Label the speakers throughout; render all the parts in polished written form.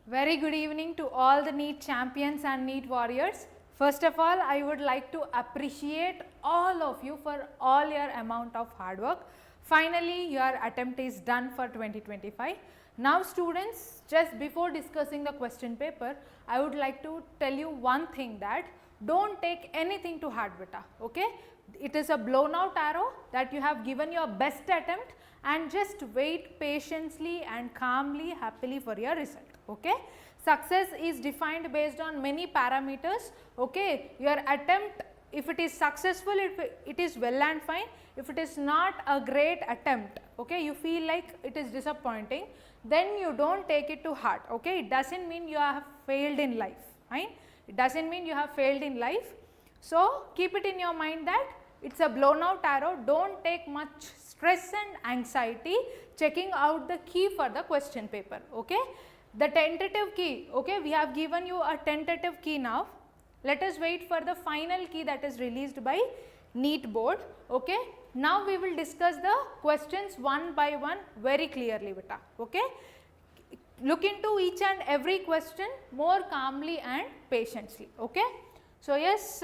Speaker 1: Very good evening to all the NEET champions and NEET warriors. First of all, I would like to appreciate all of you for all your amount of hard work. Finally, your attempt is done for 2025. Now students, just before discussing the question paper, I would like to tell you one thing, that don't take anything to heart beta, okay. It is a blown out arrow that you have given your best attempt, and just wait patiently and calmly, happily for your result, okay. Success is defined based on many parameters, okay. Your attempt, if it is successful, it is well and fine. If it is not a great attempt, okay, you feel like it is disappointing, then you don't take it to heart, okay. It does not mean you have failed in life, fine. It does not mean you have failed in life. So, keep it in your mind that it is a blown out arrow. Don't take much stress and anxiety checking out the key for the question paper, okay. The tentative key, okay, we have given you a tentative key now. Let us wait for the final key that is released by NEET board, okay. Now we will discuss the questions one by one very clearly, beta, okay. Look into each and every question more calmly and patiently, okay. So, yes,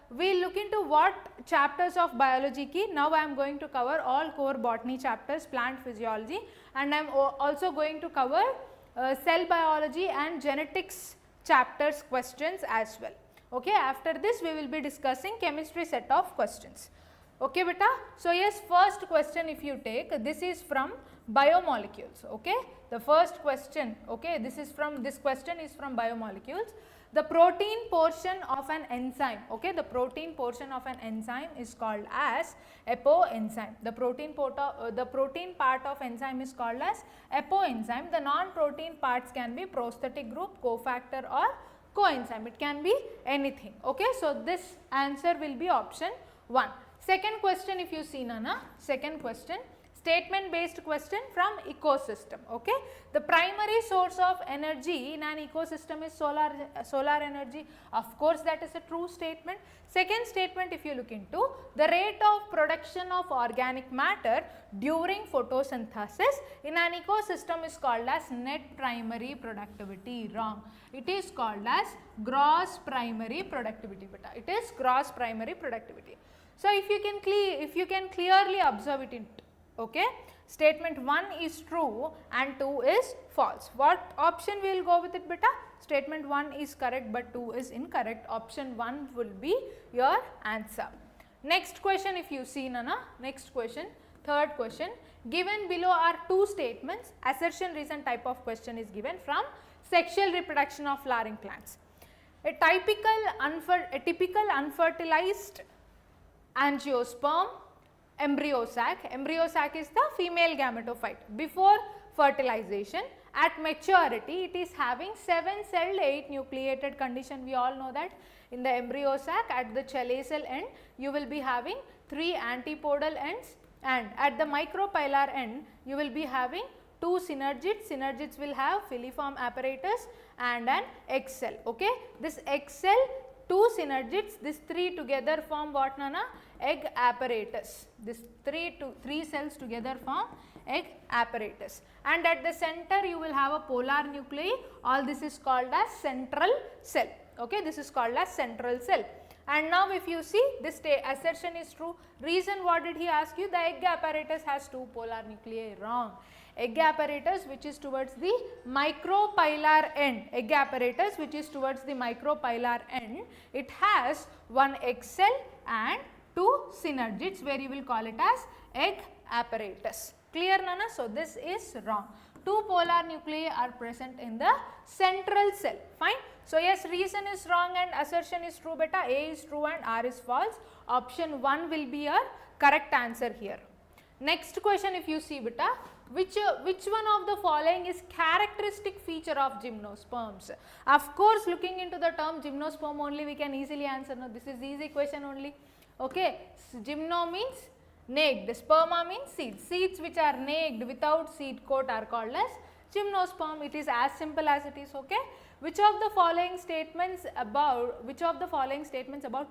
Speaker 1: we look into what chapters of biology key. Now, I am going to cover all core botany chapters, plant physiology, and I am also going to cover cell biology and genetics chapters questions as well, okay. After this, we will be discussing chemistry set of questions, okay beta. So, yes, first question if you take, this is from biomolecules, okay. The first question, okay, this question is from biomolecules. The protein portion of an enzyme, okay, the protein portion of an enzyme is called as apoenzyme. The protein part of enzyme is called as apoenzyme. The non-protein parts can be prosthetic group, cofactor or coenzyme. It can be anything, okay. So, this answer will be option 1. Second question, if you see, Nana, second question, statement based question from ecosystem, okay. The primary source of energy in an ecosystem is solar energy. Of course, that is a true statement. Second statement, if you look into, the rate of production of organic matter during photosynthesis in an ecosystem is called as net primary productivity. Wrong. It is called as gross primary productivity, beta. It is gross primary productivity. So, if you can clearly observe it in, okay, statement 1 is true and 2 is false. What option we will go with it, beta? Statement 1 is correct but 2 is incorrect. Option 1 will be your answer. Next question, if you see, Nana, next question, third question, given below are two statements. Assertion reason type of question is given from sexual reproduction of flowering plants. A typical unfertilized angiosperm, embryo sac is the female gametophyte. Before fertilization, at maturity, it is having 7-celled 8-nucleated condition. We all know that in the embryo sac, at the chelical end, you will be having 3 antipodal ends, and at the micropylar end, you will be having 2 synergids. Synergids will have filiform apparatus and an egg cell, okay. This egg cell, 2 synergids, this 3 together form what, Nana? Egg apparatus. This 3 cells together form egg apparatus, and at the center you will have a polar nuclei. All this is called as central cell, okay. This is called as central cell. And now if you see, this assertion is true. Reason, what did he ask you? The egg apparatus has 2 polar nuclei. Wrong. Egg apparatus which is towards the micropylar end, egg apparatus which is towards the micropylar end, it has 1 egg cell and 2 synergids, where you will call it as egg apparatus. Clear, Nana? So, this is wrong. 2 polar nuclei are present in the central cell, fine. So, yes, reason is wrong and assertion is true, beta. A is true and R is false. Option 1 will be your correct answer here. Next question, if you see, beta, which one of the following is characteristic feature of gymnosperms? Of course, looking into the term gymnosperm only, we can easily answer. No, this is easy question only, okay. Gymno means naked, sperma means seeds. Seeds which are naked without seed coat are called as gymnosperm. It is as simple as it is, okay. Which of the following statements about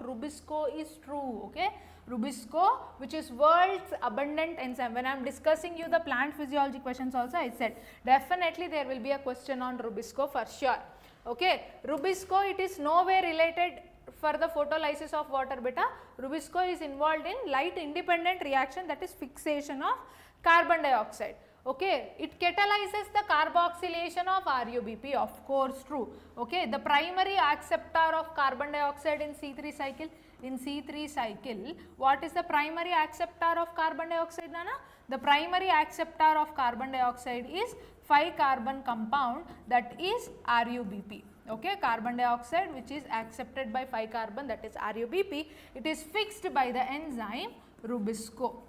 Speaker 1: Rubisco is true, okay. Rubisco, which is world's abundant enzyme. When I am discussing you the plant physiology questions also, I said definitely there will be a question on Rubisco for sure. Okay, Rubisco, it is nowhere related for the photolysis of water beta. Rubisco is involved in light independent reaction, that is fixation of carbon dioxide. Okay, it catalyzes the carboxylation of RUBP, of course true. Okay, the primary acceptor of carbon dioxide in C3 cycle. In C3 cycle, what is the primary acceptor of carbon dioxide, Nana? The primary acceptor of carbon dioxide is 5 carbon compound, that is RUBP. Okay, carbon dioxide which is accepted by 5 carbon, that is RUBP. It is fixed by the enzyme Rubisco.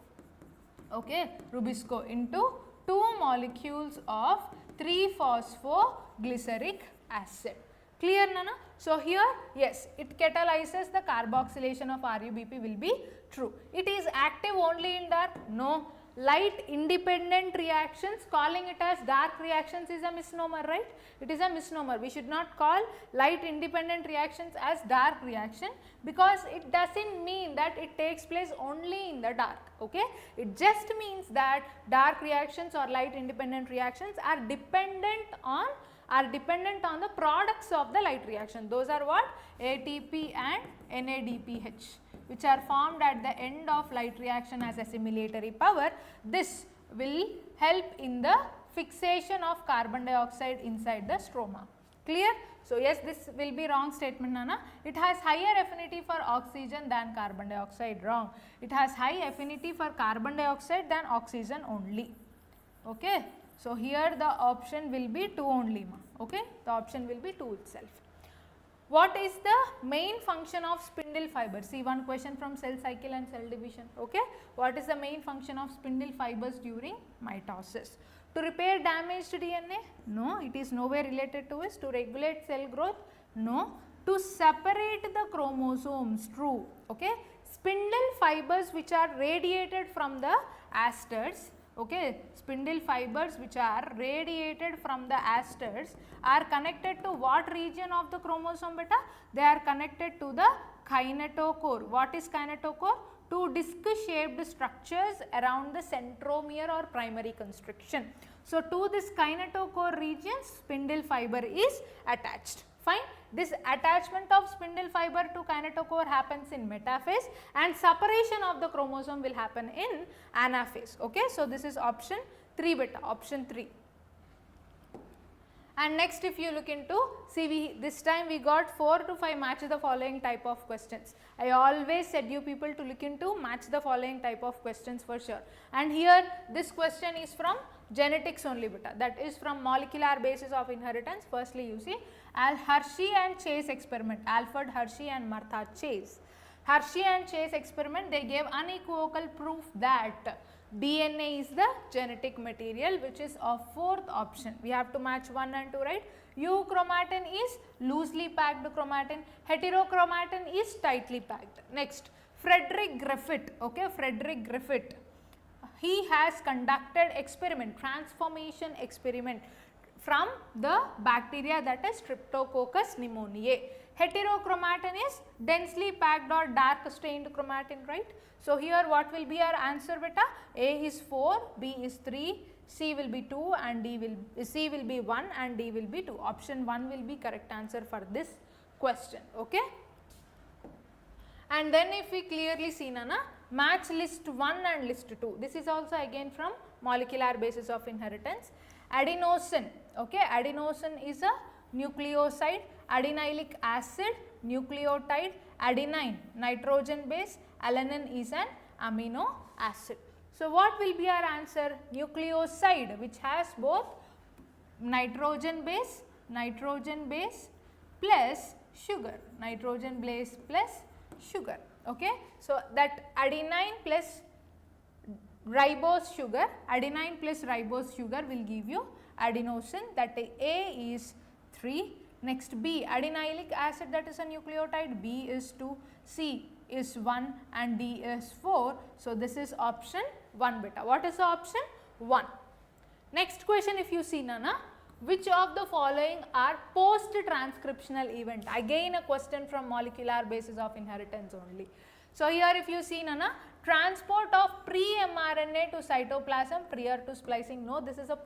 Speaker 1: Okay, Rubisco into 2 molecules of 3-phosphoglyceric acid. Clear, Nana? So, here yes, it catalyzes the carboxylation of RUBP will be true. It is active only in dark? No. Light independent reactions, calling it as dark reactions is a misnomer, right? It is a misnomer. We should not call light independent reactions as dark reaction, because it does not mean that it takes place only in the dark. Okay? It just means that dark reactions or light independent reactions are dependent on the products of the light reaction. Those are what? ATP and NADPH, which are formed at the end of light reaction as assimilatory power. This will help in the fixation of carbon dioxide inside the stroma. Clear? So, yes, this will be wrong statement, Nana. It has higher affinity for oxygen than carbon dioxide. Wrong. It has high affinity for carbon dioxide than oxygen only. Okay. So, here the option will be 2 only, ma. Okay. The option will be 2 itself. What is the main function of spindle fiber? See, one question from cell cycle and cell division. Okay. What is the main function of spindle fibers during mitosis? To repair damaged DNA? No, it is nowhere related to it. To regulate cell growth? No. To separate the chromosomes? True. Okay. Spindle fibers which are radiated from the asters, okay, spindle fibers which are radiated from the asters are connected to what region of the chromosome beta? They are connected to the kinetochore. What is kinetochore? 2 disc shaped structures around the centromere or primary constriction. So, to this kinetochore region spindle fiber is attached. Fine. This attachment of spindle fiber to kinetochore happens in metaphase, and separation of the chromosome will happen in anaphase. Okay. So, this is option 3 beta, option 3. And next, if you look into, see, this time we got 4 to 5 match the following type of questions. I always said you people to look into match the following type of questions for sure. And here this question is from genetics only beta, that is from molecular basis of inheritance. Firstly, you see Hershey and Chase experiment, Alfred Hershey and Martha Chase. Hershey and Chase experiment, they gave unequivocal proof that DNA is the genetic material, which is of 4th option. We have to match 1 and 2, right? Euchromatin is loosely packed chromatin, heterochromatin is tightly packed. Next, Frederick Griffith, okay, Frederick Griffith, he has conducted experiment, transformation experiment from the bacteria, that is Streptococcus pneumoniae. Heterochromatin is densely packed or dark stained chromatin, right? So, here what will be our answer beta? A is 4, B is 3, C will be 2 and C will be 1 and D will be 2. Option 1 will be correct answer for this question. Okay. And then if we clearly see, Nana, match list 1 and list 2. This is also again from molecular basis of inheritance. Adenosine, okay, adenosine is a nucleoside, adenylic acid, nucleotide, adenine, nitrogen base, alanine is an amino acid. So, what will be our answer? Nucleoside, which has both nitrogen base plus sugar, nitrogen base plus sugar. Okay. So, that adenine plus ribose sugar, adenine plus ribose sugar will give you adenosine, that A is 3. Next, B, adenylic acid, that is a nucleotide, B is 2, C is 1 and D is 4. So, this is option 1 beta. What is the option? 1. Next question, if you see, Nana, which of the following are post transcriptional event? Again a question from molecular basis of inheritance only. So here if you see Nana, transport of pre-mRNA to cytoplasm prior to splicing, no, this is a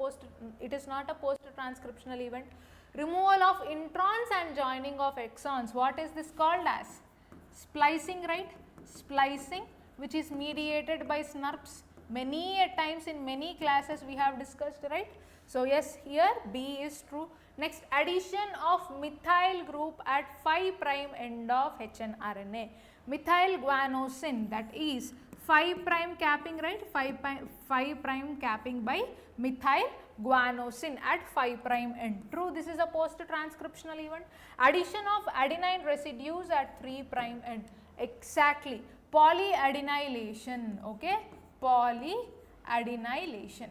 Speaker 1: it is not a post-transcriptional event. Removal of introns and joining of exons, what is this called as? Splicing, right? Splicing, which is mediated by SNRPs. Many a times in many classes we have discussed, right? So yes, here B is true. Next, addition of methyl group at 5' end of hnRNA. Methyl guanosine, that is 5' capping, right? 5' capping by methyl guanosine at 5' end. True, this is a post-transcriptional event. Addition of adenine residues at 3' end. Exactly. Polyadenylation, okay? Polyadenylation.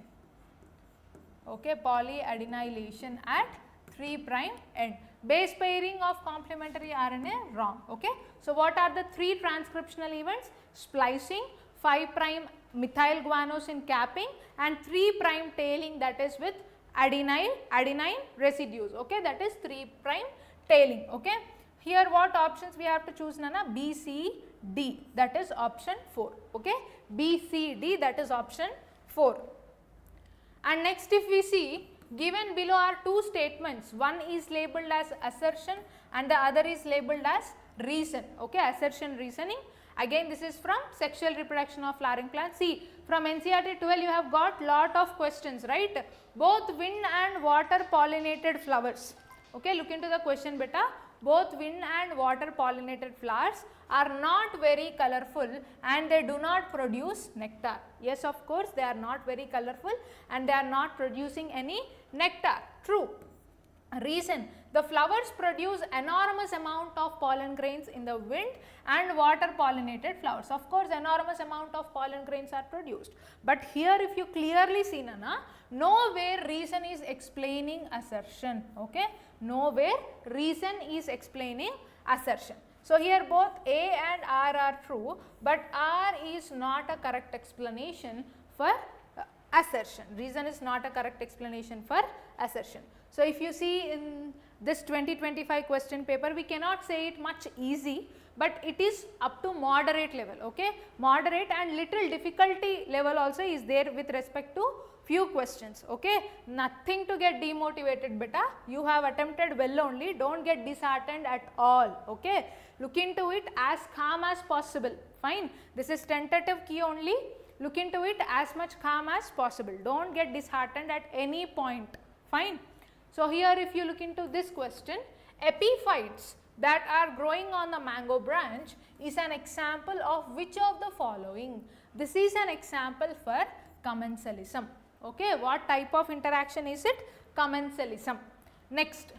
Speaker 1: Okay, polyadenylation at 3' end. Base pairing of complementary RNA, wrong. Okay. So, what are the 3 transcriptional events? Splicing, 5' methyl guanosine capping and 3' tailing, that is with adenine residues. Okay, that is 3' tailing. Okay. Here what options we have to choose, Nana? B, C, D, that is option 4. Okay. B, C, D, that is option 4. And next if we see, given below are 2 statements, one is labeled as assertion and the other is labeled as reason. Okay, assertion, reasoning. Again this is from sexual reproduction of flowering plants. See, from NCERT 12 you have got lot of questions, right? Both wind and water pollinated flowers. Okay, look into the question beta. Both wind and water pollinated flowers are not very colorful and they do not produce nectar. Yes, of course, they are not very colorful and they are not producing any nectar. True. Reason, the flowers produce enormous amount of pollen grains in the wind and water pollinated flowers. Of course, enormous amount of pollen grains are produced. But here if you clearly see, Nana, nowhere reason is explaining assertion. Okay, nowhere reason is explaining assertion. So here both A and R are true, but R is not a correct explanation for assertion. Reason is not a correct explanation for assertion. So if you see in this 2025 question paper, we cannot say it much easy, but it is up to moderate level. Okay, moderate and little difficulty level also is there with respect to few questions. Okay, nothing to get demotivated, beta. You have attempted well only, don't get disheartened at all. Okay, look into it as calm as possible. Fine, this is tentative key only. Look into it as much calm as possible. Don't get disheartened at any point. Fine. So here if you look into this question, epiphytes that are growing on the mango branch is an example of which of the following? This is an example for commensalism. Okay, what type of interaction is it? Commensalism. Next,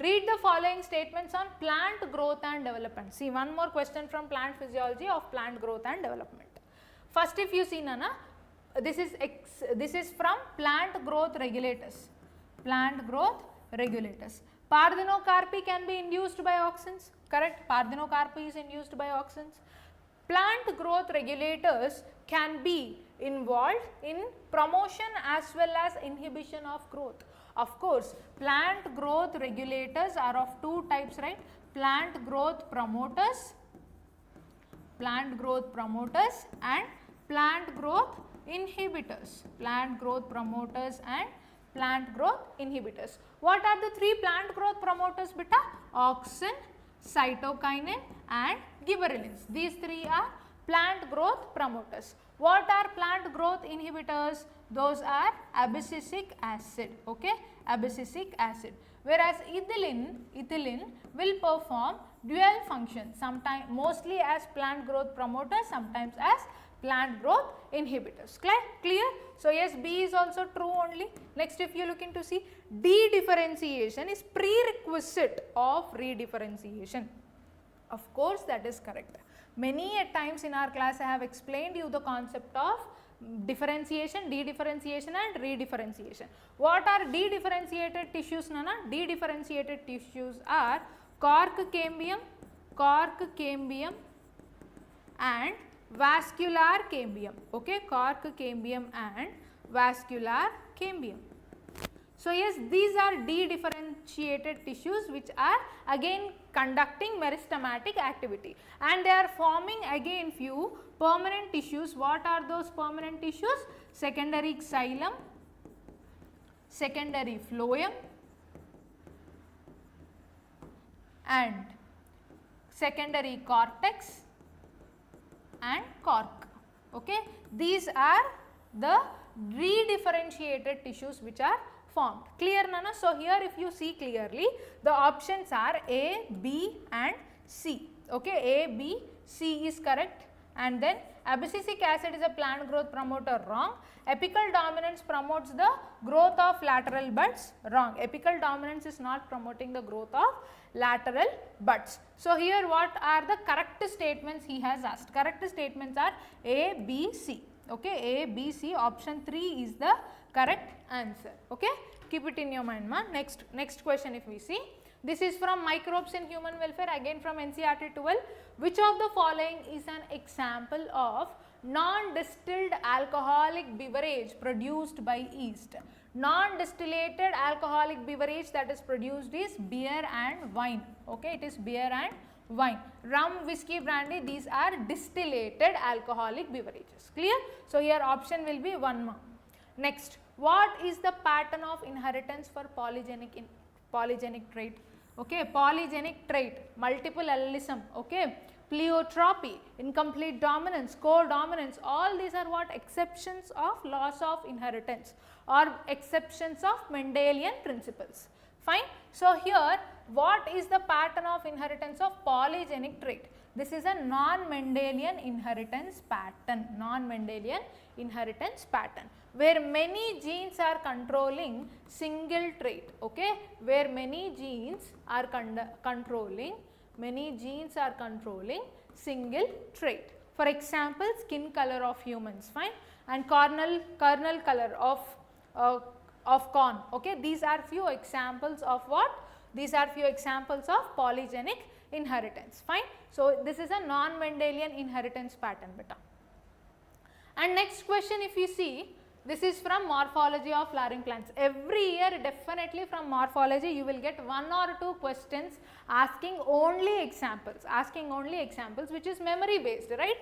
Speaker 1: read the following statements on plant growth and development. See, one more question from plant physiology of plant growth and development. First, if you see, Nana, this is from plant growth regulators. Plant growth regulators. Parthenocarpy can be induced by auxins, correct? Parthenocarpy is induced by auxins. Plant growth regulators can be involved in promotion as well as inhibition of growth. Of course, plant growth regulators are of 2 types, right? Plant growth promoters and plant growth inhibitors. Plant growth promoters and plant growth inhibitors. What are the 3 plant growth promoters, beta? Auxin, cytokinin and gibberellins. These 3 are plant growth promoters. What are plant growth inhibitors? Those are abscisic acid. Okay, abscisic acid. Whereas ethylene will perform dual function, sometimes mostly as plant growth promoters, sometimes as plant growth inhibitors. Clear? So yes, B is also true only. Next, if you look into C, dedifferentiation is prerequisite of redifferentiation. Of course, that is correct. Many a times in our class I have explained you the concept of differentiation, dedifferentiation and redifferentiation. What are dedifferentiated tissues, Nana? Dedifferentiated tissues are cork cambium and vascular cambium. Okay, cork cambium and vascular cambium. So yes, these are dedifferentiated tissues which are again conducting meristematic activity, and they are forming again few permanent tissues. What are those permanent tissues? Secondary xylem, secondary phloem and secondary cortex and cork. Okay, these are the redifferentiated tissues which are formed. Clear, Nana? So here if you see clearly, the options are A, B and C. Okay, A, B, C is correct, and then abscisic acid is a plant growth promoter, wrong. Apical dominance promotes the growth of lateral buds, wrong. Apical dominance is not promoting the growth of lateral buds. So here what are the correct statements he has asked? Correct statements are A, B, C. Okay, A, B, C, option 3 is the correct answer. Okay, keep it in your mind, ma. Next question if we see, this is from microbes in human welfare, again from NCERT 12. Which of the following is an example of non-distilled alcoholic beverage produced by yeast? Non-distillated alcoholic beverage that is produced is beer and wine. Okay, it is beer and wine. Rum, whiskey, brandy, these are distillated alcoholic beverages. Clear? So here option will be 1 mark. Next, what is the pattern of inheritance for polygenic trait? Okay, polygenic trait, multiple allelism, okay, pleiotropy, incomplete dominance, co-dominance, all these are what? Exceptions of laws of inheritance or exceptions of Mendelian principles. Fine. So here what is the pattern of inheritance of polygenic trait? This is a non-Mendelian inheritance pattern, non-Mendelian inheritance pattern, where many genes are controlling single trait, okay, where many genes are controlling single trait. For example, skin color of humans, fine, and kernel color of corn. Okay, these are few examples of what? These are few examples of polygenic inheritance, fine. So this is a non-Mendelian inheritance pattern, beta. And next question if you see, this is from morphology of flowering plants. Every year definitely from morphology you will get 1 or 2 questions asking only examples, which is memory based, right?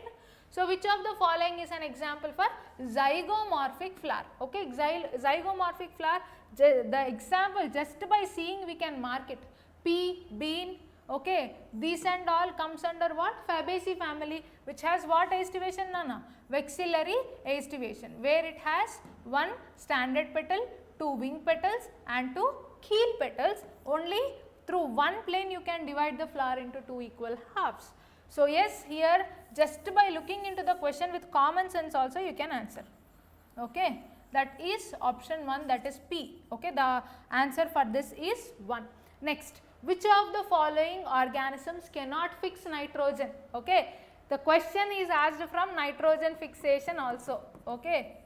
Speaker 1: So which of the following is an example for zygomorphic flower? Okay, zygomorphic flower, the example just by seeing we can mark it. Pea, bean, okay, these and all comes under what? Fabaceae family, which has what aestivation, Nana? Vexillary aestivation, where it has 1 standard petal, 2 wing petals and 2 keel petals. Only through one plane you can divide the flower into 2 equal halves. So yes, here just by looking into the question with common sense also you can answer. Okay, that is option 1, that is P. Okay, the answer for this is 1. Next, which of the following organisms cannot fix nitrogen? Okay, the question is asked from nitrogen fixation also. Okay,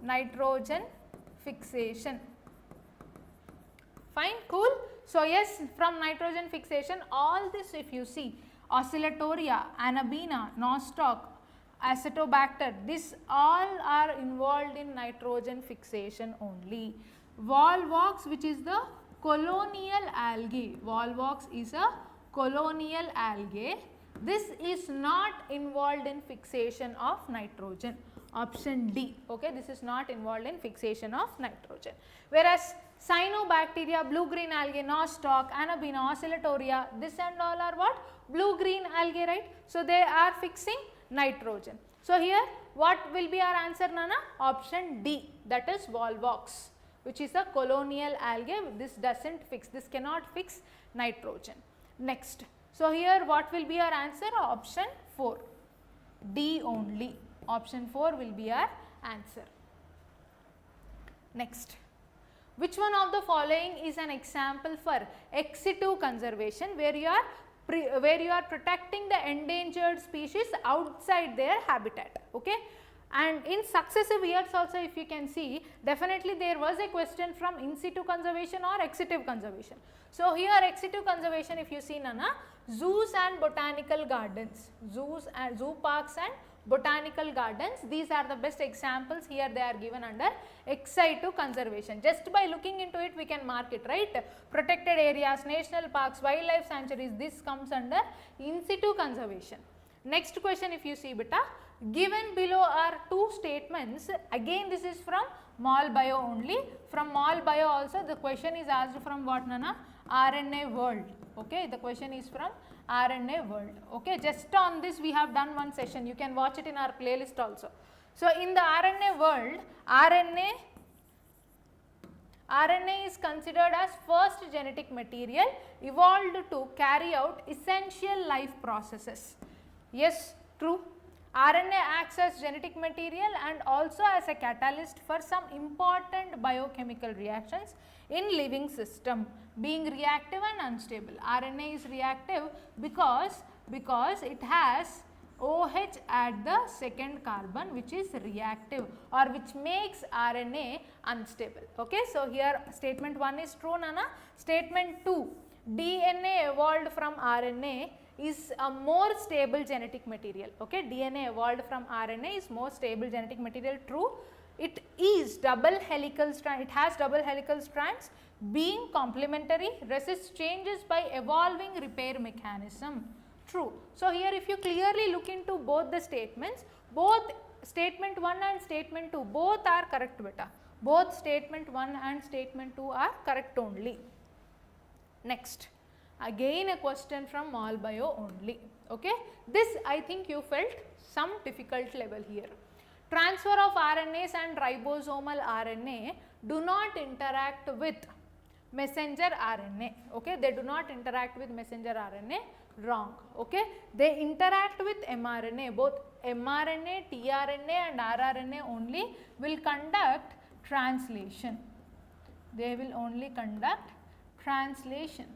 Speaker 1: nitrogen fixation. Fine, cool. So yes, from nitrogen fixation, all this if you see, Oscillatoria, Anabina, Nostoc, Acetobacter, these all are involved in nitrogen fixation only. Volvox, which is the colonial algae, Volvox is a colonial algae. This is not involved in fixation of nitrogen. Option D. Okay, this is not involved in fixation of nitrogen. Whereas cyanobacteria, blue-green algae, Nostoc, Anabina, Oscillatoria, this and all are what? Blue-green algae, right? So they are fixing nitrogen. So here what will be our answer, Nana? Option D, that is Volvox, which is a colonial algae. This doesn't fix, this cannot fix nitrogen. Next, so here what will be our answer? Option 4, D only. Option 4 will be our answer. Next, which one of the following is an example for ex situ conservation, where you are protecting the endangered species outside their habitat? Okay, and in successive years also if you can see, definitely there was a question from in situ conservation or ex situ conservation. So here ex situ conservation if you see, Nana, zoos and botanical gardens, zoos and zoo parks and botanical gardens. These are the best examples. Here they are given under ex situ conservation. Just by looking into it, we can mark it, right? Protected areas, national parks, wildlife sanctuaries, this comes under in situ conservation. Next question, if you see beta, given below are two statements. Again this is from mol bio only. From mol bio also the question is asked from what, Nana? RNA world. Okay, the question is from RNA world. Okay, just on this we have done one session. You can watch it in our playlist also. So in the RNA world, RNA is considered as first genetic material evolved to carry out essential life processes. Yes, true. RNA acts as genetic material and also as a catalyst for some important biochemical reactions in living system, being reactive and unstable. RNA is reactive because it has OH at the second carbon, which is reactive or which makes RNA unstable. Okay, so here statement 1 is true, Nana. Statement 2, DNA evolved from RNA is a more stable genetic material. Okay, DNA evolved from RNA is more stable genetic material. True. It is double helical strand. It has double helical strands, being complementary, resists changes by evolving repair mechanism. True. So here if you clearly look into both the statements, both statement 1 and statement 2 both are correct beta. Both statement 1 and statement 2 are correct only. Next, again a question from mol bio only. Okay, this I think you felt some difficult level here. Transfer of RNAs and ribosomal RNA do not interact with messenger RNA. Okay, they do not interact with messenger RNA. Wrong. Okay, they interact with mRNA. Both mRNA, tRNA and rRNA only will conduct translation. They will only conduct translation.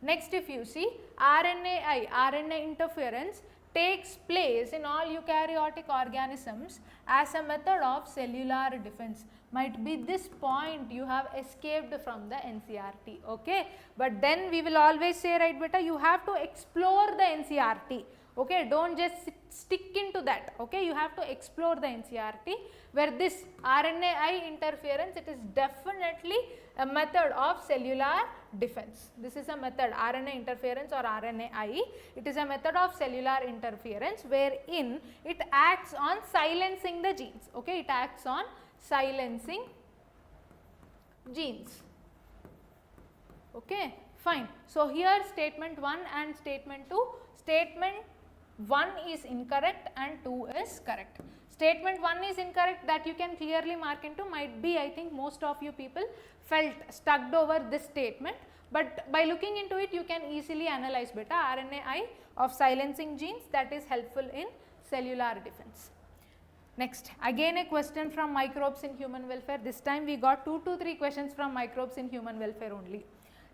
Speaker 1: Next, if you see RNA interference takes place in all eukaryotic organisms as a method of cellular defense. Might be this point you have escaped from the NCERT. Okay, but then we will always say, right beta, you have to explore the NCERT. Okay, don't just stick into that. Okay, you have to explore the NCERT, where this RNA interference, it is definitely a method of cellular defense. This is a method, RNA interference or RNA. It is a method of cellular interference wherein it acts on silencing the genes. Okay, it acts on silencing genes. Okay, fine. So here statement 1 and statement 2, statement 1 is incorrect and 2 is correct. Statement 1 is incorrect, that you can clearly mark into. Might be, I think most of you people felt stuck over this statement, but by looking into it you can easily analyze beta RNA of silencing genes, that is helpful in cellular defense. Next, again a question from microbes in human welfare. This time we got 2 to 3 questions from microbes in human welfare only.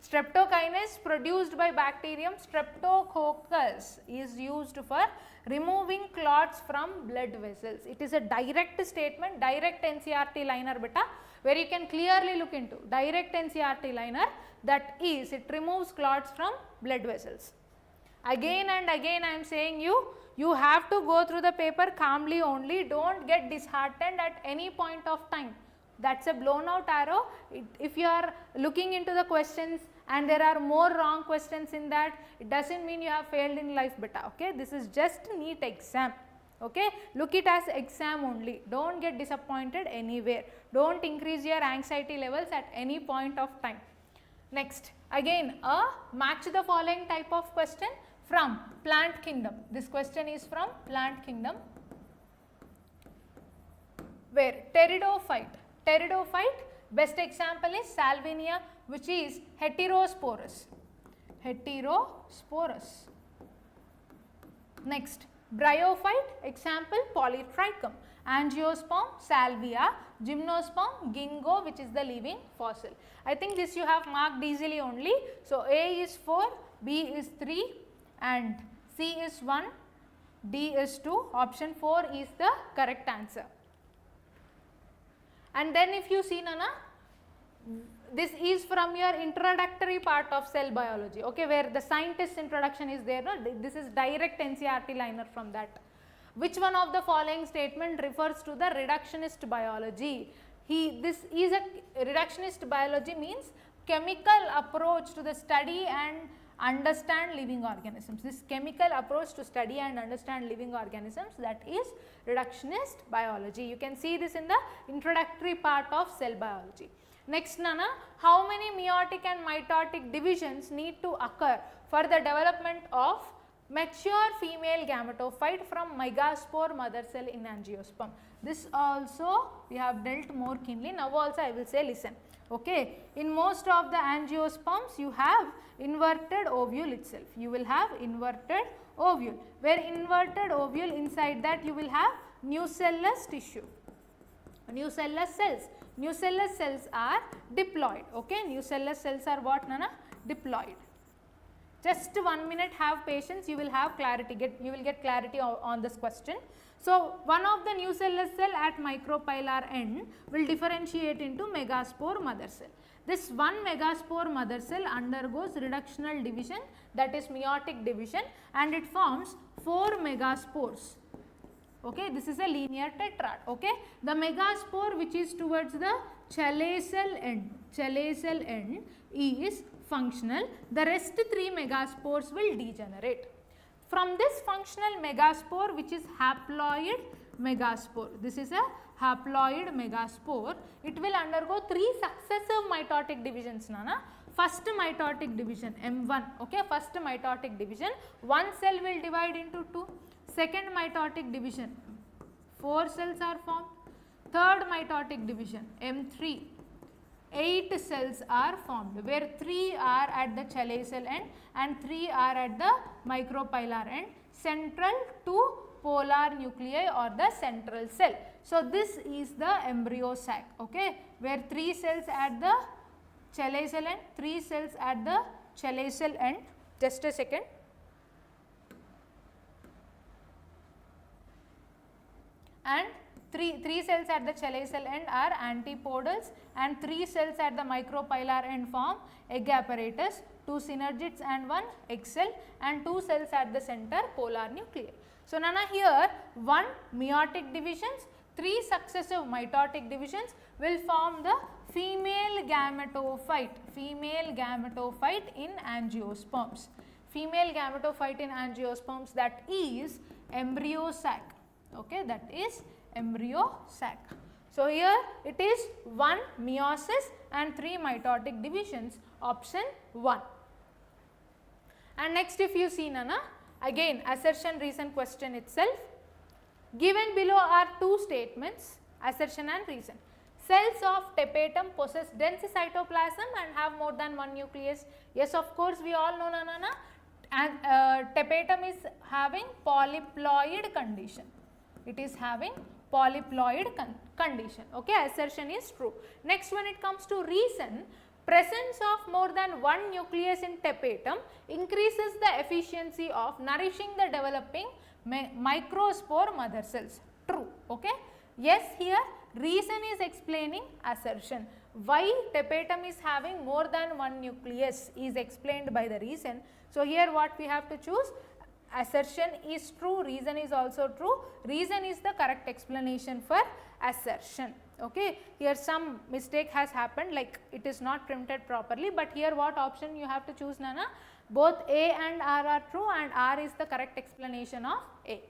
Speaker 1: Streptokinase produced by bacterium Streptococcus is used for removing clots from blood vessels. It is a direct statement, direct NCERT liner beta, where you can clearly look into direct NCERT liner, that is it removes clots from blood vessels. Again and again I am saying you have to go through the paper calmly only, don't get disheartened at any point of time. That's a blown out arrow. If you are looking into the questions and there are more wrong questions in that, it doesn't mean you have failed in life beta. Okay, this is just NEET exam. Okay, look it as exam only, don't get disappointed anywhere, don't increase your anxiety levels at any point of time. Next, again a match the following type of question from plant kingdom. This question is from plant kingdom, where pteridophyte, best example is Salvinia, which is heterosporous. Next, bryophyte, example Polytrichum, angiosperm Salvia, gymnosperm Ginkgo, which is the living fossil. I think this you have marked easily only. So A is 4, B is 3 and C is 1, D is 2, option 4 is the correct answer. And then if you see Nana, this is from your introductory part of cell biology, okay, where the scientist introduction is there. No? This is direct NCERT liner from that. Which one of the following statement refers to the reductionist biology? This is a reductionist biology means chemical approach to the study and understand living organisms. This chemical approach to study and understand living organisms, that is reductionist biology. You can see this in the introductory part of cell biology. Next, Nana, how many meiotic and mitotic divisions need to occur for the development of mature female gametophyte from megaspore mother cell in angiosperm? This also we have dealt more keenly. Now also I will say listen. Okay, in most of the angiosperms you have inverted ovule itself. You will have inverted ovule, where inverted ovule, inside that you will have nucellus tissue, nucellus cells. Nucellus cells are diploid. Okay, nucellus cells are what, Nana? Diploid. Just 1 minute, have patience, you will have clarity, you will get clarity on this question. So, one of the nucellus cell at micropylar end will differentiate into megaspore mother cell. This one megaspore mother cell undergoes reductional division, that is meiotic division, and it forms 4 megaspores. Okay, this is a linear tetrad. Okay, the megaspore which is towards the chelacal end is functional. The rest 3 megaspores will degenerate. From this functional megaspore, which is haploid megaspore, this is a haploid megaspore, it will undergo 3 successive mitotic divisions, Nana. First mitotic division M1, okay, first mitotic division, one cell will divide into 2. Second mitotic division, 4 cells are formed. Third mitotic division M3, 8 cells are formed, where 3 are at the chelacal end and 3 are at the micropylar end, central to polar nuclei or the central cell. So, this is the embryo sac, okay, where 3 cells at the chelacal end, 3 cells at the chelacal end. Just a second. And 3 cells at the chelacal end are antipodals, and 3 cells at the micropylar end form egg apparatus, 2 synergids and 1 egg cell, and 2 cells at the center polar nuclei. So, Nana, here 1 meiotic divisions, 3 successive mitotic divisions will form the female gametophyte in angiosperms. Female gametophyte in angiosperms, that is embryo sac. Okay, that is embryo sac. So, here it is 1 meiosis and 3 mitotic divisions, option 1. And next, if you see, Nana, again assertion reason question itself. Given below are 2 statements, assertion and reason. Cells of tapetum possess dense cytoplasm and have more than 1 nucleus. Yes, of course, we all know, Nana, and tapetum is having polyploid condition. It is having polyploid condition. Okay, assertion is true. Next, when it comes to reason, presence of more than 1 nucleus in tapetum increases the efficiency of nourishing the developing microspore mother cells. True. Okay. Yes, here reason is explaining assertion. Why tapetum is having more than 1 nucleus is explained by the reason. So, here what we have to choose? Assertion is true, reason is also true. Reason is the correct explanation for assertion. Okay. Here some mistake has happened, like it is not printed properly, but here what option you have to choose, Nana? Both A and R are true, and R is the correct explanation of A.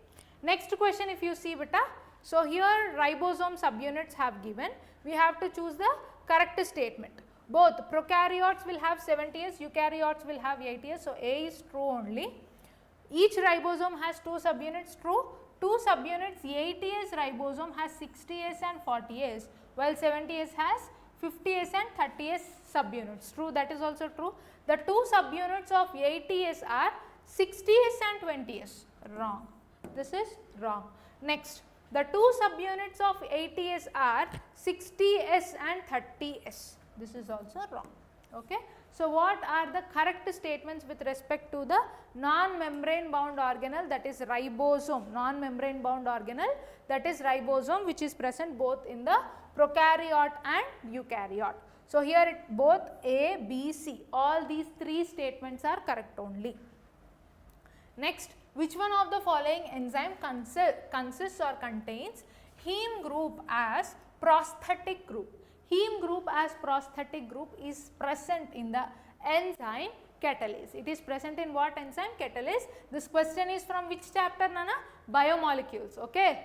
Speaker 1: Next question, if you see, beta. So, here ribosome subunits have given, we have to choose the correct statement. Both prokaryotes will have 70S, eukaryotes will have 80S. So, A is true only. Each ribosome has 2 subunits, true. 2 subunits, 80S ribosome has 60S and 40S, while 70S has 50S and 30S subunits, true, that is also true. The 2 subunits of 80S are 60S and 20S, wrong, this is wrong. Next, the 2 subunits of 80S are 60S and 30S, this is also wrong. Okay. So, what are the correct statements with respect to the non-membrane bound organelle, that is ribosome, non-membrane bound organelle, that is ribosome, which is present both in the prokaryote and eukaryote. So, here both A, B, C, all these 3 statements are correct only. Next, Which one of the following enzyme consists or contains heme group as prosthetic group? Heme group as prosthetic group is present in the enzyme catalase. It is present in what enzyme? Catalase. This question is from which chapter, Nana? Biomolecules. Okay.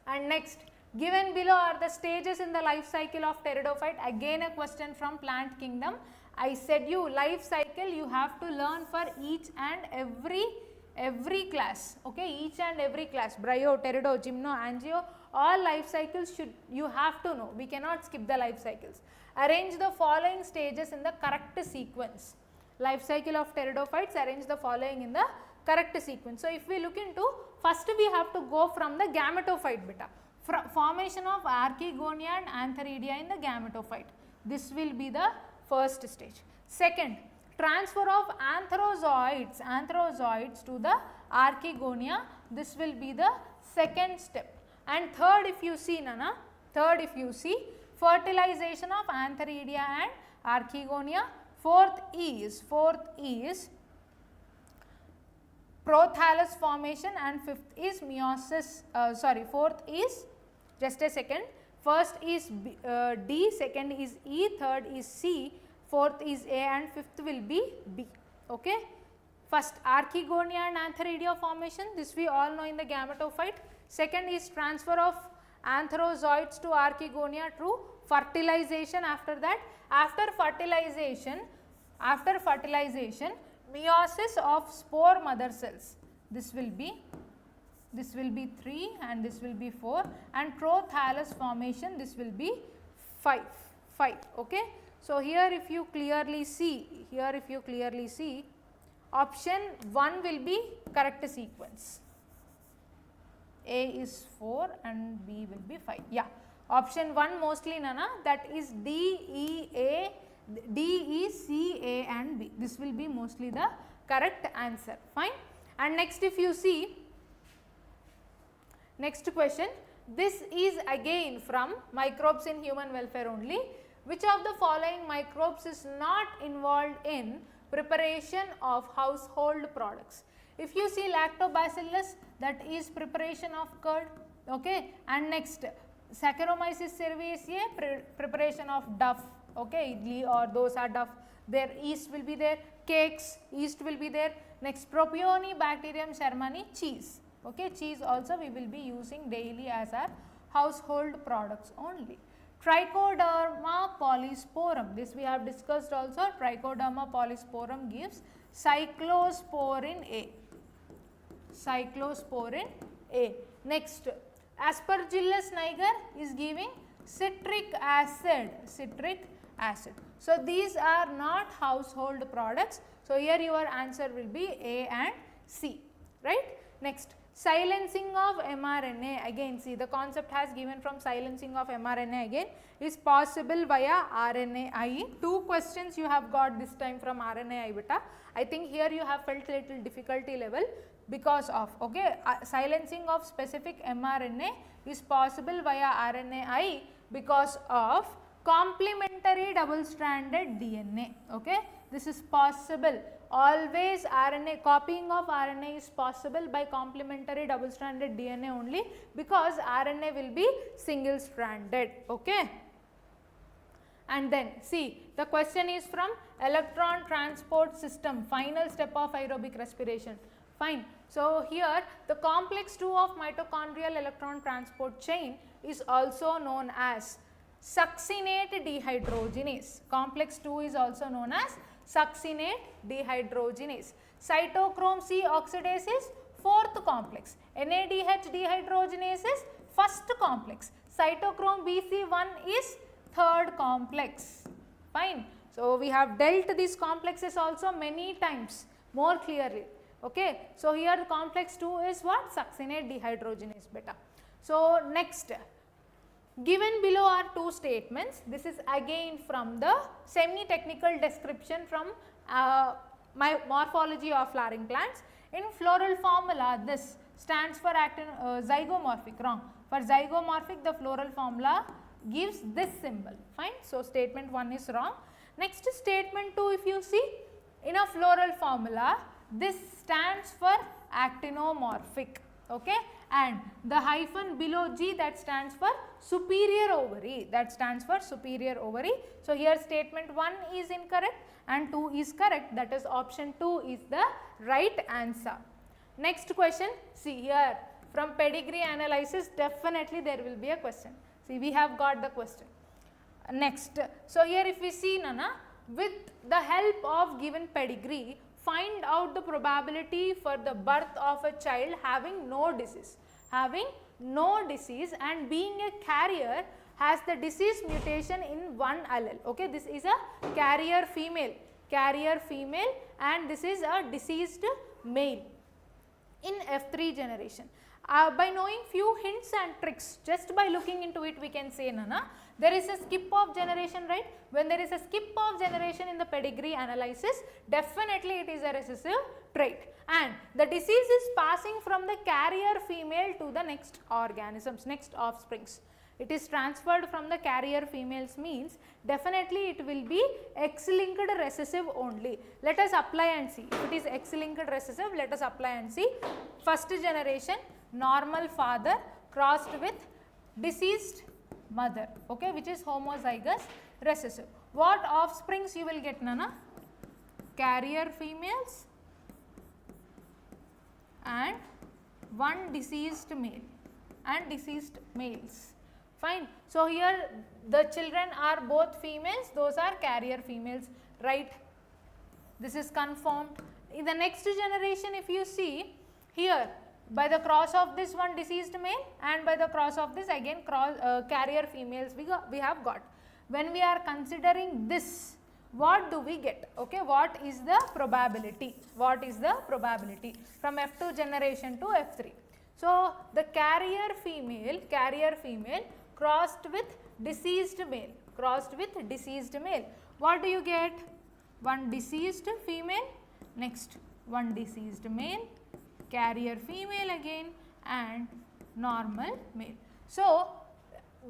Speaker 1: And next, given below are the stages in the life cycle of pteridophyte. Again a question from plant kingdom. I said you life cycle you have to learn for each and every class. Okay, each and every class, bryo, pterido, gymno, angio, all life cycles you have to know. We cannot skip the life cycles. Arrange the following stages in the correct sequence. Life cycle of pteridophytes, arrange the following in the correct sequence. So if we look into, first we have to go from the gametophyte beta. Formation of archegonia and antheridia in the gametophyte. This will be the first stage. Second, transfer of antherozoids to the archegonia. This will be the second step. And third, if you see, Nana, fertilization of antheridia and archegonia. Fourth is prothallus formation, and fifth is meiosis. Fourth is, just a second, first is D, second is E, third is C, fourth is A, and fifth will be B. Okay. First, archegonia and antheridia formation, this we all know in the gametophyte. Second is transfer of antherozoids to archegonia through fertilization. After that, after fertilization, meiosis of spore mother cells. This will be 3 and this will be 4, and prothallus formation, this will be 5. Okay. So here if you clearly see, option 1 will be correct sequence. A is 4 and B will be 5. Yeah, option 1 mostly, Nana, that is D, E, C, A and B. This will be mostly the correct answer. Fine. And next, if you see, next question, this is again from microbes in human welfare only. Which of the following microbes is not involved in preparation of household products? If you see lactobacillus, that is preparation of curd. Okay. And next, Saccharomyces cerevisiae, preparation of duff. Okay, idli or dosa, duff, there yeast will be there, cakes, yeast will be there. Next, Propionibacterium shermani, cheese. Okay, cheese also we will be using daily as our household products only. Trichoderma polysporum, this we have discussed also. Trichoderma polysporum gives cyclosporin A. Next, Aspergillus niger is giving citric acid. So these are not household products. So here your answer will be A and C, right? Next, silencing of mRNA, again see the concept has given from silencing of mRNA again is possible via RNAi. 2 questions you have got this time from RNAi beta. I think here you have felt little difficulty level because of, okay, silencing of specific mRNA is possible via RNAi because of complementary double stranded DNA. Okay, this is possible. Always RNA, copying of RNA is possible by complementary double stranded DNA only, because RNA will be single stranded. Okay. And then see, the question is from electron transport system, final step of aerobic respiration. Fine. So here the complex 2 of mitochondrial electron transport chain is also known as succinate dehydrogenase. Complex 2 is also known as succinate dehydrogenase. Cytochrome C oxidase is 4th complex. NADH dehydrogenase is 1st complex. Cytochrome BC1 is 3rd complex. Fine. So we have dealt these complexes also many times more clearly. Okay. So here the complex 2 is what? Succinate dehydrogenase beta. So next, given below are 2 statements. This is again from the semi-technical description from my morphology of flowering plants. In floral formula, this stands for zygomorphic. Wrong. For zygomorphic, the floral formula gives this symbol. Fine. So statement 1 is wrong. Next, statement 2, if you see, in a floral formula, this stands for actinomorphic, okay, and the hyphen below G, that stands for superior ovary, that stands for superior ovary. So, here statement 1 is incorrect and 2 is correct, that is option 2 is the right answer. Next question, see here from pedigree analysis definitely there will be a question. See, we have got the question. Next, so here if we see Nana, with the help of given pedigree, find out the probability for the birth of a child having no disease, and being a carrier has the disease mutation in one allele. Okay, this is a carrier female, and this is a deceased male in F3 generation. By knowing few hints and tricks, just by looking into it, we can say Nana, there is a skip of generation, right? When there is a skip of generation in the pedigree analysis, definitely it is a recessive trait, and the disease is passing from the carrier female to the next organisms, next offsprings. It is transferred from the carrier females means definitely it will be X-linked recessive only. Let us apply and see. If it is X-linked recessive, let us apply and see. First generation, normal father crossed with deceased mother, okay, which is homozygous recessive. What offsprings you will get, Nana? Carrier females and one deceased male and deceased males. Fine. So, here the children are both females, those are carrier females, right? This is confirmed. In the next generation, if you see here, by the cross of this one deceased male and by the cross of this again carrier females we have got. When we are considering this, what do we get? Okay, what is the probability? What is the probability from F2 generation to F3? So, the carrier female crossed with deceased male, what do you get? One deceased female, next one deceased male, carrier female again, and normal male. So,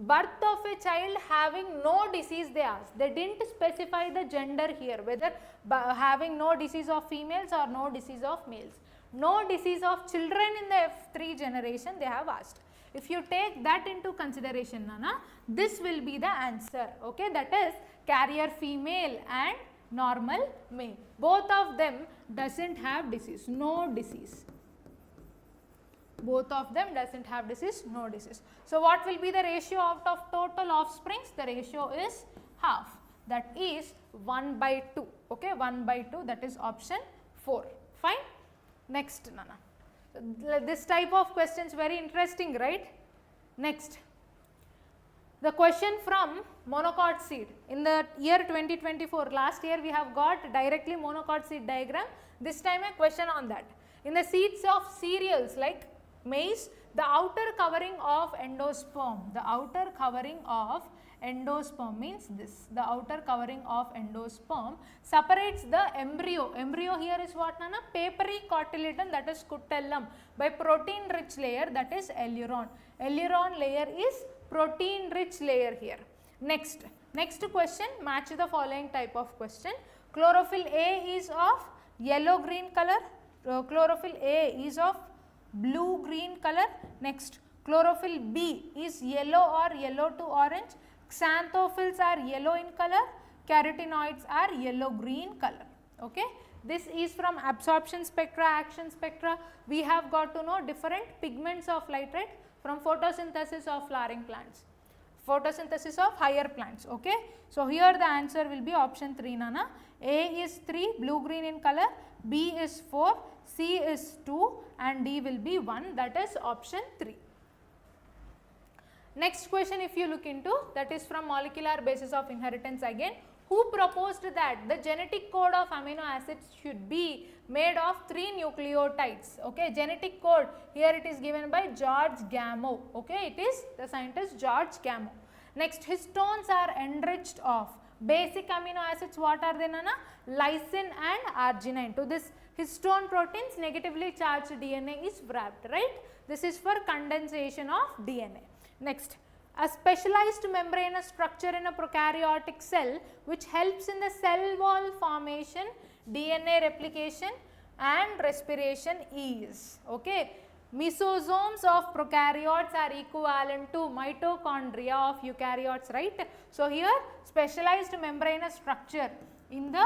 Speaker 1: birth of a child having no disease they asked, they did not specify the gender here, whether having no disease of females or no disease of males. No disease of children in the F3 generation they have asked. If you take that into consideration, Nana, this will be the answer, okay, that is carrier female and normal male. Both of them doesn't have disease, no disease. Both of them doesn't have disease, no disease. So, what will be the ratio out of total offsprings? The ratio is half, that is 1/2, okay, 1/2, that is option 4, fine. Next, Nana. This type of questions very interesting, right? Next, the question from monocot seed. In the year 2024, last year we have got directly monocot seed diagram, this time a question on that. In the seeds of cereals like maize, the outer covering of endosperm, means this, the outer covering of endosperm separates the embryo. Embryo here is what, Nana? Papery cotyledon, that is scutellum, by protein rich layer, that is aileron. Aileron layer is protein rich layer here. Next question, match the following type of question. Chlorophyll A is of yellow green color, chlorophyll A is of blue green color. Next, chlorophyll B is yellow or yellow to orange. Xanthophylls are yellow in color, carotenoids are yellow green color, okay. This is from absorption spectra, action spectra. We have got to know different pigments of light, right, from photosynthesis of flowering plants, photosynthesis of higher plants, okay. So, here the answer will be option 3, Nana. A is 3 blue green in color, B is 4, C is 2 and D will be 1, that is option 3. Next question if you look into, that is from molecular basis of inheritance again. Who proposed that the genetic code of amino acids should be made of 3 nucleotides, okay. Genetic code here it is given by George Gamow, okay, it is the scientist George Gamow. Next, histones are enriched of basic amino acids, what are they, Nana? Lysine and arginine. To this histone proteins negatively charged DNA is wrapped, right. This is for condensation of DNA. Next, a specialized membranous structure in a prokaryotic cell which helps in the cell wall formation, DNA replication, and respiration is. Okay. Mesosomes of prokaryotes are equivalent to mitochondria of eukaryotes, right? So here specialized membranous structure in the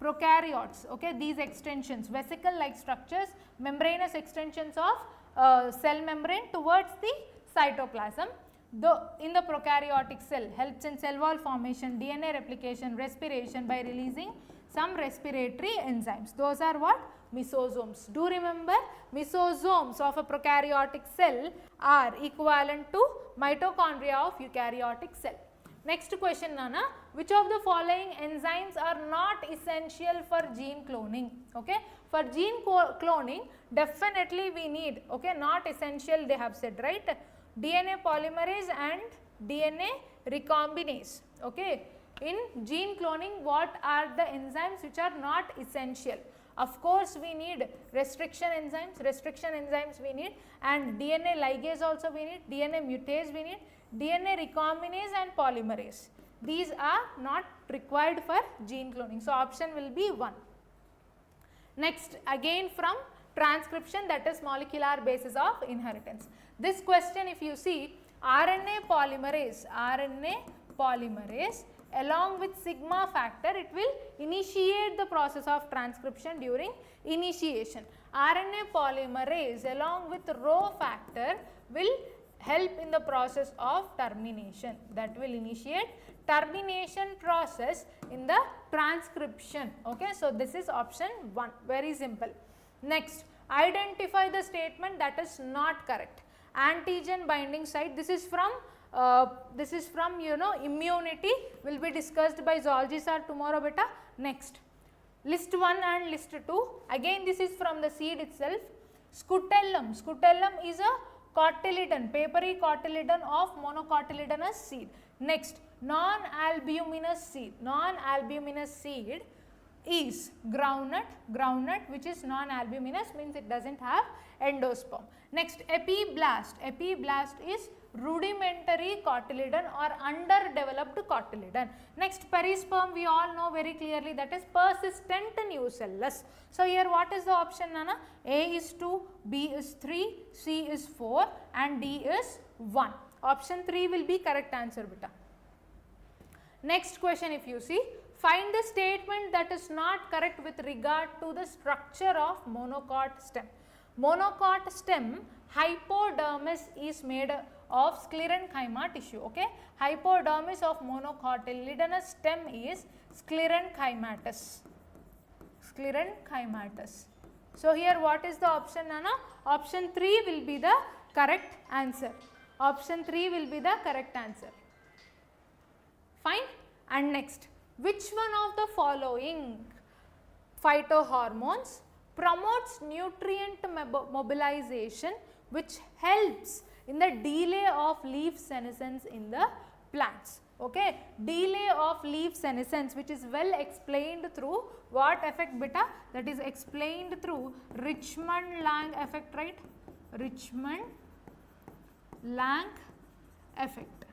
Speaker 1: prokaryotes, okay, these extensions, vesicle like structures, membranous extensions of cell membrane towards the cytoplasm. In the prokaryotic cell helps in cell wall formation, DNA replication, respiration by releasing some respiratory enzymes. Those are what? Mesosomes. Do remember, mesosomes of a prokaryotic cell are equivalent to mitochondria of eukaryotic cell. Next question, Nana, which of the following enzymes are not essential for gene cloning? Okay, for gene cloning definitely we need, okay, not essential they have said, right? DNA polymerase and DNA recombinase. Okay, in gene cloning what are the enzymes which are not essential? Of course we need restriction enzymes we need, and DNA ligase also we need, DNA mutase we need, DNA recombinase and polymerase. These are not required for gene cloning. So option will be 1. Next, again from transcription, that is molecular basis of inheritance. This question if you see, RNA polymerase along with sigma factor, it will initiate the process of transcription during initiation. RNA polymerase along with Rho factor will help in the process of termination, that will initiate termination process in the transcription. Okay, so this is option 1, very simple. Next, identify the statement that is not correct. Antigen binding site, this is from you know immunity, will be discussed by zoology sir tomorrow beta. Next, list 1 and list 2, again this is from the seed itself. Scutellum is a cotyledon, papery cotyledon of monocotyledonous seed. Next, non-albuminous seed is groundnut which is non-albuminous, means it does not have endosperm. Next, epiblast is rudimentary cotyledon or underdeveloped cotyledon. Next, perisperm we all know very clearly, that is persistent nucellus. So here what is the option, Nana? A is 2, B is 3, C is 4 and D is 1. Option 3 will be correct answer beta. Next question if you see, find the statement that is not correct with regard to the structure of monocot stem. Monocot stem, hypodermis is made of sclerenchyma tissue. Okay, hypodermis of monocotyledonous stem is sclerenchymatous. So here what is the option, Nana? Option 3 will be the correct answer. Option 3 will be the correct answer. Fine. And next, which one of the following phytohormones promotes nutrient mobilization which helps in the delay of leaf senescence in the plants? Okay, delay of leaf senescence, which is well explained through what effect beta? That is explained through Richmond-Lang effect, right? Richmond-Lang effect.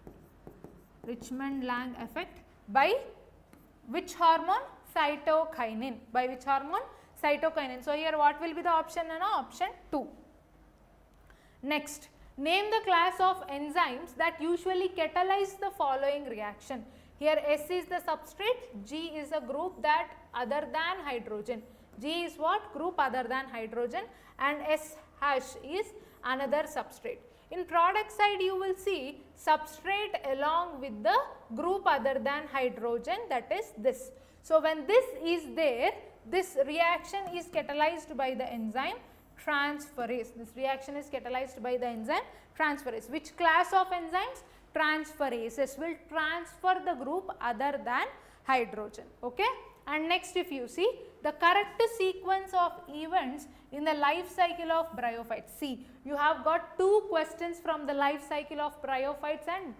Speaker 1: Richmond-Lang effect by which hormone? Cytokinin. By which hormone? Cytokinin. So here what will be the option, Nana? Option 2. Next, name the class of enzymes that usually catalyze the following reaction. Here S is the substrate, G is a group that other than hydrogen. G is what? Group other than hydrogen, and S hash is another substrate. In product side you will see substrate along with the group other than hydrogen, that is this. So when this is there, this reaction is catalyzed by the enzyme transferase. This reaction is catalyzed by the enzyme transferase. Which class of enzymes? Transferases will transfer the group other than hydrogen. Okay. And next if you see the correct sequence of events in the life cycle of bryophytes. See, you have got 2 questions from the life cycle of bryophytes and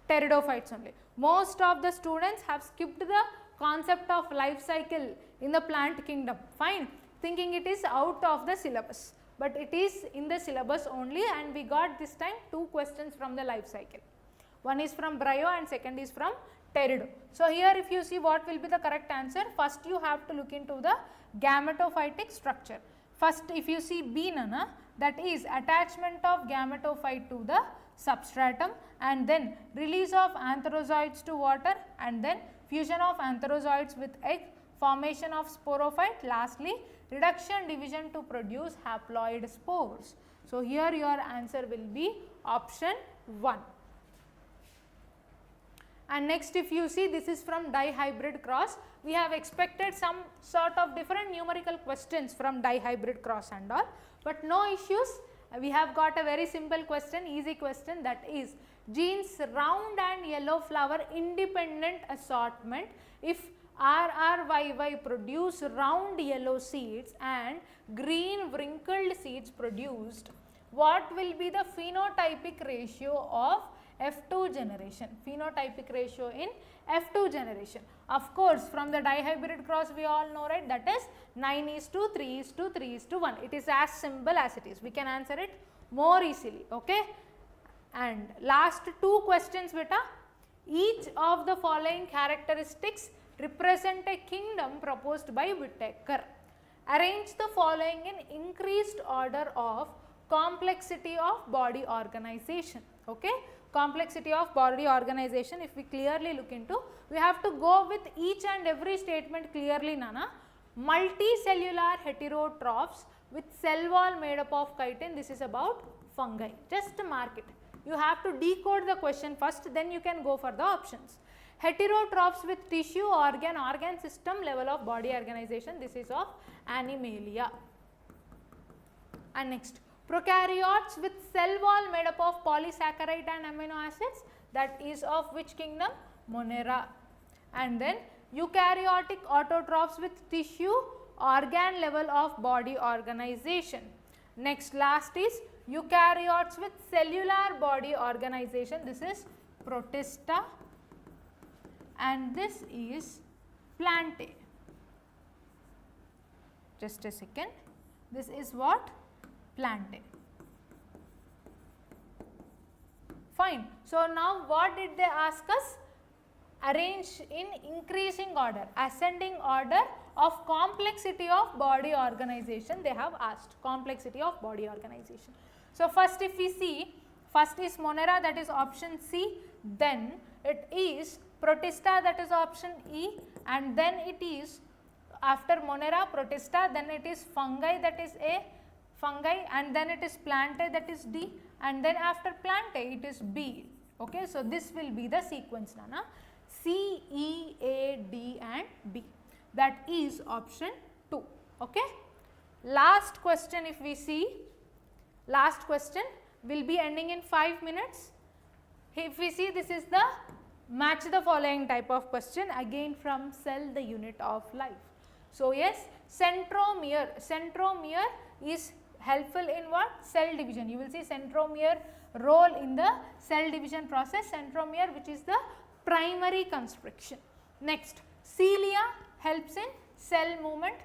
Speaker 1: pteridophytes only. Most of the students have skipped the concept of life cycle in the plant kingdom. Fine, thinking it is out of the syllabus, but it is in the syllabus only, and we got this time 2 questions from the life cycle. One is from bryo and second is from pterido. So here if you see what will be the correct answer, first you have to look into the gametophytic structure. First if you see B Nana, that is attachment of gametophyte to the substratum and then release of antherozoids to water and then fusion of antherozoids with egg, formation of sporophyte, lastly reduction division to produce haploid spores. So, here your answer will be option 1. And next if you see, this is from dihybrid cross. We have expected some sort of different numerical questions from dihybrid cross and all, but no issues. We have got a very simple question, easy question, that is genes round and yellow flower independent assortment if RRYY produce round yellow seeds and green wrinkled seeds produced, what will be the phenotypic ratio of F2 generation, phenotypic ratio in F2 generation. Of course, from the dihybrid cross we all know, right, that is 9:3:3:1. It is as simple as it is. We can answer it more easily, okay. And last two questions beta. Each of the following characteristics represent a kingdom proposed by Whittaker. Arrange the following in increased order of complexity of body organization, okay. Complexity of body organization, if we clearly look into, we have to go with each and every statement clearly, Nana. Multicellular heterotrophs with cell wall made up of chitin, this is about fungi. Just mark it. You have to decode the question first, then you can go for the options. Heterotrophs with tissue, organ system level of body organization, this is of Animalia. And next, prokaryotes with cell wall made up of polysaccharide and amino acids, that is of which kingdom? Monera. And then eukaryotic autotrophs with tissue, organ level of body organization. Next, last is eukaryotes with cellular body organization, this is Protista and this is Plantae. Just a second, this is what? Plantae. Fine. So, now what did they ask us? Arrange in increasing order, ascending order of complexity of body organization, they have asked complexity of body organization. So, first if we see, first is Monera, that is option C, then it is Protista, that is option E, and then it is after Monera, Protista, then it is fungi, that is A, fungi, and then it is Plantae, that is D, and then after Plantae it is B. Okay, so this will be the sequence, Nana. C, E, A, D and B, that is option 2. Okay. Last question if we see, last question will be ending in 5 minutes. If we see, this is the match the following type of question, again from Cell the Unit of Life. So, yes, centromere is helpful in what? Cell division. You will see centromere role in the cell division process, centromere which is the primary constriction. Next, cilia helps in cell movement,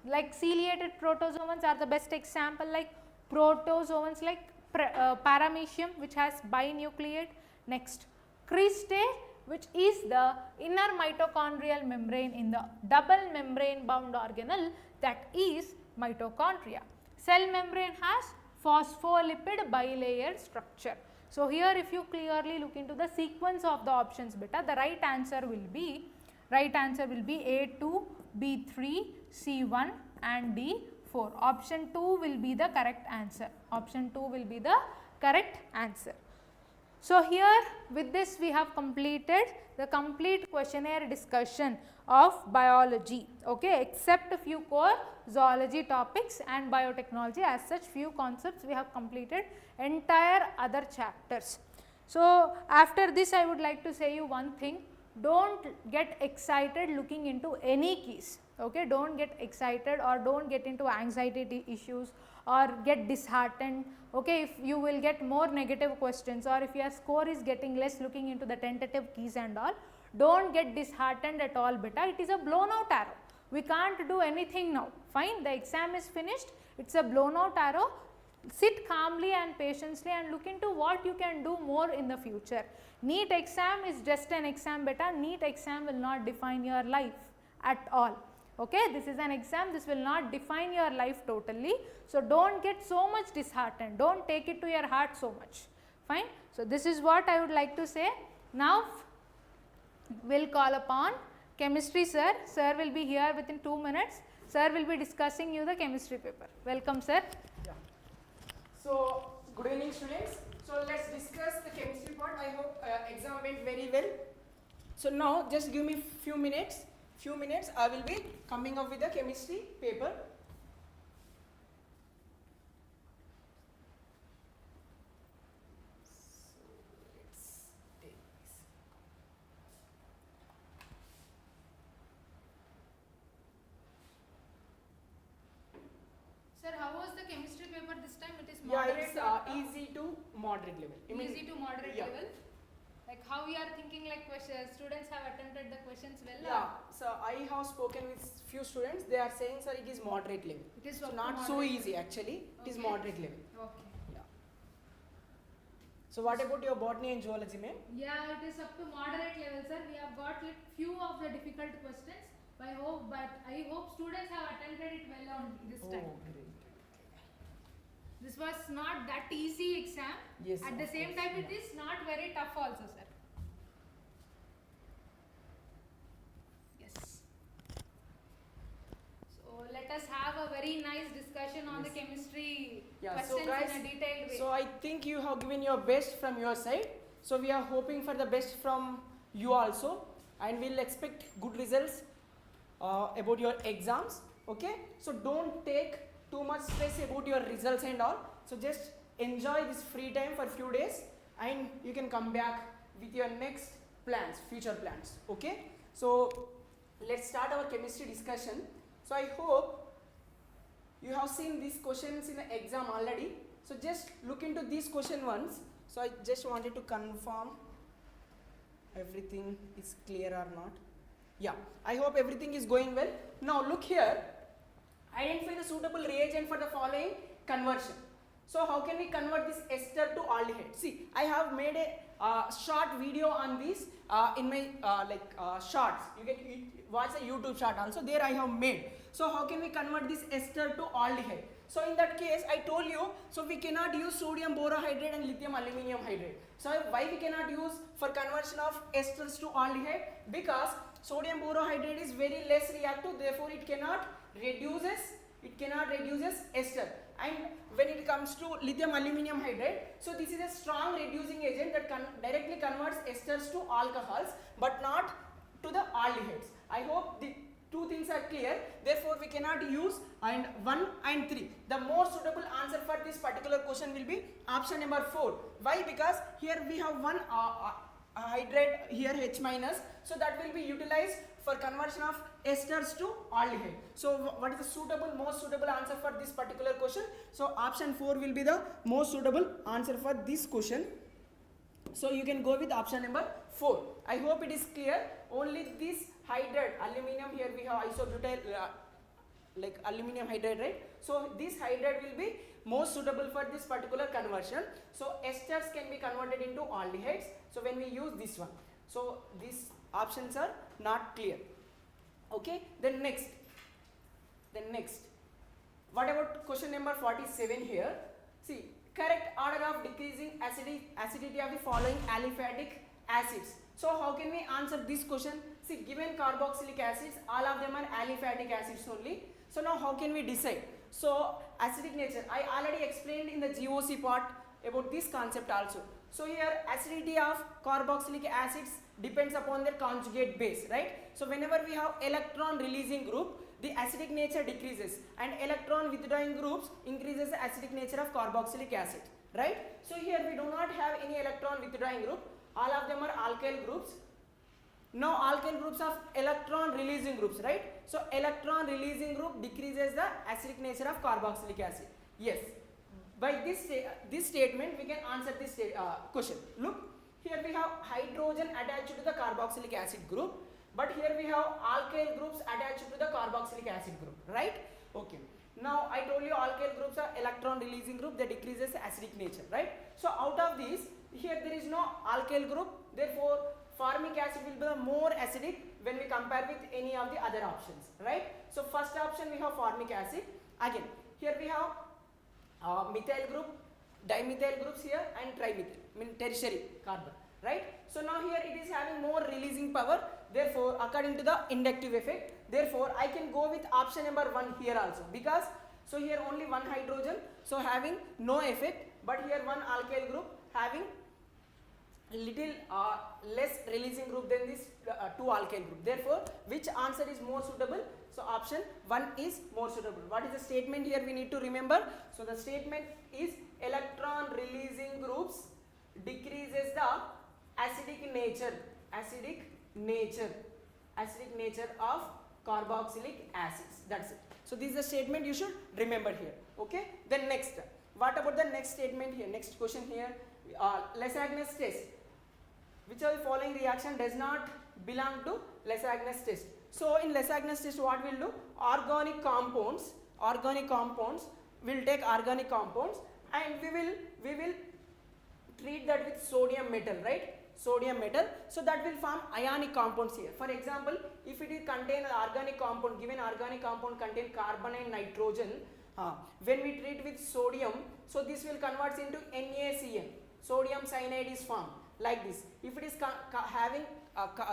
Speaker 1: like ciliated protozoans are the best example, like protozoans like paramecium which has binucleate. Next, cristae which is the inner mitochondrial membrane in the double membrane bound organelle, that is mitochondria. Cell membrane has phospholipid bilayer structure. So, here if you clearly look into the sequence of the options beta, the right answer will be A2, B3, C1 and D4. Option 2 will be the correct answer. Option 2 will be the correct answer. So, here with this we have completed the complete questionnaire discussion of biology, okay, except a few core zoology topics and biotechnology. As such, few concepts we have completed entire other chapters. So, after this I would like to say you one thing, don't get excited looking into any keys, okay, don't get excited or don't get into anxiety issues or get disheartened, okay, if you will get more negative questions or if your score is getting less looking into the tentative keys and all, don't get disheartened at all beta, it is a blown out arrow, we can't do anything now, fine, the exam is finished, it is a blown out arrow, sit calmly and patiently and look into what you can do more in the future. NEET exam is just an exam beta, NEET exam will not define your life at all. Okay, this is an exam, this will not define your life totally. So don't get so much disheartened, don't take it to your heart so much. Fine. So this is what I would like to say. Now we'll call upon chemistry sir. Sir will be here within 2 minutes. Sir will be discussing you the chemistry paper. Welcome sir.
Speaker 2: Yeah. So good evening students. So let's discuss the chemistry part. I hope exam went very well. So now just give me few minutes. I will be coming up with the chemistry paper.
Speaker 1: Sir, how was the chemistry paper this time? It is
Speaker 2: moderate. Easy to moderate level.
Speaker 1: Easy to moderate
Speaker 2: yeah.
Speaker 1: level. Like how we are thinking, like students have attempted the questions well.
Speaker 2: Yeah. So I have spoken with few students. They are saying, sir, it is moderate level.
Speaker 1: It is
Speaker 2: so not so easy actually. It is moderate level.
Speaker 1: Okay.
Speaker 2: Yeah. So what about your botany and zoology, ma'am?
Speaker 1: Yeah, it is up to moderate level, sir. We have got like few of the difficult questions. I hope students have attempted it well on this time.
Speaker 2: Great.
Speaker 1: This was not that easy exam.
Speaker 2: Yes.
Speaker 1: At the same time, it is not very tough also, sir. Yes. So let us have a very nice discussion on the chemistry questions
Speaker 2: so guys,
Speaker 1: in a detailed way.
Speaker 2: So I think you have given your best from your side. So we are hoping for the best from you also, and we'll expect good results about your exams. Okay. So don't take too much stress about your results and all. So just enjoy this free time for few days, and you can come back with your next plans, future plans. Okay. So let's start our chemistry discussion. So I hope you have seen these questions in the exam already. So just look into these question once. So I just wanted to confirm everything is clear or not. Yeah, I hope everything is going well. Now look here. Identify the suitable reagent for the following conversion. So how can we convert this ester to aldehyde? See, I have made a short video on this in my shorts. You can watch a YouTube short also. There I have made. So how can we convert this ester to aldehyde? So in that case, I told you, so we cannot use sodium borohydride and lithium aluminium hydride. So why we cannot use for conversion of esters to aldehyde? Because sodium borohydride is very less reactive, therefore it cannot reduces ester. And when it comes to lithium aluminium hydride, so this is a strong reducing agent that directly converts esters to alcohols, but not to the aldehydes. I hope the two things are clear. Therefore we cannot use and 1 and 3. The more suitable answer for this particular question will be option number 4. Why? Because here we have one hydride, here H minus, so that will be utilized for conversion of esters to aldehyde. So what is the most suitable answer for this particular question? So option 4 will be the most suitable answer for this question. So you can go with option number 4. I hope it is clear. Only this hydride, aluminium, here we have isobutyl like aluminium hydride, right? So this hydride will be most suitable for this particular conversion. So esters can be converted into aldehydes. So when we use this one, so these options are not clear. Okay. Then next, what about question number 47 here? See, correct order of decreasing acidity of the following aliphatic acids. So how can we answer this question? See, given carboxylic acids, all of them are aliphatic acids only. So now how can we decide? So acidic nature, I already explained in the GOC part about this concept also. So here acidity of carboxylic acids depends upon their conjugate base, right? So whenever we have electron releasing group, the acidic nature decreases, and electron withdrawing groups increases the acidic nature of carboxylic acid, right? So here we do not have any electron withdrawing group, all of them are alkyl groups. Now alkyl groups of electron releasing groups, right? So electron releasing group decreases the acidic nature of carboxylic acid. Yes. By this statement we can answer this question. Look, here we have hydrogen attached to the carboxylic acid group, but here we have alkyl groups attached to the carboxylic acid group, right? Okay. Now I told you alkyl groups are electron releasing group, that decreases acidic nature, right? So out of these, here there is no alkyl group, therefore formic acid will be the more acidic, when we compare with any of the other options, right? So first option we have formic acid. Again, here we have methyl group, dimethyl groups here, and trimethyl, mean tertiary carbon, right? So now here it is having more releasing power, therefore according to the inductive effect, therefore I can go with option number 1 here also, because so here only one hydrogen, so having no effect, but here one alkyl group having little less releasing group than this two alkyl group. Therefore, which answer is more suitable? So option 1 is more suitable. What is the statement here we need to remember? So the statement is electron releasing groups decreases the acidic nature of carboxylic acids. That's it. So this is the statement you should remember here. Okay. Then next, what about the next statement here? Next question here, Lensagne's test. Which of the following reaction does not belong to Lensagne's test? So in Lensagne's test, what we'll do? Organic compounds. We'll take organic compounds and we will treat that with sodium metal, right? Sodium metal. So that will form ionic compounds here. For example, if it is contain an organic compound, given organic compound contain carbon and nitrogen, when we treat with sodium, so this will convert into NaCN. Sodium cyanide is formed like this. If it is having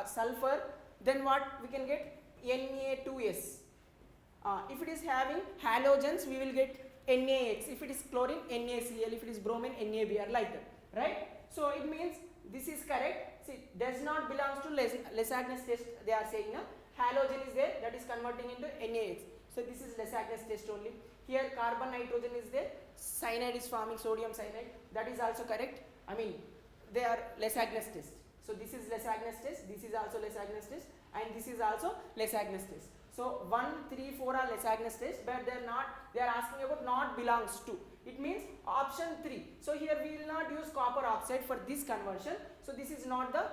Speaker 2: sulfur, then what we can get? Na2S. If it is having halogens, we will get NaX. If it is chlorine, NaCl. If it is bromine, NaBr, like that, right? So it means this is correct. See, does not belongs to Lensagne's test. They are saying halogen is there, that is converting into NaX. So this is Lensagne's test only. Here carbon nitrogen is there, cyanide is forming, sodium cyanide. That is also correct. I mean, they are Lensagne's test. So this is Lensagne's test. This is also Lensagne's test, and this is also Lensagne's test. So 1, 3, 4 are Lensagne's test, but they are not. They are asking about not belongs to. It means option 3. So here we will not use copper oxide for this conversion. So this is not the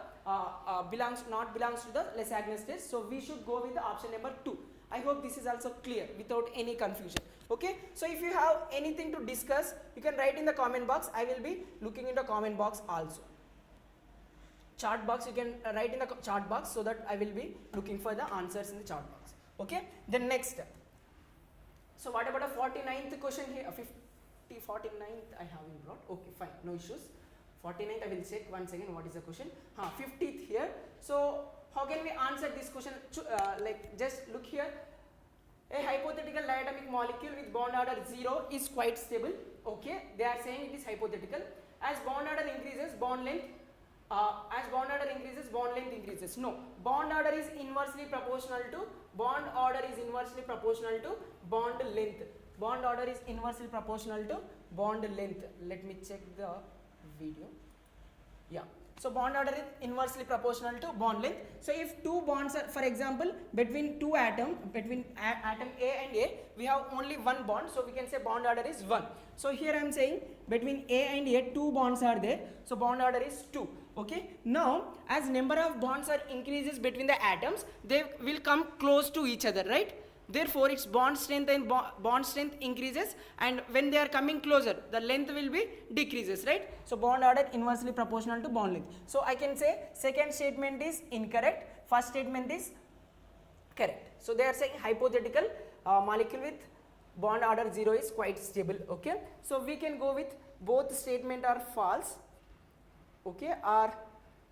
Speaker 2: belongs to the Lensagne's test. So we should go with the option number 2. I hope this is also clear without any confusion. Okay. So if you have anything to discuss, you can write in the comment box. I will be looking in the comment box also. Chat box, you can write in the chat box, so that I will be looking for the answers in the chat box. Okay. Then next. So what about a 49th question here? 49th I haven't brought. Okay, fine, no issues. 49th I will check once again what is the question. 50th here. So how can we answer this question? Like just look here. A hypothetical diatomic molecule with bond order 0 is quite stable. Okay, they are saying it is hypothetical. As bond order increases, bond length increases. No, bond order is inversely proportional to bond length. Bond order is inversely proportional to bond length. Let me check the video. Yeah. So bond order is inversely proportional to bond length. So if two bonds are, for example, between two atoms, between atom A and A, we have only one bond. So we can say bond order is 1. So here I am saying between A and A, 2 bonds are there. So bond order is 2. Okay. Now, as number of bonds are increases between the atoms, they will come close to each other, right? Therefore, its bond strength and bond strength increases, and when they are coming closer, the length will be decreases, right? So bond order inversely proportional to bond length. So I can say second statement is incorrect, first statement is correct. So they are saying hypothetical molecule with bond order 0 is quite stable. Okay. So we can go with both statement are false. Okay, or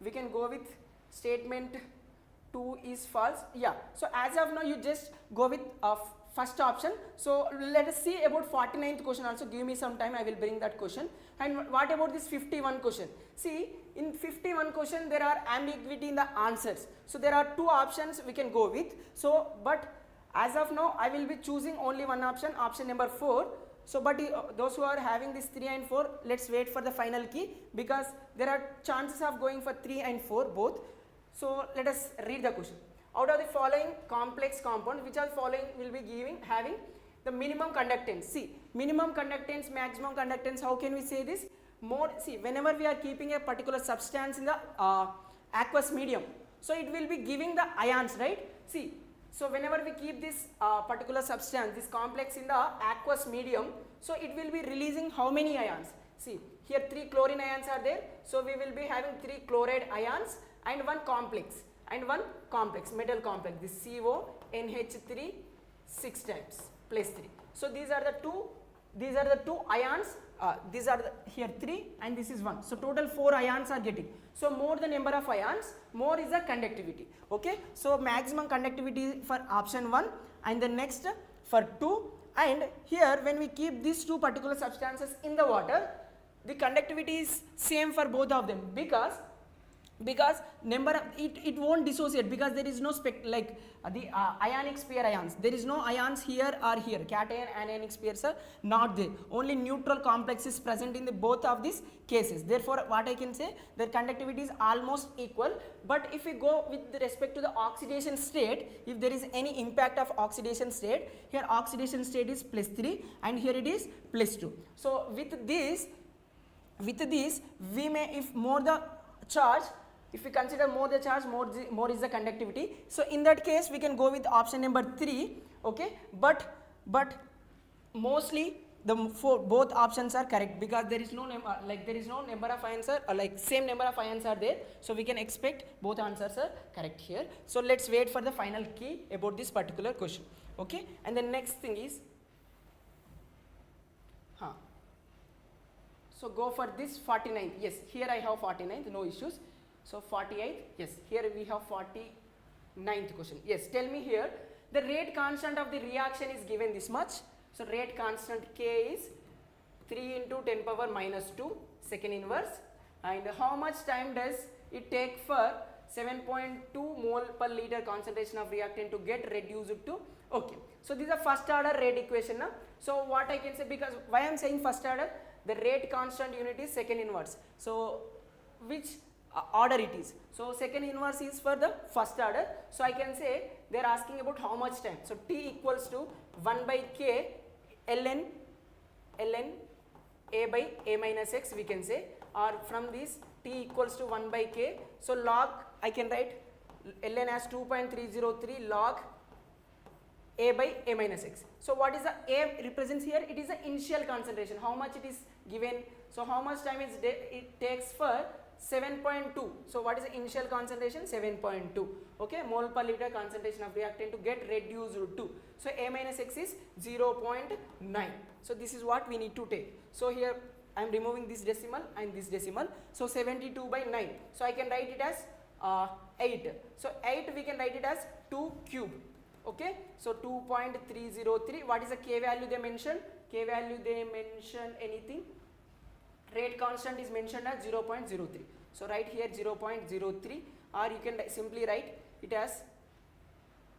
Speaker 2: we can go with statement 2 is false. Yeah. So as of now, you just go with first option. So let us see about 49th question also. Give me some time, I will bring that question. And what about this 51 question? See, in 51 question there are ambiguity in the answers. So there are 2 options we can go with. So but as of now I will be choosing only one option, option number 4. So but those who are having this 3 and 4, let's wait for the final key, because there are chances of going for 3 and 4 both. So let us read the question. Out of the following complex compound, which are following will be having the minimum conductance? See, minimum conductance, maximum conductance, how can we say this? See, whenever we are keeping a particular substance in the aqueous medium, so it will be giving the ions, right? See, so whenever we keep this particular substance, this complex in the aqueous medium, so it will be releasing how many ions? See, here 3 chlorine ions are there, so we will be having 3 chloride ions and 1 complex. and one complex, metal complex, this CONH3 6 times plus 3. So these are the two ions, these are here 3 and this is 1. So total 4 ions are getting. So more the number of ions, more is the conductivity. Okay. So maximum conductivity for option 1 and the next for 2. And here when we keep these two particular substances in the water, the conductivity is same for both of them, because number of, it won't dissociate, because there is no the ionic sphere ions, there is no ions here or here, cation anionic spheres are not there, only neutral complex is present in the both of these cases. Therefore what I can say, their conductivity is almost equal. But if we go with respect to the oxidation state, if there is any impact of oxidation state, here oxidation state is plus 3 and here it is plus 2. So with this we may, if more the charge, if we consider more the charge, more is the conductivity. So in that case we can go with option number 3. Okay, but mostly both options are correct, because there is no number of ions are same number of ions are there, so we can expect both answers are correct here. So let's wait for the final key about this particular question. Okay, and the next thing is so go for this 49th. Yes, here I have 49th, no issues. So 48th, yes, here we have 49th question. Yes, tell me here, the rate constant of the reaction is given this much. So rate constant K is 3 into 10 power minus 2 second inverse, and how much time does it take for 7.2 mole per liter concentration of reactant to get reduced to, okay. So this is a first order rate equation now. So what I can say, because why I am saying first order, the rate constant unit is second inverse. So which order it is? So second inverse is for the first order. So I can say they are asking about how much time. So T equals to 1 by K ln A by A minus X we can say, or from this T equals to 1 by K. So log, I can write ln as 2.303 log A by A minus X. So what is the A represents here? It is the initial concentration, how much it is given. So how much time it takes for 7.2. So what is the initial concentration? 7.2. Okay, mole per liter concentration of reactant to get reduced to. So A minus X is 0.9. So this is what we need to take. So here I am removing this decimal and this decimal. So 72 by 9. So I can write it as 8. So 8 we can write it as 2 cube. Okay, so 2.303. What is the K value they mentioned? K value they mention anything? Rate constant is mentioned as 0.03. So write here 0.03, or you can simply write it as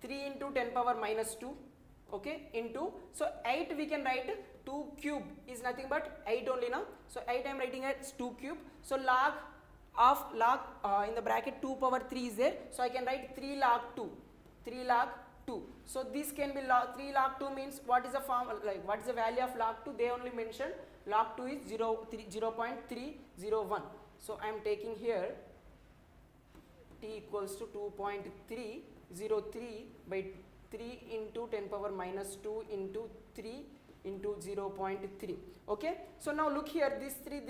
Speaker 2: 3 into 10 power minus 2. Okay, into, so 8 we can write 2 cube is nothing but 8 only now. So 8 I am writing as 2 cube. So log of in the bracket 2 power 3 is there. So I can write 3 log 2. 3 log 2. So this can be 3 log 2 means what is the form, what is the value of log 2? They only mentioned log 2 is 0.301. So I am taking here T equals to 2.303 by 3 into 10 power minus 2 into 3 into 0.3. Okay. So now look here, this 3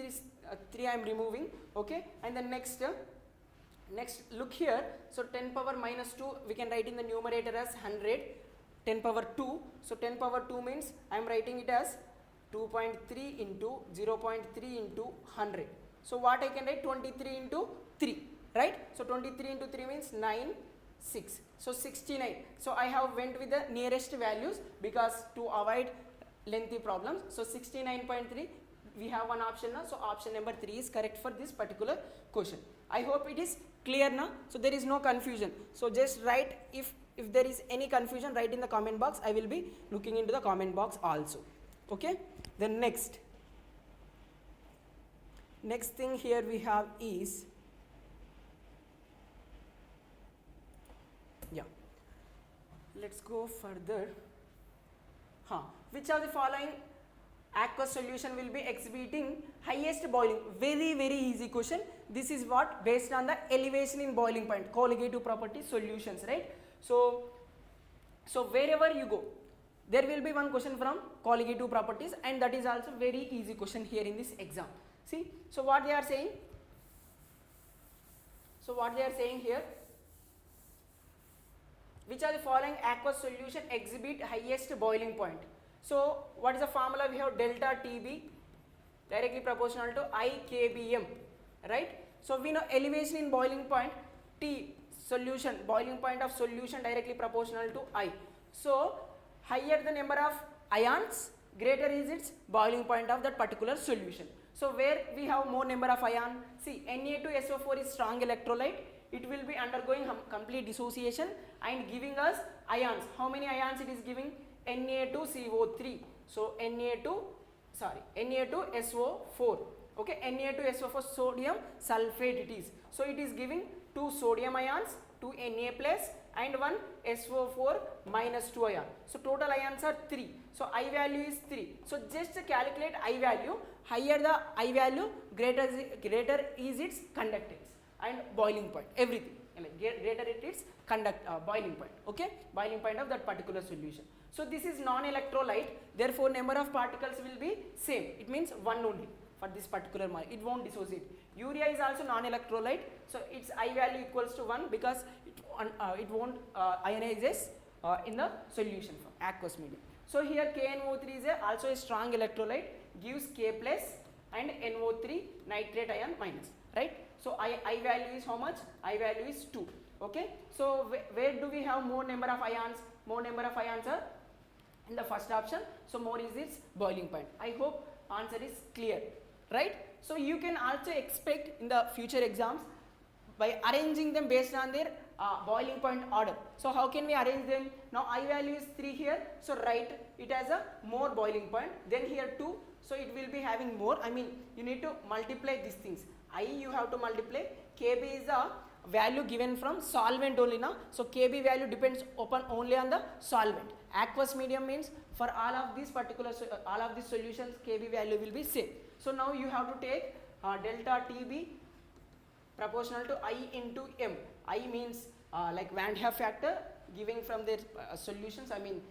Speaker 2: I am removing. Okay. And the next look here. So 10 power minus 2 we can write in the numerator as 100. 10 power 2. So 10 power 2 means I am writing it as 2.3 into 0.3 into 100. So what I can write? 23 into 3, right? So 23 into 3 means 9, 6. So 69. So I have went with the nearest values because to avoid lengthy problems. So 69.3, we have one option now. So option number 3 is correct for this particular question. I hope it is clear now. So there is no confusion. So just write, if there is any confusion, write in the comment box. I will be looking into the comment box also. Okay. Then next thing here we have is, yeah, let's go further. Which of the following aqueous solution will be exhibiting highest boiling? Very easy question. This is what, based on the elevation in boiling point, colligative property solutions, right? So wherever you go, there will be one question from colligative properties, and that is also very easy question here in this exam. See, so what they are saying? So what they are saying here? which are the following aqueous solution exhibit highest boiling point? So what is the formula? We have delta TB directly proportional to I kbm, right? So we know elevation in boiling point, T solution, boiling point of solution directly proportional to I. So higher the number of ions, greater is its boiling point of that particular solution. So where we have more number of ion, see Na2SO4 is strong electrolyte, it will be undergoing complete dissociation and giving us ions. How many ions it is giving? Na2CO3. So Na2SO4. Okay, Na2SO4 sodium sulfate it is. So it is giving 2 sodium ions, 2 Na plus and 1 SO4 minus 2 ion. So total ions are 3. So I value is 3. So just calculate I value. Higher the I value, greater is its conductance and boiling point. Everything. Greater it is boiling point. Okay, boiling point of that particular solution. So this is non-electrolyte. Therefore, number of particles will be same. It means 1 only for this particular molecule. It won't dissociate. Urea is also non-electrolyte. So its I value equals to 1 because it won't ionizes in the solution form, aqueous medium. So here KNO3 is also a strong electrolyte, gives K plus and NO3 nitrate ion minus, right? So I value is how much? I value is 2. Okay. So where do we have more number of ions? More number of ions are in the first option. So more is its boiling point. I hope answer is clear, right? So you can also expect in the future exams by arranging them based on their boiling point order. So how can we arrange them? Now I value is 3 here, so write it as a more boiling point, then here 2, so it will be having more. I mean you need to multiply these things. I you have to multiply, Kb is a value given from solvent only now. So Kb value depends upon only on the solvent. Aqueous medium means for all of these particular all of these solutions Kb value will be same. So now you have to take delta Tb proportional to I into M. I means like Van Hoff factor giving from their solutions. I mean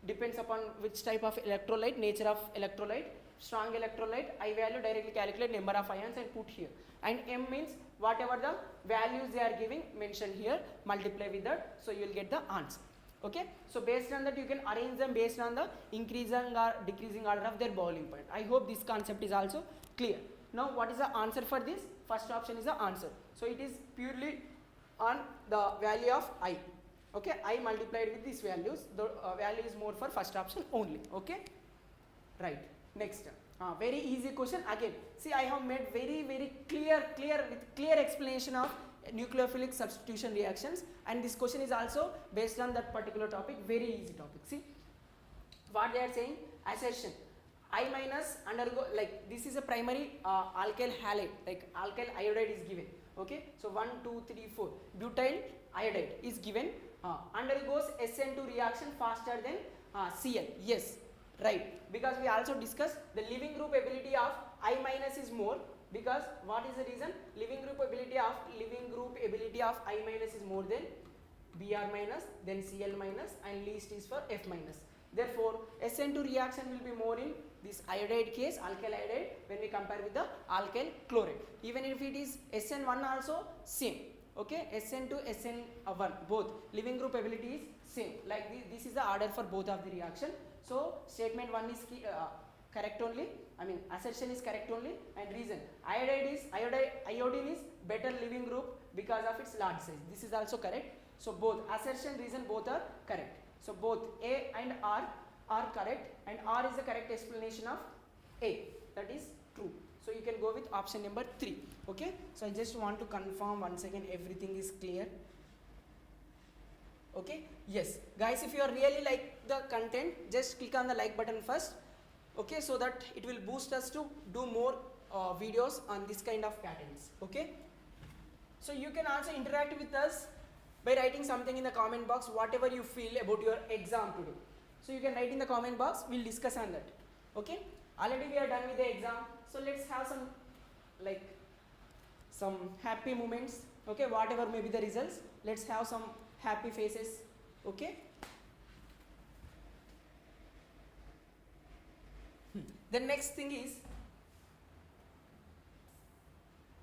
Speaker 2: depends upon which type of electrolyte, nature of electrolyte. Strong electrolyte, I value directly calculate number of ions and put here. And M means whatever the values they are giving mentioned here, multiply with that, so you will get the answer. Okay. So based on that you can arrange them based on the increasing or decreasing order of their boiling point. I hope this concept is also clear. Now what is the answer for this? First option is the answer. So it is purely on the value of I. Okay, I multiplied with these values. The value is more for first option only. Okay, right. Next, very easy question again. See, I have made very clear with clear explanation of nucleophilic substitution reactions, and this question is also based on that particular topic. Very easy topic. See, what they are saying, assertion. I minus undergo, like this is a primary alkyl halide, like alkyl iodide is given. Okay, so 1, 2, 3, 4 butyl iodide is given, undergoes SN2 reaction faster than Cl. Yes, right, because we also discussed the leaving group ability of I minus is more, because what is the reason? Leaving group ability of I minus is more than Br minus, then Cl minus, and least is for F minus. Therefore, SN2 reaction will be more in this iodide case, alkyl iodide, when we compare with the alkyl chloride. Even if it is SN1 also same. Okay, SN2, SN1 both leaving group ability is same. Like this is the order for both of the reaction. So statement 1 is correct only. I mean assertion is correct only, and reason iodine is better leaving group because of its large size. This is also correct. So both assertion, reason both are correct. So both A and R are correct, and R is the correct explanation of A. That is true. So you can go with option number 3. Okay. So I just want to confirm once again everything is clear. Okay. Yes, guys, if you are really like the content, just click on the like button first. Okay, so that it will boost us to do more videos on this kind of patterns. Okay. So you can also interact with us by writing something in the comment box, whatever you feel about your exam today. So you can write in the comment box, we'll discuss on that. Okay, already we are done with the exam, so let's have some happy moments. Okay, whatever may be the results, let's have some happy faces. Okay. The next thing is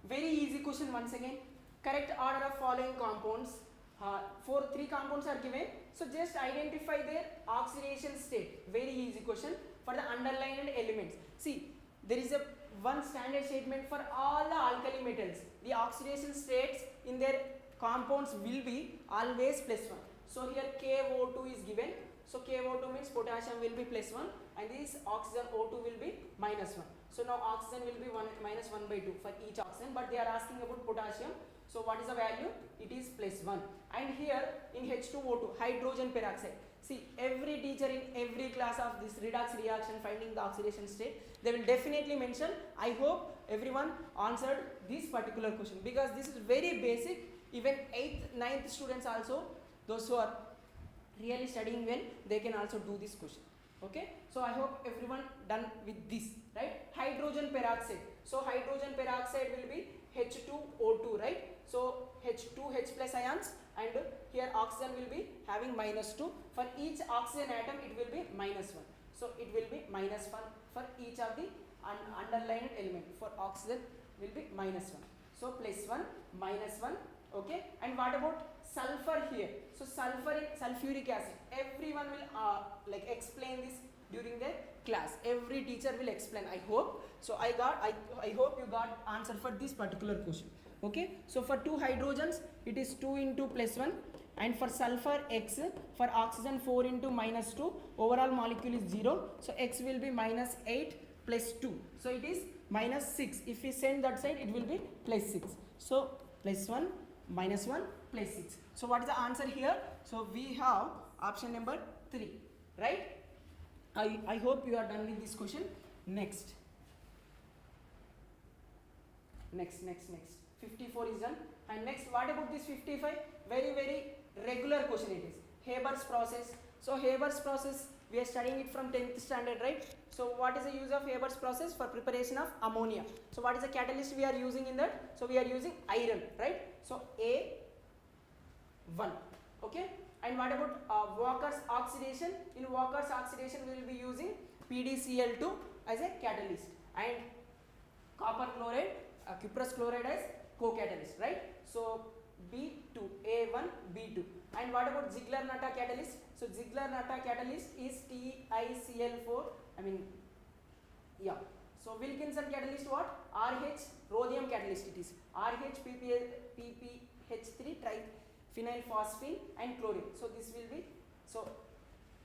Speaker 2: very easy question once again. Correct order of following compounds. 3 compounds are given. So just identify their oxidation state. Very easy question for the underlined elements. See, there is a one standard statement for all the alkali metals. The oxidation states in their compounds will be always +1. So here KO2 is given. So KO2 means potassium will be +1 and this oxygen O2 will be -1. So now oxygen will be -1/2 for each oxygen, but they are asking about potassium. So what is the value? It is +1. And here in H2O2, hydrogen peroxide. See, every teacher in every class of this redox reaction finding the oxidation state, they will definitely mention. I hope everyone answered this particular question because this is very basic. Even 8th, 9th students also, those who are really studying well, they can also do this question. Okay, so I hope everyone done with this, right? Hydrogen peroxide. So hydrogen peroxide will be H2O2, right? So H2H plus ions, and here oxygen will be having -2. For each oxygen atom it will be -1. So it will be -1 for each of the underlined element. For oxygen will be -1. So +1, -1. Okay, and what about sulfur here? So sulfur in sulfuric acid. Everyone will like explain this during the class. Every teacher will explain. I hope. So I hope you got answer for this particular question. Okay, so for two hydrogens it is 2 into +1, and for sulfur X, for oxygen 4 into -2, overall molecule is 0. So X will be -8 plus 2. So it is -6. If we send that side it will be +6. So +1, -1, +6. So what is the answer here? So we have option number 3, right? I hope you are done with this question. Next. 54 is done. And next, what about this 55? Very regular question it is. Haber's process. So Haber's process, we are studying it from 10th standard, right? So what is the use of Haber's process? For preparation of ammonia. So what is the catalyst we are using in that? So we are using iron, right? So A1. Okay. And what about Walker's oxidation? In Walker's oxidation we will be using PdCl2 as a catalyst, and copper chloride, cuprous chloride as co-catalyst, right? So B2, A1, B2. And what about Ziegler-Natta catalyst? So Ziegler-Natta catalyst is TiCl4. So Wilkinson catalyst what? RH, rhodium catalyst it is. RH, PPH3 triphenylphosphine and chlorine. So this will be, so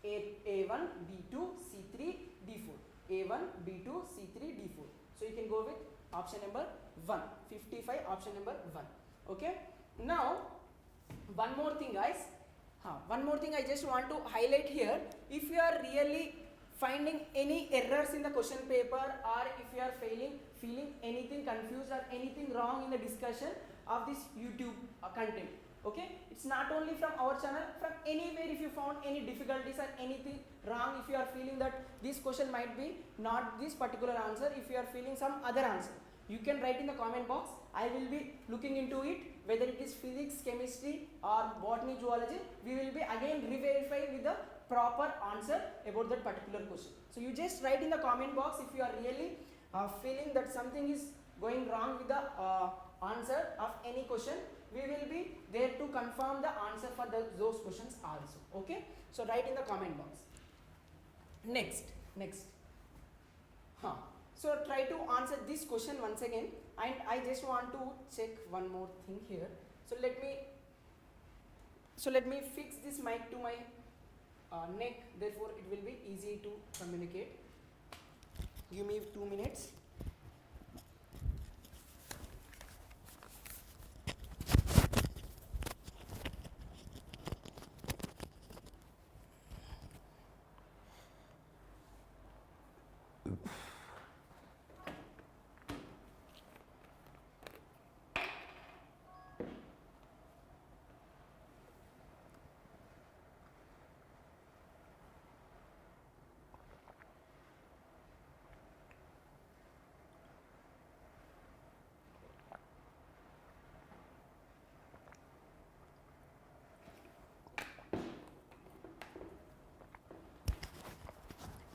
Speaker 2: A1, B2, C3, D4. A1, B2, C3, D4. So you can go with option number 1. 55, option number 1. Okay. Now one more thing guys. One more thing I just want to highlight here. If you are really finding any errors in the question paper, or if you are feeling anything confused or anything wrong in the discussion of this YouTube content, okay, it's not only from our channel, from anywhere. If you found any difficulties or anything wrong, if you are feeling that this question might be not this particular answer, if you are feeling some other answer, you can write in the comment box. I will be looking into it, whether it is physics, chemistry or botany, zoology. We will be again re-verify with the proper answer about that particular question. So you just write in the comment box if you are really feeling that something is going wrong with the answer of any question. We will be there to confirm the answer for those questions also. Okay, so write in the comment box. Next. So try to answer this question once again, and I just want to check one more thing here. So let me fix this mic to my neck, therefore it will be easy to communicate. Give me 2 minutes.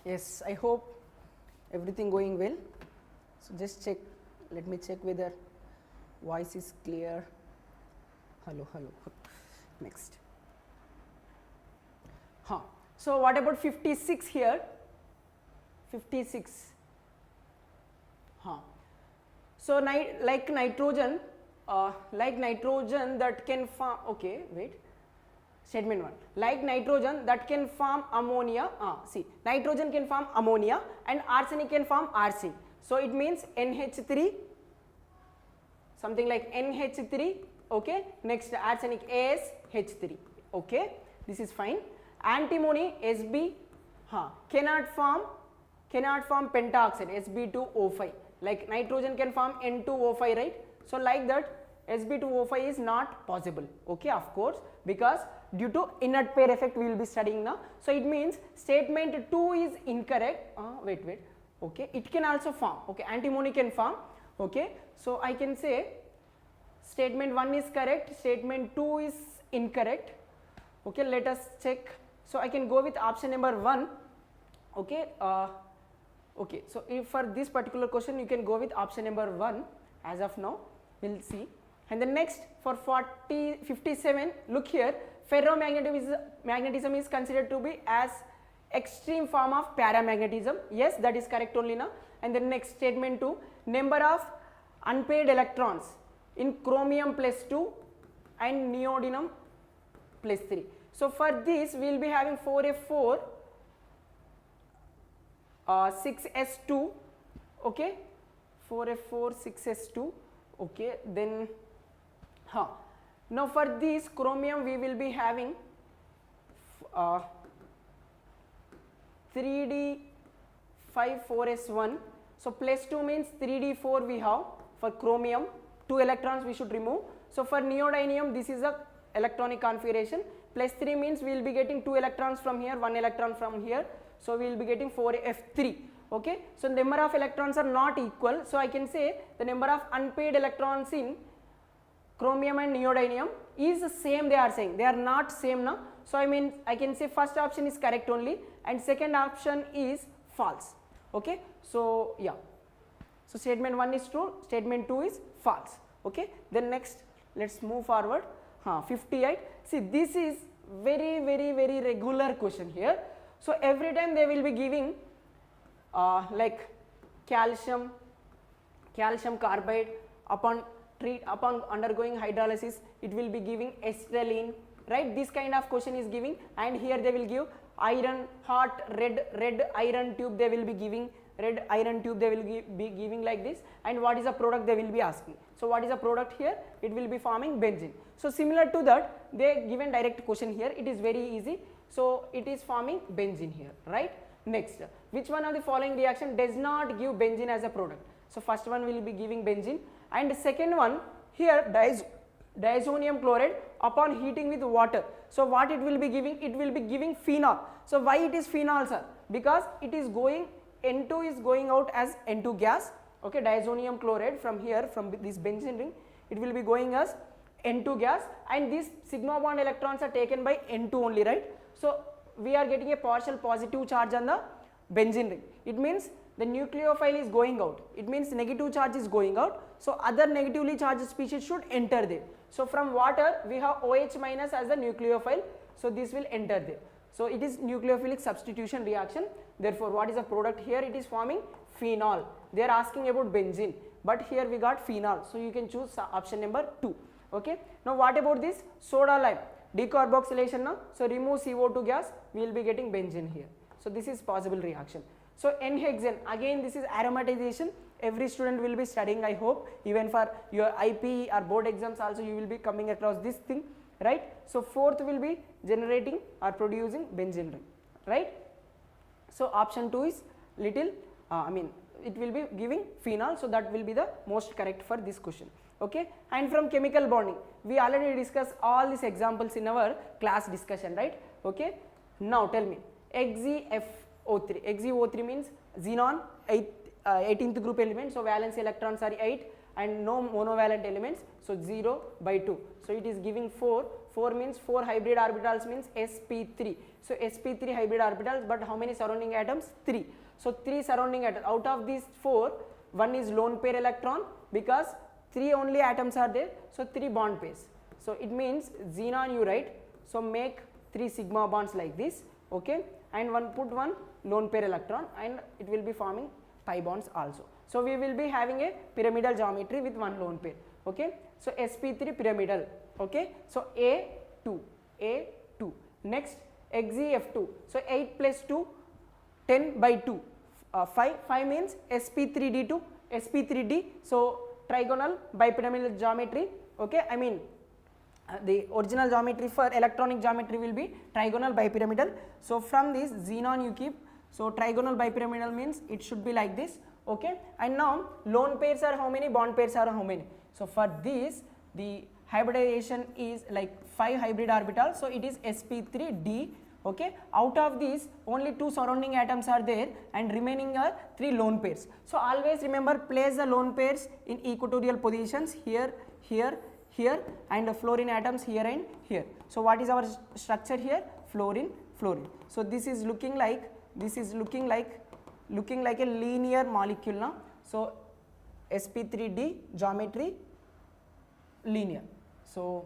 Speaker 2: Yes, I hope everything going well. So just check, let me check whether voice is clear. Hello. Next. So what about 56 here? 56. So like nitrogen that can form, okay, wait, statement 1, like nitrogen that can form ammonia, see, nitrogen can form ammonia and arsenic can form arsine. So it means NH3, something like NH3, okay, next arsenic AsH3, okay, this is fine. Antimony Sb cannot form pentoxide Sb2O5, like nitrogen can form N2O5, right? So like that Sb2O5 is not possible, okay, of course, because due to inert pair effect we will be studying now. So it means statement 2 is incorrect. Wait, okay, it can also form, okay, antimony can form, okay. So I can say statement 1 is correct, statement 2 is incorrect, okay. Let us check. So I can go with option number 1, okay. Okay, so if for this particular question you can go with option number 1 as of now, we'll see. And the next for 57, look here, ferromagnetism is considered to be as extreme form of paramagnetism. Yes, that is correct only now. And the next statement 2, number of unpaired electrons in chromium +2 and neodymium +3. So for this we will be having 4f4 6s2, okay, 4f4 6s2, okay. Then now for this chromium we will be having 3d5 4s1, so +2 means 3d4 we have for chromium, 2 electrons we should remove. So for neodymium this is a electronic configuration, +3 means we will be getting 2 electrons from here, 1 electron from here, so we will be getting 4f3, okay. So number of electrons are not equal, so I can say the number of unpaired electrons in chromium and neodymium is the same, they are saying, they are not same now. So I mean I can say first option is correct only and second option is false, okay. So yeah, so statement 1 is true, statement 2 is false, okay. Then next let's move forward. 58, see this is very regular question here. So every time they will be giving like calcium carbide upon undergoing hydrolysis, it will be giving acetylene, right? This kind of question is giving, and here they will give iron, hot red iron tube they will be giving, red iron tube they will be giving like this, and what is the product they will be asking. So what is the product here? It will be forming benzene. So similar to that they given direct question here, it is very easy. So it is forming benzene here, right? Next, which one of the following reaction does not give benzene as a product? So first one will be giving benzene, and second one here diazonium chloride upon heating with water. So what it will be giving? It will be giving phenol. So why it is phenol, sir? Because it is going, N2 is going out as N2 gas, okay, diazonium chloride from here, from this benzene ring, it will be going as N2 gas, and these sigma bond electrons are taken by N2 only, right? So we are getting a partial positive charge on the benzene ring. It means the nucleophile is going out, it means negative charge is going out, so other negatively charged species should enter there. So from water we have OH minus as the nucleophile, so this will enter there. So it is nucleophilic substitution reaction. Therefore what is the product here? It is forming phenol. They are asking about benzene, but here we got phenol, so you can choose option number 2, okay. Now what about this soda lime decarboxylation now? So remove CO2 gas, we will be getting benzene here. So this is possible reaction. So N-hexane, again this is aromatization, every student will be studying, I hope, even for your IP or board exams also you will be coming across this thing, right? So fourth will be generating or producing benzene ring, right? So option 2 is little, it will be giving phenol, so that will be the most correct for this question, okay. And from chemical bonding, we already discussed all these examples in our class discussion, right, okay. Now tell me, XeFO3, XeO3 means xenon, 18th group element, so valence electrons are 8 and no monovalent elements, so 0/2, so it is giving 4 means 4 hybrid orbitals means sp3, so sp3 hybrid orbitals, but how many surrounding atoms? 3, so 3 surrounding atoms. Out of these 4, one is lone pair electron because 3 only atoms are there, so 3 bond pairs, so it means xenon you write, so make 3 sigma bonds like this, okay, and put one lone pair electron, and it will be forming pi bonds also. So we will be having a pyramidal geometry with one lone pair, okay. So sp3 pyramidal, okay. So A2, next xzf2, so 8 plus 2, 10 by 2, 5 means sp3d2, sp3d, so trigonal bipyramidal geometry, okay. I mean the original geometry for electronic geometry will be trigonal bipyramidal. So from this xenon you keep, so trigonal bipyramidal means it should be like this, okay. And now lone pairs are how many, bond pairs are how many? So for this the hybridization is like 5 hybrid orbitals, so it is sp3d, okay. Out of these only 2 surrounding atoms are there and remaining are 3 lone pairs. So always remember, place the lone pairs in equatorial positions here, here, here, and the fluorine atoms here and here. So what is our structure here? Fluorine, fluorine. So this is looking like a linear molecule now. So sp3d geometry linear. So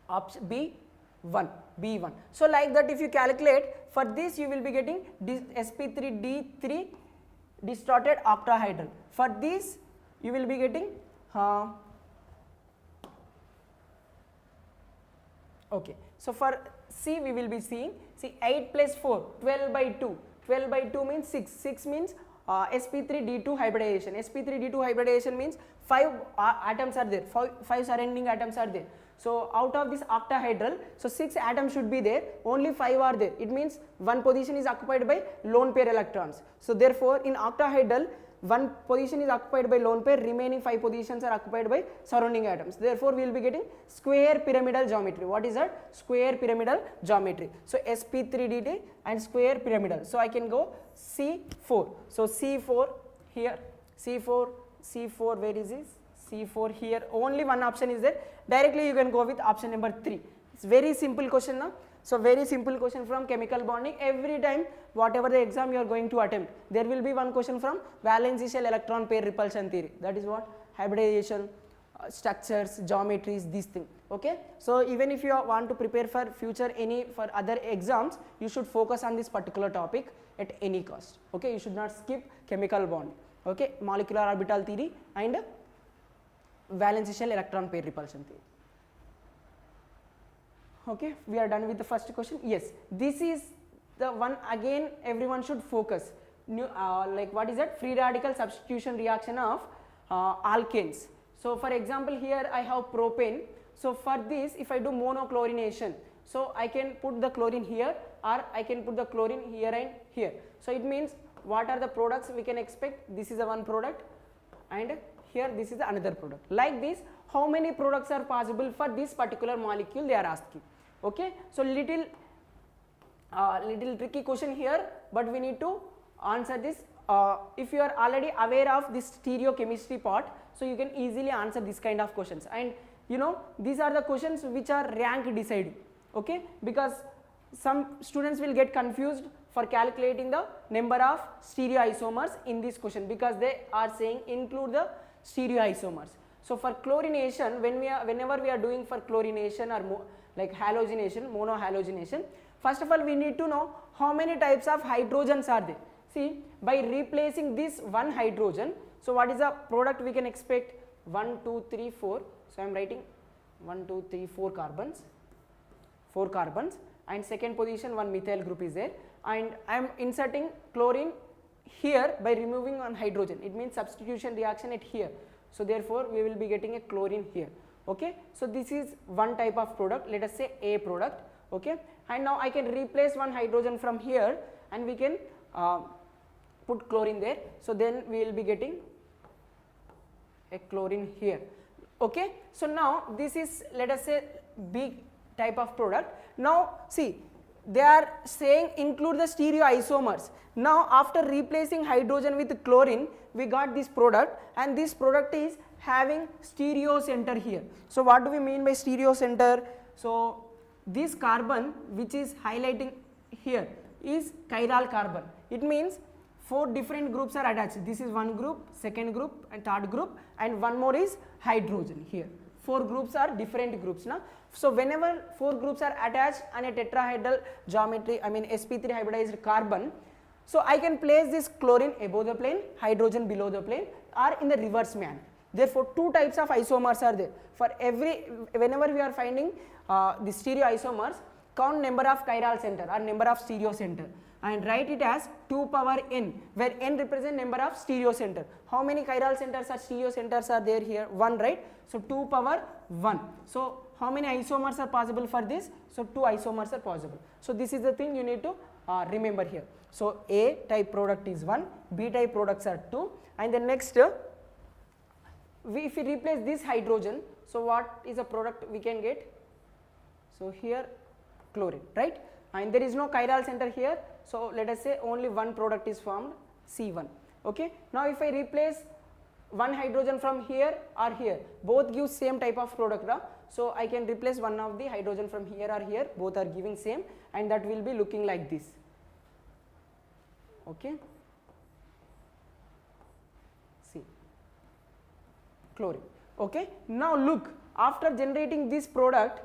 Speaker 2: option B1. So like that, if you calculate for this, you will be getting sp3d3 distorted octahedral. For this you will be getting okay. So for C we will be seeing, see 8 plus 4, 12 by 2, 12 by 2 means 6 means sp3d2 hybridization. sp3d2 hybridization means 5 atoms are there, 5 surrounding atoms are there. So out of this octahedral, so 6 atoms should be there, only 5 are there. It means one position is occupied by lone pair electrons. So therefore in octahedral, one position is occupied by lone pair, remaining 5 positions are occupied by surrounding atoms. Therefore we will be getting square pyramidal geometry. What is that? Square pyramidal geometry. So sp3dt and square pyramidal. So I can go C4. So C4 here, C4, where is this? C4 here, only one option is there. Directly you can go with option number 3. It's very simple question now. So very simple question from chemical bonding. Every time whatever the exam you are going to attempt, there will be one question from valence shell electron pair repulsion theory. That is what? Hybridization, structures, geometries, these things, okay. So even if you want to prepare for future for other exams, you should focus on this particular topic at any cost, okay. You should not skip chemical bonding, okay, molecular orbital theory and valence shell electron pair repulsion theory. Okay, we are done with the first question. Yes, this is the one again everyone should focus. Like what is that? Free radical substitution reaction of alkanes. So for example here I have propane. So for this if I do monochlorination, so I can put the chlorine here or I can put the chlorine here and here. So it means what are the products we can expect? This is the one product and here this is another product. Like this, how many products are possible for this particular molecule they are asking, okay. So little tricky question here, but we need to answer this. If you are already aware of this stereochemistry part, so you can easily answer this kind of questions, and you know these are the questions which are rank deciding, okay, because some students will get confused for calculating the number of stereoisomers in this question, because they are saying include the stereoisomers. So for chlorination, whenever we are doing for chlorination or like halogenation, monohalogenation, first of all we need to know how many types of hydrogens are there. See, by replacing this one hydrogen, so what is the product we can expect? 1, 2, 3, 4. So I am writing 1, 2, 3, 4 carbons, and second position one methyl group is there, and I am inserting chlorine here by removing one hydrogen. It means substitution reaction at here. So therefore we will be getting a chlorine here, okay. So this is one type of product, let us say A product, okay. And now I can replace one hydrogen from here and we can put chlorine there. So then we will be getting a chlorine here, okay. So now this is, let us say, B type of product. Now see, they are saying include the stereoisomers. Now after replacing hydrogen with chlorine, we got this product, and this product is having stereo center here. So what do we mean by stereo center? So this carbon which is highlighting here is chiral carbon. It means 4 different groups are attached. This is one group, second group and third group, and one more is hydrogen here. 4 groups are different groups. Now So whenever 4 groups are attached on a tetrahedral geometry, I mean sp3 hybridized carbon, so I can place this chlorine above the plane, hydrogen below the plane, or in the reverse manner. Therefore, 2 types of isomers are there. For whenever we are finding the stereoisomers, count number of chiral center or number of stereo center and write it as 2 power n, where n represent number of stereo center. How many chiral centers or stereo centers are there here? 1, right? So 2 power 1. So how many isomers are possible for this? So 2 isomers are possible. So this is the thing you need to remember here. So A type product is 1, B type products are 2, and the next if we replace this hydrogen, so what is a product we can get? So here chlorine, right? And there is no chiral center here, so let us say only one product is formed, C1. Okay. Now if I replace one hydrogen from here or here, both give same type of product, so I can replace one of the hydrogen from here or here, both are giving same, and that will be looking like this. Okay. See, chlorine. Okay. Now look, after generating this product,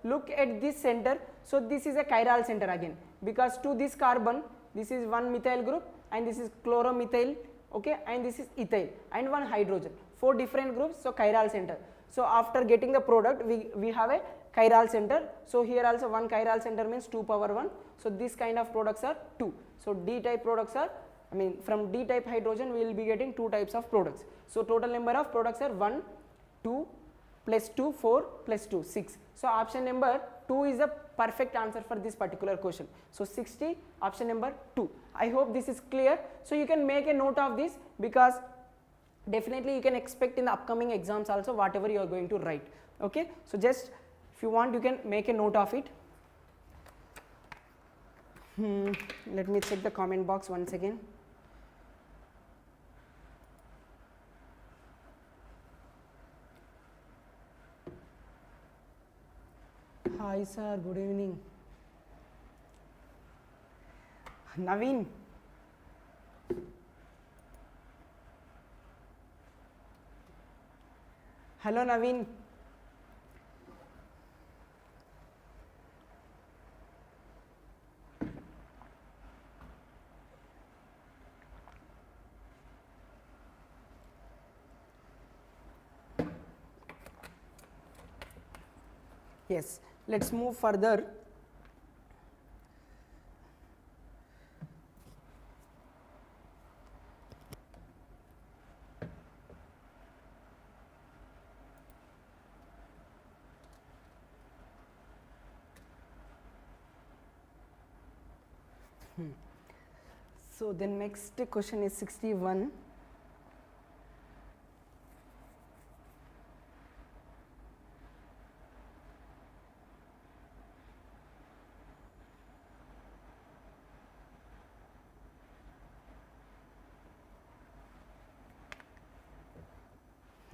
Speaker 2: look at this center. So this is a chiral center again, because to this carbon, this is one methyl group and this is chloromethyl, okay, and this is ethyl and one hydrogen, 4 different groups, so chiral center. So after getting the product, we have a chiral center. So here also one chiral center means 2 power 1. So this kind of products are 2. So D type products are, I mean from D type hydrogen we will be getting 2 types of products. So total number of products are 1, 2 plus 2, 4 plus 2, 6. So option number 2 is the perfect answer for this particular question. So 60, option number 2. I hope this is clear. So you can make a note of this, because definitely you can expect in the upcoming exams also whatever you are going to write. Okay. So just if you want, you can make a note of it. Let me check the comment box once again. Hi sir, good evening. Naveen. Hello Naveen. Yes, let's move further. So the next question is 61.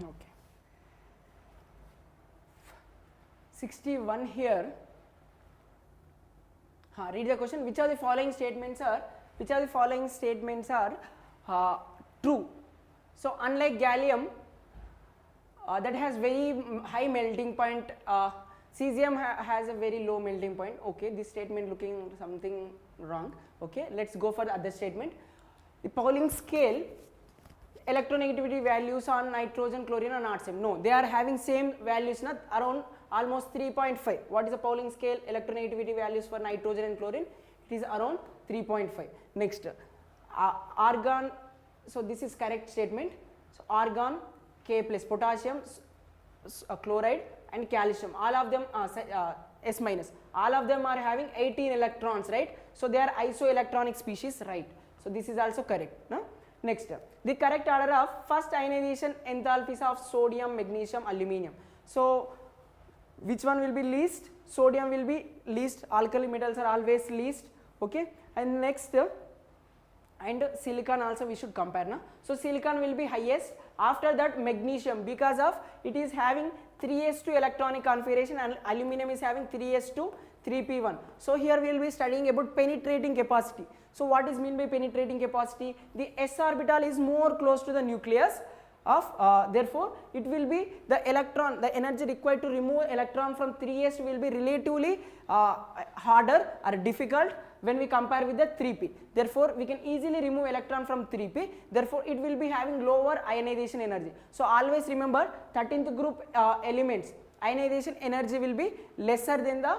Speaker 2: Okay. 61 here. Read the question. Which of the following statements are true? So unlike gallium, that has very high melting point, cesium has a very low melting point. Okay, this statement looking something wrong. Okay, let's go for the other statement. The Pauling scale, electronegativity values on nitrogen, chlorine are not same. No, they are having same values, not around almost 3.5. What is the Pauling scale electronegativity values for nitrogen and chlorine? It is around 3.5. Next, argon. So this is correct statement. So argon, K plus, potassium, chloride and calcium, all of them S minus, all of them are having 18 electrons, right? So they are isoelectronic species, right? So this is also correct. No? Next, the correct order of first ionization enthalpies of sodium, magnesium, aluminium. So which one will be least? Sodium will be least, alkali metals are always least. Okay, and next, and silicon also we should compare. Na? So silicon will be highest, after that magnesium, because of it is having 3s2 electronic configuration and aluminum is having 3s2 3p1. So here we will be studying about penetrating capacity. So what is mean by penetrating capacity? The s orbital is more close to the nucleus of therefore it will be the electron, the energy required to remove electron from 3s will be relatively harder or difficult when we compare with the 3p. Therefore we can easily remove electron from 3p, therefore it will be having lower ionization energy. So always remember 13th group elements ionization energy will be lesser than the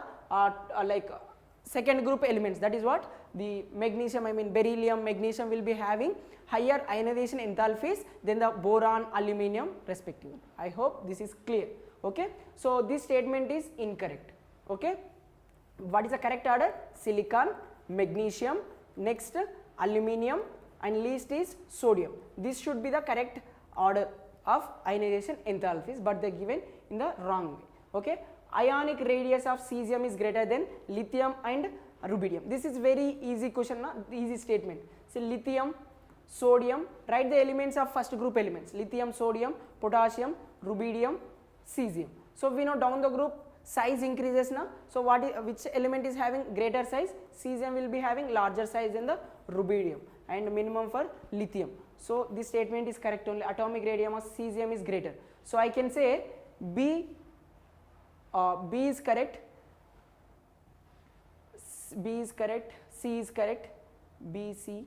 Speaker 2: second group elements, that is what the magnesium, I mean beryllium, magnesium will be having higher ionization enthalpies than the boron, aluminum respectively. I hope this is clear. Okay, so this statement is incorrect. Okay, what is the correct order? Silicon, magnesium, next aluminum, and least is sodium. This should be the correct order of ionization enthalpies, but they are given in the wrong way. Okay, ionic radius of cesium is greater than lithium and rubidium. This is very easy question, easy statement. So lithium, sodium, write the elements of first group elements, lithium, sodium, potassium, rubidium, cesium. So we know down the group size increases now. So which element is having greater size? Cesium will be having larger size than the rubidium and minimum for lithium. So this statement is correct only, atomic radius of cesium is greater. So I can say B is correct, B is correct, C is correct, BC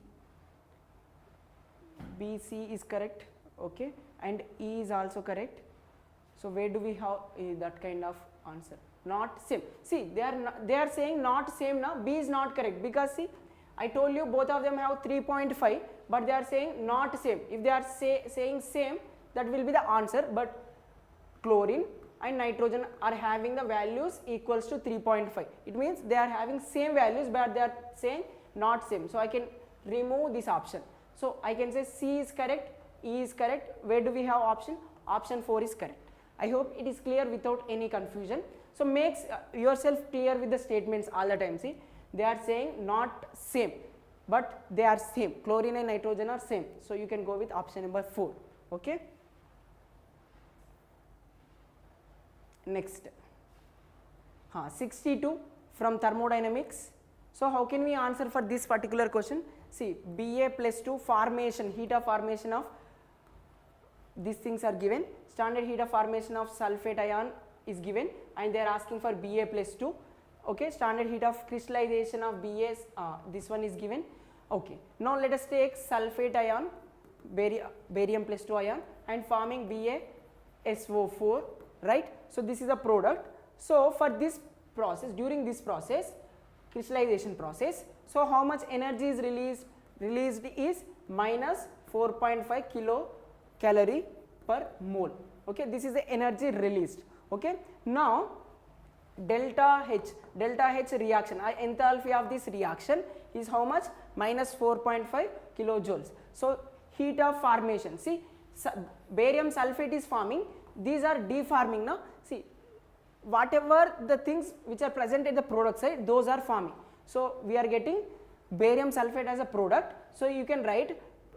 Speaker 2: is correct, okay, and E is also correct. So where do we have that kind of answer? Not same. See, they are saying not same now. B is not correct because see, I told you both of them have 3.5, but they are saying not same. If they are saying same, that will be the answer, but chlorine and nitrogen are having the values equals to 3.5. It means they are having same values, but they are saying not same. So I can remove this option. So I can say C is correct, E is correct. Where do we have option? Option 4 is correct. I hope it is clear without any confusion. So makes yourself clear with the statements all the time. See, they are saying not same, but they are same. Chlorine and nitrogen are same. So you can go with option number 4. Okay. Next, 62 from thermodynamics. So how can we answer for this particular question? See, Ba+2 formation, heat of formation of these things are given. Standard heat of formation of sulfate ion is given, and they are asking for Ba+2. Okay, standard heat of crystallization of Ba, this one is given. Okay, now let us take sulfate ion, barium+2 ion, and forming BaSO4, right? So this is a product. So for this process, during this process, crystallization process, so how much energy is released? Released is minus 4.5 kilocalorie per mole. Okay, this is the energy released. Okay, now delta H reaction, enthalpy of this reaction is how much? Minus 4.5 kilojoules. So heat of formation, see, barium sulfate is forming, these are deforming now. See, whatever the things which are present at the product side, those are forming. So we are getting barium sulfate as a product. So you can write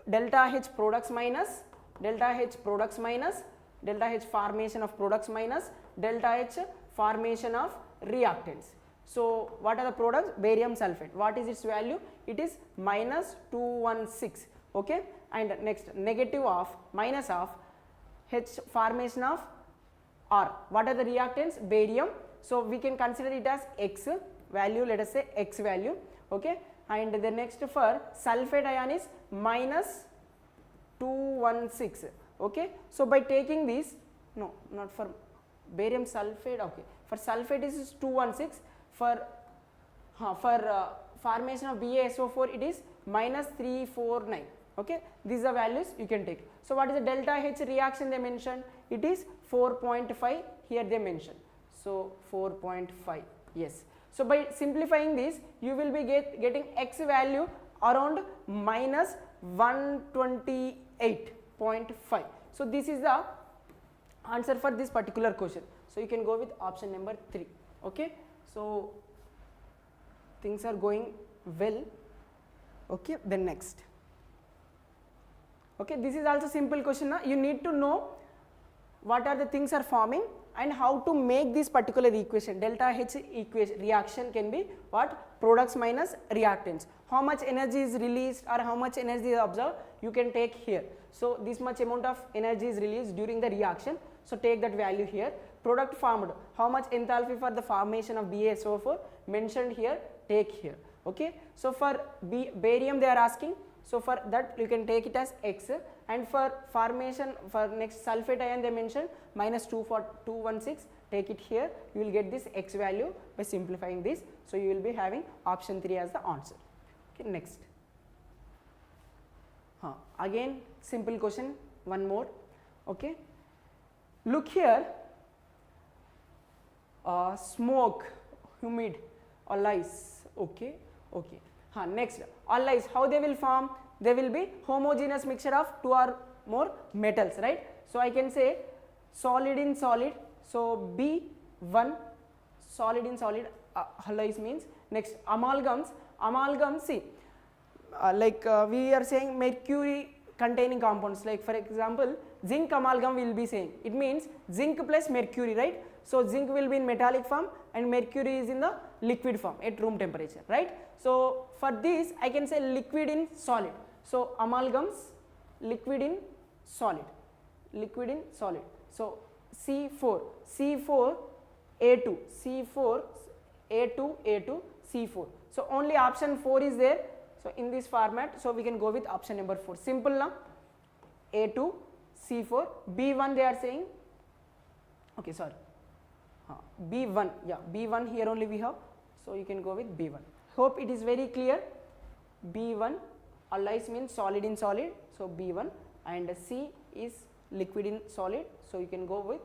Speaker 2: delta H products minus, delta H products minus, delta H formation of products minus, delta H formation of reactants. So what are the products? Barium sulfate. What is its value? It is minus 216. Okay, and next negative of minus of H formation of R. What are the reactants? Barium. So we can consider it as X value, let us say X value. Okay, and the next for sulfate ion is minus 216. Okay, so by taking this, no, not for barium sulfate, okay, for sulfate is 216, for formation of BaSO4 it is minus 349. Okay, these are values you can take. So what is the delta H reaction they mentioned? It is 4.5, here they mentioned. So 4.5, yes. So by simplifying this, you will be getting X value around minus 128.5. So this is the answer for this particular question. So you can go with option number 3. Okay, so things are going well. Okay, then next. Okay, this is also simple question. You need to know what are the things are forming and how to make this particular equation delta H equation reaction can be what? Products minus reactants. How much energy is released or how much energy is observed, you can take here. So this much amount of energy is released during the reaction, so take that value here. Product formed, how much enthalpy for the formation of BaSO4 mentioned here, take here. Okay, so for barium they are asking, so for that you can take it as X, and for formation for next sulfate ion they mentioned minus 216, take it here, you will get this X value by simplifying this. So you will be having option 3 as the answer. Okay, next. Again simple question, one more. Okay, look here, smoke, humid, alloys. Okay, okay. Next, alloys, how they will form? They will be homogeneous mixture of two or more metals, right? So I can say solid in solid, so B1, solid in solid alloys means. Next, amalgams, see, we are saying mercury containing compounds, like for example zinc amalgam we will be saying, it means zinc plus mercury, right? So zinc will be in metallic form and mercury is in the liquid form at room temperature, right? So for this I can say liquid in solid, so amalgams liquid in solid, liquid in solid. So C4, A2, C4, A2, A2, C4. So only option 4 is there. So in this format, so we can go with option number 4. Simple now. A2, C4, B1 they are saying. Okay, sorry. B1, yeah, B1 here only we have. So you can go with B1. Hope it is very clear. B1, alloys means solid in solid, so B1, and C is liquid in solid, so you can go with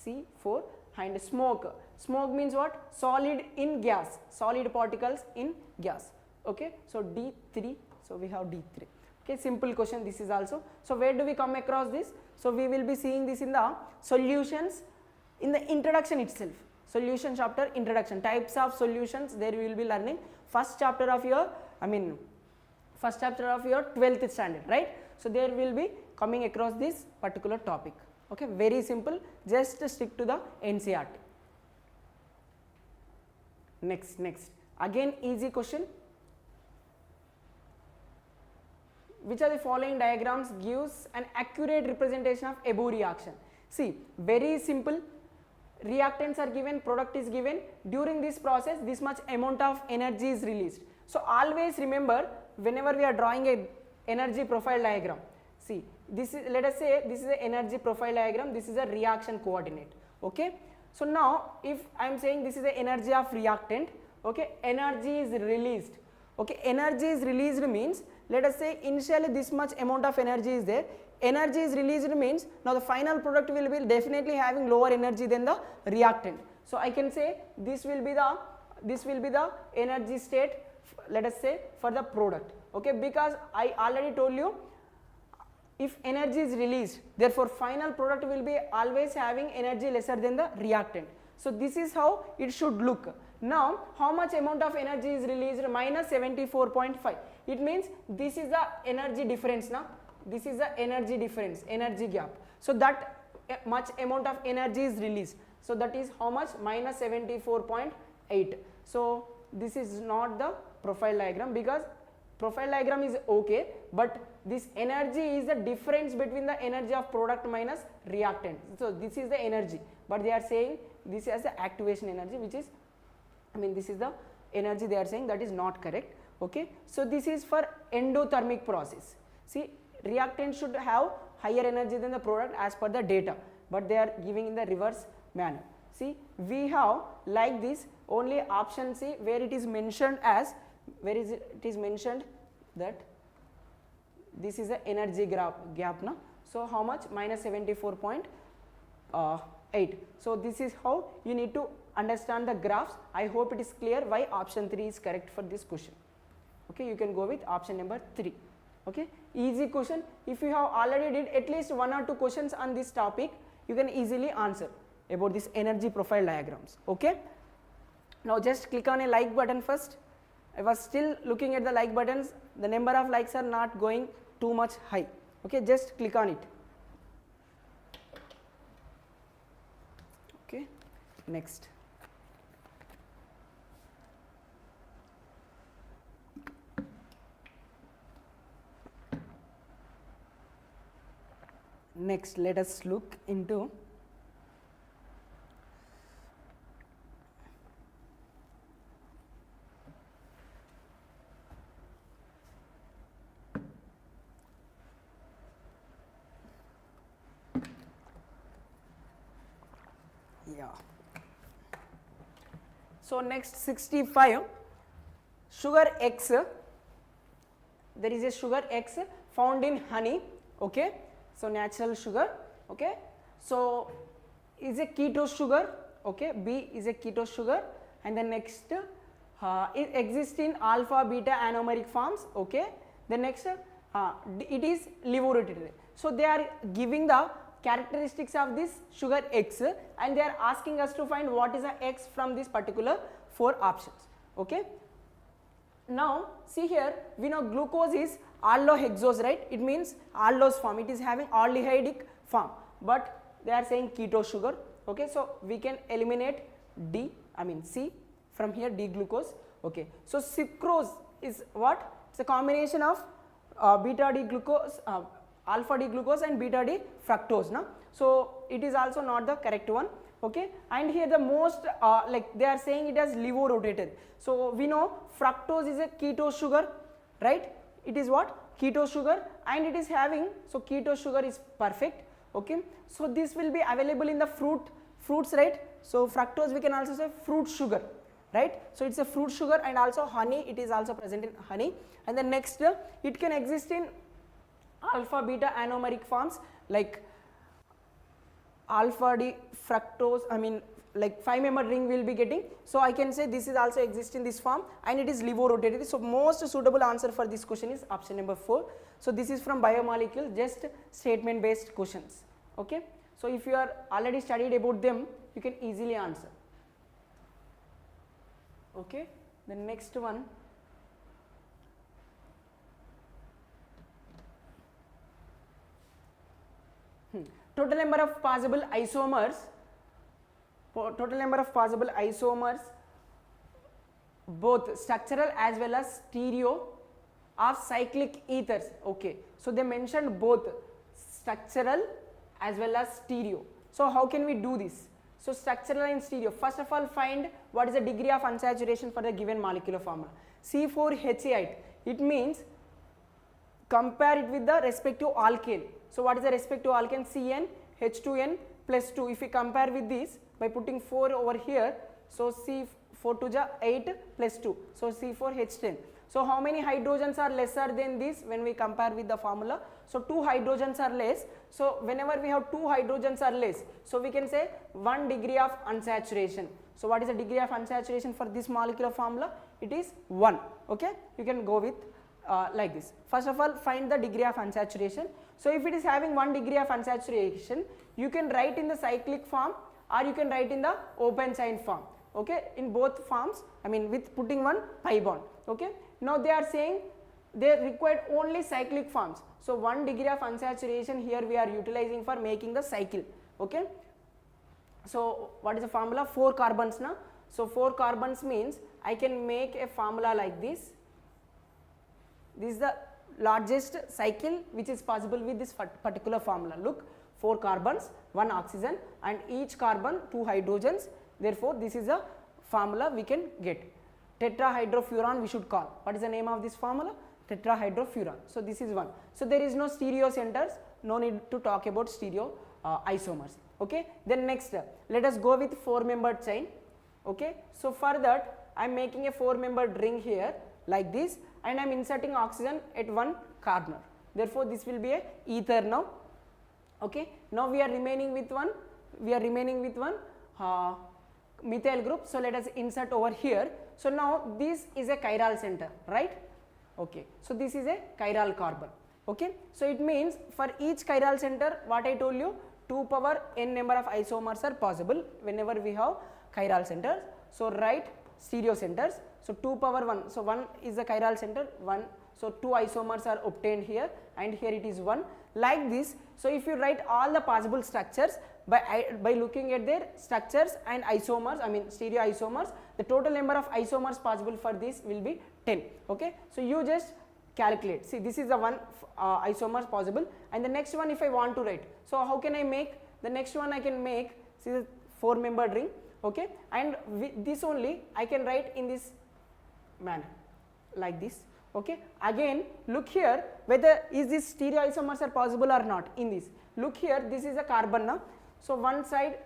Speaker 2: C4. And smoke, smoke means what? Solid in gas, solid particles in gas. Okay, so D3, so we have D3. Okay, simple question this is also. So where do we come across this? So we will be seeing this in the solutions in the introduction itself. Solution chapter introduction, types of solutions, there we will be learning first chapter of your, first chapter of your 12th standard, right? So there will be coming across this particular topic. Okay, very simple, just stick to the NCERT. Next, again easy question. Which of the following diagrams gives an accurate representation of above reaction? See, very simple, reactants are given, product is given, during this process this much amount of energy is released. So always remember, whenever we are drawing a energy profile diagram, see, this is, let us say this is a energy profile diagram, this is a reaction coordinate. Okay, so now if I am saying this is the energy of reactant, okay, energy is released. Okay, energy is released means, let us say initially this much amount of energy is there, energy is released means now the final product will be definitely having lower energy than the reactant. So I can say this will be the energy state, let us say, for the product. Okay, because I already told you, if energy is released, therefore final product will be always having energy lesser than the reactant. So this is how it should look. Now how much amount of energy is released? Minus 74.5. It means this is the energy difference now. This is the energy difference, energy gap. So that much amount of energy is released. So that is how much? Minus 74.8. So this is not the profile diagram, because profile diagram is okay, but this energy is the difference between the energy of product minus reactant. So this is the energy, but they are saying this as the activation energy, which is, this is the energy they are saying, that is not correct. Okay, so this is for endothermic process. See, reactant should have higher energy than the product as per the data, but they are giving in the reverse manner. See, we have like this only option C, where it is mentioned as, where is it is mentioned that this is the energy gap now. So how much? Minus 74.8. So this is how you need to understand the graphs. I hope it is clear why option 3 is correct for this question. Okay, you can go with option number 3. Okay, easy question. If you have already did at least 1 or 2 questions on this topic, you can easily answer about this energy profile diagrams. Okay, now just click on a like button first. I was still looking at the like buttons, the number of likes are not going too much high. Okay, just click on it. Okay, Next. Next, let us look into So next 65, sugar X, there is a sugar X found in honey, okay, so natural sugar, okay, so is a ketose sugar, okay, B is a ketose sugar, and the next it exists in alpha beta anomeric forms, okay, the next it is levodotated. So they are giving the characteristics of this sugar X and they are asking us to find what is the X from this particular 4 options, okay. Now see here, we know glucose is aldohexose, right, it means aldose form, it is having aldehydic form, but they are saying keto sugar, okay, so we can eliminate C from here, D glucose, okay. So sucrose is what? It's a combination of beta D glucose, alpha D glucose and beta D fructose, na? So it is also not the correct one, okay, and here the most like they are saying it as levodotated. So we know fructose is a ketose sugar, right, it is what? Ketose sugar, and it is having, so ketose sugar is perfect, okay. So this will be available in the fruits, right, so fructose we can also say fruit sugar, right, so it's a fruit sugar, and also honey, it is also present in honey, and the next it can exist in alpha beta anomeric forms like alpha D fructose, like 5-membered ring will be getting, so I can say this is also exist in this form and it is levodotated. So most suitable answer for this question is option number 4. So this is from biomolecule, just statement based questions, okay. So if you are already studied about them, you can easily answer, okay. The next one, total number of possible isomers, both structural as well as stereo of cyclic ethers, okay. So they mentioned both structural as well as stereo. So how can we do this? So structural and stereo, first of all find what is the degree of unsaturation for the given molecular formula. C4H8, it means compare it with the respective alkane. So what is the respective alkane? Cn H2n plus 2. If we compare with this by putting 4 over here, so C4 to the 8 plus 2, so C4H10. So how many hydrogens are lesser than this when we compare with the formula? So 2 hydrogens are less. So whenever we have 2 hydrogens are less, so we can say 1 degree of unsaturation. So what is the degree of unsaturation for this molecular formula? It is 1, okay. You can go with like this. First of all find the degree of unsaturation. So if it is having 1 degree of unsaturation, you can write in the cyclic form or you can write in the open chain form, okay. In both forms, with putting one pi bond, okay. Now they are saying they required only cyclic forms. So 1 degree of unsaturation here we are utilizing for making the cycle, okay. So what is the formula? 4 carbons na. So 4 carbons means I can make a formula like this. This is the largest cycle which is possible with this particular formula. Look, 4 carbons, 1 oxygen, and each carbon 2 hydrogens. Therefore this is a formula we can get. Tetrahydrofuran we should call. What is the name of this formula? Tetrahydrofuran. So this is one. So there is no stereo centers, no need to talk about stereo isomers, okay. Then next let us go with 4-membered chain, okay. So for that I am making a 4-membered ring here like this, and I am inserting oxygen at one corner. Therefore this will be a ether now, okay. Now we are remaining with one methyl group. So let us insert over here. So now this is a chiral center, right, okay. So this is a chiral carbon, okay. So it means for each chiral center, what I told you, 2 power n number of isomers are possible whenever we have chiral centers. So write stereo centers. So 2 power 1, so 1 is the chiral center, 1, so 2 isomers are obtained here, and here it is 1, like this. So if you write all the possible structures, by looking at their structures and isomers, I mean stereoisomers, the total number of isomers possible for this will be 10. Okay, so you just calculate. See, this is the one isomers possible, and the next one if I want to write, so how can I make the next one? I can make, see, the 4-membered ring. Okay, and with this only I can write in this manner like this. Okay, again look here whether is this stereoisomers are possible or not in this. Look here, this is a carbon now, so one side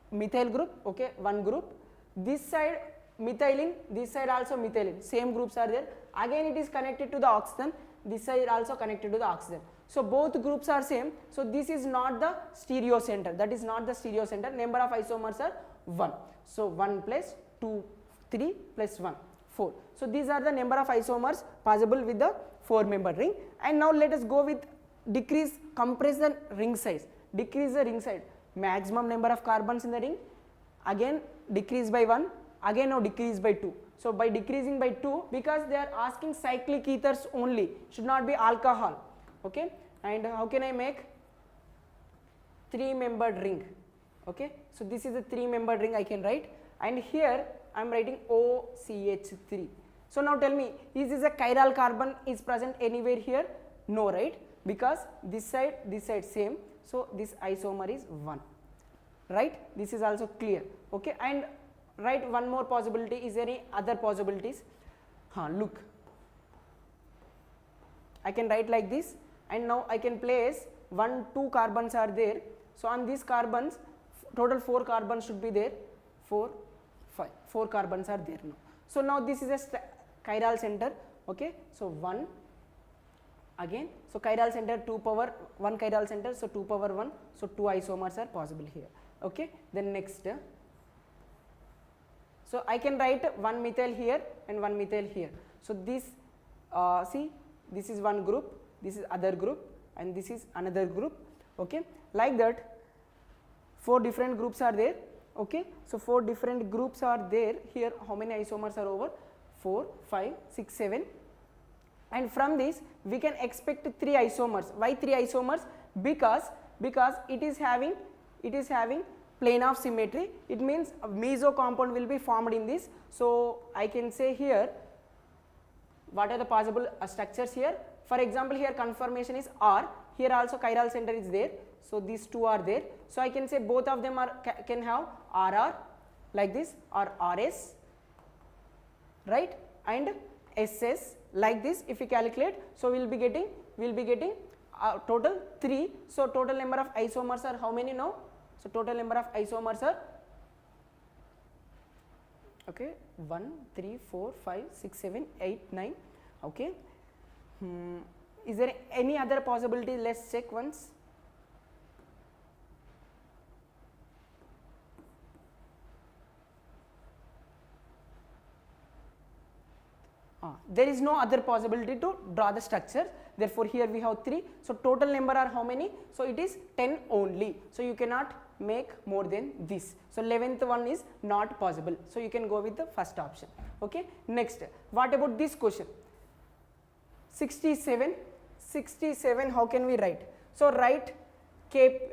Speaker 2: methyl group, okay, one group, this side methylene, this side also methylene, same groups are there, again it is connected to the oxygen, this side also connected to the oxygen, so both groups are same, so this is not the stereo center, that is not the stereo center, number of isomers are 1, so 1 plus 2, 3 plus 1, 4, so these are the number of isomers possible with the 4-membered ring. And now let us go with compress the ring size, decrease the ring size, maximum number of carbons in the ring, again decrease by 1, again now decrease by 2. So by decreasing by 2, because they are asking cyclic ethers only, should not be alcohol. Okay, and how can I make 3-membered ring? Okay, so this is a 3-membered ring I can write, and here I am writing OCH3. So now tell me, is this a chiral carbon is present anywhere here? No, right? Because this side same, so this isomer is 1, right? This is also clear. Okay, and write one more possibility. Is there any other possibilities? Look, I can write like this, and now I can place 1, 2 carbons are there. So on these carbons, total 4 carbons should be there. 4, 5, 4 carbons are there now. So now this is a chiral center. Okay, so 1 again, so chiral center 2 power 1 chiral center, so 2 power 1, so 2 isomers are possible here. Okay, then next, so I can write 1 methyl here and 1 methyl here. So this, see, this is one group, this is other group, and this is another group. Okay, like that 4 different groups are there. Okay, so 4 different groups are there here. How many isomers are over? 4, 5, 6, 7, and from this we can expect 3 isomers. Why 3 isomers? Because it is having plane of symmetry. It means a meso compound will be formed in this. So I can say here what are the possible structures here. For example, here conformation is R, here also chiral center is there, so these 2 are there. So I can say both of them are can have RR like this, or RS, right, and SS like this. If we calculate, so we will be getting total 3. So total number of isomers are how many now? So total number of isomers are, okay, 1, 3, 4, 5, 6, 7, 8, 9. Okay, is there any other possibility? Let's check once. There is no other possibility to draw the structure, therefore here we have 3. So total number are how many? So it is 10 only, so you cannot make more than this. So 11th one is not possible, so you can go with the first option. Okay, next, what about this question? 67, how can we write? So write K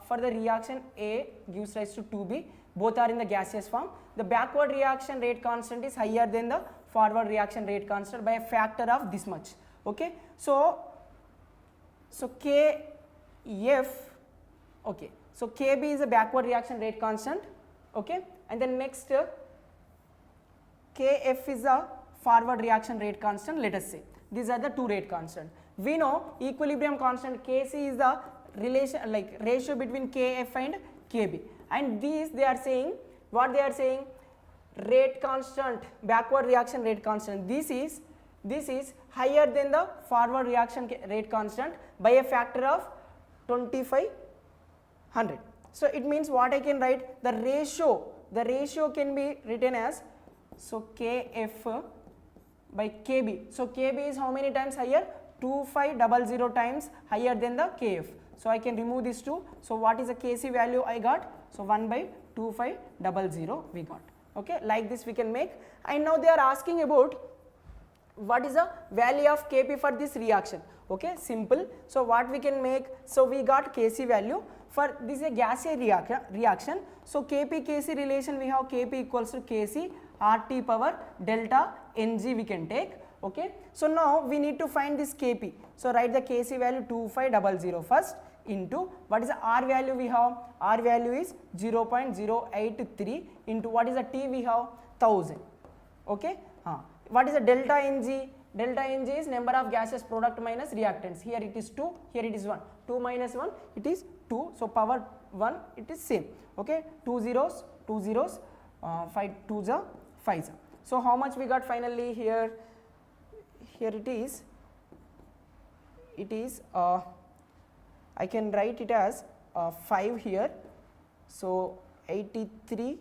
Speaker 2: for the reaction A gives rise to 2B, both are in the gaseous form. The backward reaction rate constant is higher than the forward reaction rate constant by a factor of this much. Okay, so KF, okay, so KB is a backward reaction rate constant. Okay, and then next KF is a forward reaction rate constant. Let us say these are the 2 rate constant. We know equilibrium constant Kc is the relation, like ratio between Kf and Kb, and these they are saying, what they are saying, rate constant, backward reaction rate constant, this is higher than the forward reaction rate constant by a factor of 2500. So it means what I can write, the ratio can be written as, so Kf by Kb. So Kb is how many times higher? 2500 times higher than the Kf. So I can remove these 2. So what is the Kc value I got? So 1 by 2500 we got. Okay, like this we can make. And now they are asking about what is the value of Kp for this reaction? Okay, simple. So what we can make, so we got Kc value for this is a gaseous reaction. So Kp Kc relation, we have Kp equals to Kc RT power delta Ng we can take. Okay, so now we need to find this Kp. So write the Kc value 2500 first into what is the R value we have? R value is 0.083 into what is the T we have? 1000. Okay, what is the delta Ng? Delta Ng is number of gaseous product minus reactants. Here it is 2, here it is 1. 2 minus 1, it is 2. So power 1, it is same. Okay, 2 zeros, 5 2s are 5s. So how much we got finally here? Here it is I can write it as 5 here. So 83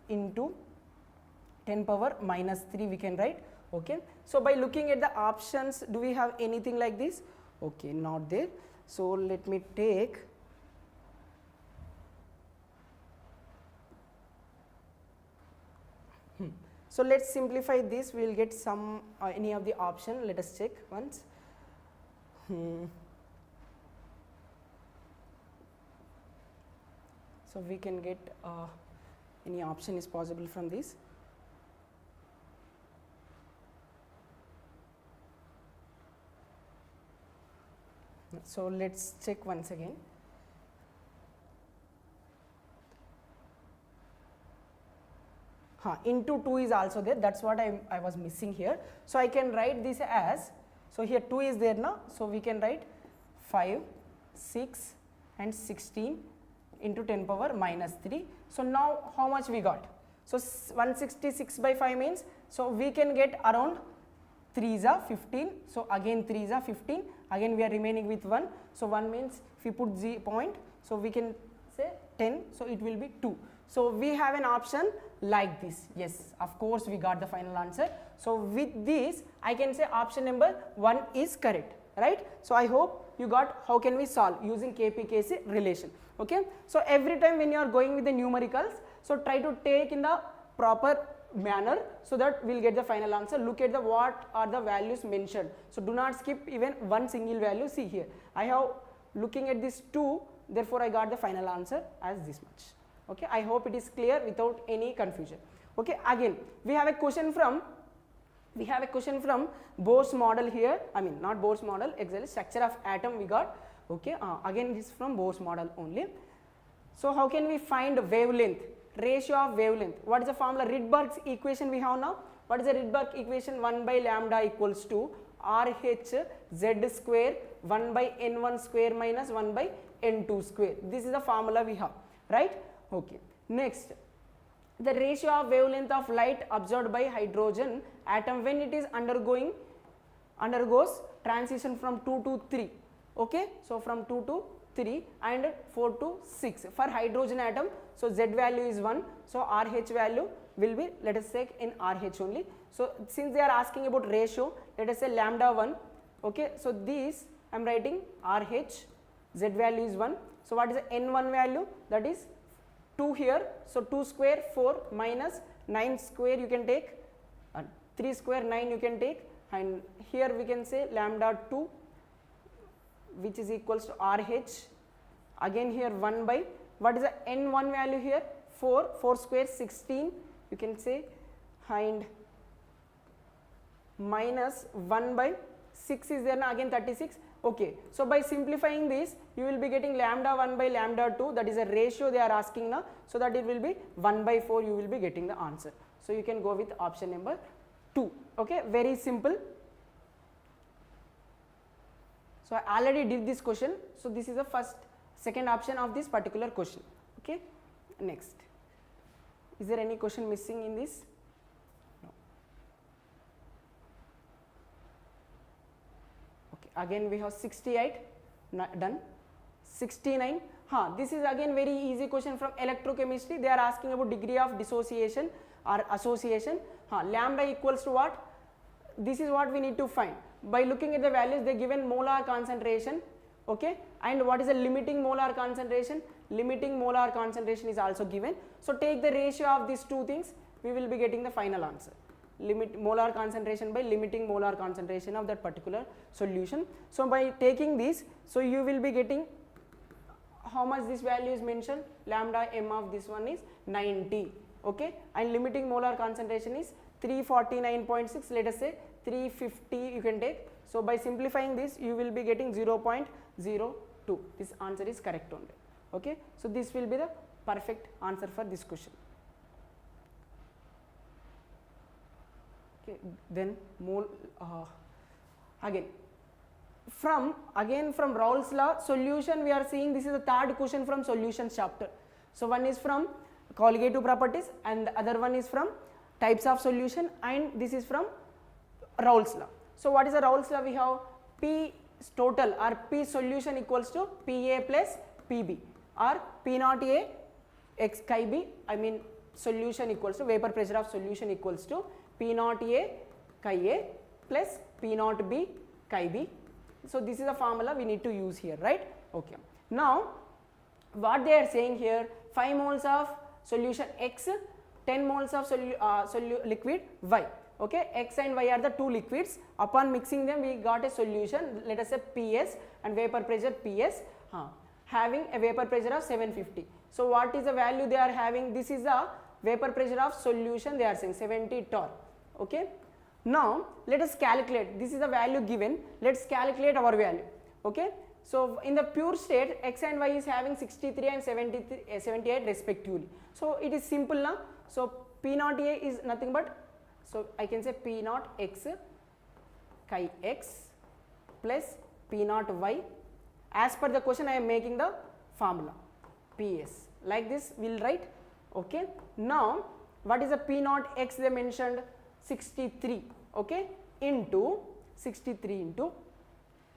Speaker 2: into 10 power minus 3 we can write. Okay, so by looking at the options, do we have anything like this? Okay, not there. So let me take so let's simplify this. We will get some any of the option. Let us check once. So we can get any option is possible from this. So let's check once again. Into 2 is also there, that's what I was missing here. So I can write this as, so here 2 is there now, so we can write 5, 6 and 16 into 10 power minus 3. So now how much we got? So 166 by 5 means, so we can get around 3s are 15, so again 3s are 15, again we are remaining with 1, so 1 means if we put the point, so we can say 10, so it will be 2. So we have an option like this. Yes, of course we got the final answer. So with this I can say option number 1 is correct, right? So I hope you got how can we solve using Kp-Kc relation. Okay, so every time when you are going with the numericals, so try to take in the proper manner so that we will get the final answer. Look at the what are the values mentioned. So do not skip even one single value. See here, I have looking at this 2, therefore I got the final answer as this much. Okay, I hope it is clear without any confusion. Okay, again we have a question from Bohr's model here. I mean not Bohr's model, exactly structure of atom we got. Okay, again this is from Bohr's model only. So how can we find wavelength? Ratio of wavelength. What is the formula? Rydberg's equation we have now. What is the Rydberg equation? 1 by lambda equals to RH Z square 1 by N1 square minus 1 by N2 square. This is the formula we have, right? Okay. Next, the ratio of wavelength of light absorbed by hydrogen atom when it is undergoes transition from 2 to 3. Okay, so from 2 to 3 and 4 to 6 for hydrogen atom. So Z value is 1, so RH value will be, let us say in RH only. So since they are asking about ratio, let us say lambda 1. Okay, so this I am writing RH, Z value is 1. So what is the N1 value? That is 2 here. So 2 square 4 minus 9 square you can take, 3 square 9 you can take, and here we can say lambda 2 which is equals to RH. Again here 1 by, what is the N1 value here? 4, 4 square 16 you can say, and minus 1 by 6 is there now, again 36. Okay, so by simplifying this you will be getting lambda 1 by lambda 2, that is a ratio they are asking now, so that it will be 1 by 4 you will be getting the answer. So you can go with option number 2. Okay, very simple. So I already did this question, so this is the second option of this particular question. Okay, next, is there any question missing in this? No. Okay, again we have 68 done. 69, this is again very easy question from electrochemistry. They are asking about degree of dissociation or association. Lambda equals to what? This is what we need to find. By looking at the values, they given molar concentration. Okay, and what is the limiting molar concentration? Limiting molar concentration is also given. So take the ratio of these two things, we will be getting the final answer. molar concentration by limiting molar concentration of that particular solution. So by taking this, so you will be getting how much this value is mentioned, lambda m of this one is 90, okay, and limiting molar concentration is 349.6, let us say 350 you can take. So by simplifying this you will be getting 0.02, this answer is correct only, okay. So this will be the perfect answer for this question. Okay, then again from Raoult's law solution, we are seeing this is the third question from solutions chapter. So one is from colligative properties and the other one is from types of solution, and this is from Raoult's law. So what is the Raoult's law? We have P total or P solution equals to PA plus PB, or P naught A x chi B, I mean solution equals to vapor pressure of solution equals to P naught A chi A plus P naught B chi B. So this is a formula we need to use here, right? Okay. Now what they are saying here, 5 moles of solution X, 10 moles of liquid Y. Okay, X and Y are the two liquids. Upon mixing them, we got a solution. Let us say PS and vapor pressure PS, having a vapor pressure of 750. So what is the value they are having? This is the vapor pressure of solution. They are saying 70 torr. Okay. Now let us calculate. This is the value given. Let's calculate our value. Okay. So in the pure state, X and Y is having 63 and 78 respectively. So it is simple now. So P naught A is nothing but, so I can say P naught X chi X plus P naught Y. As per the question, I am making the formula PS. Like this we will write. Okay. Now what is the P naught X they mentioned? 63. Okay. Into 63 into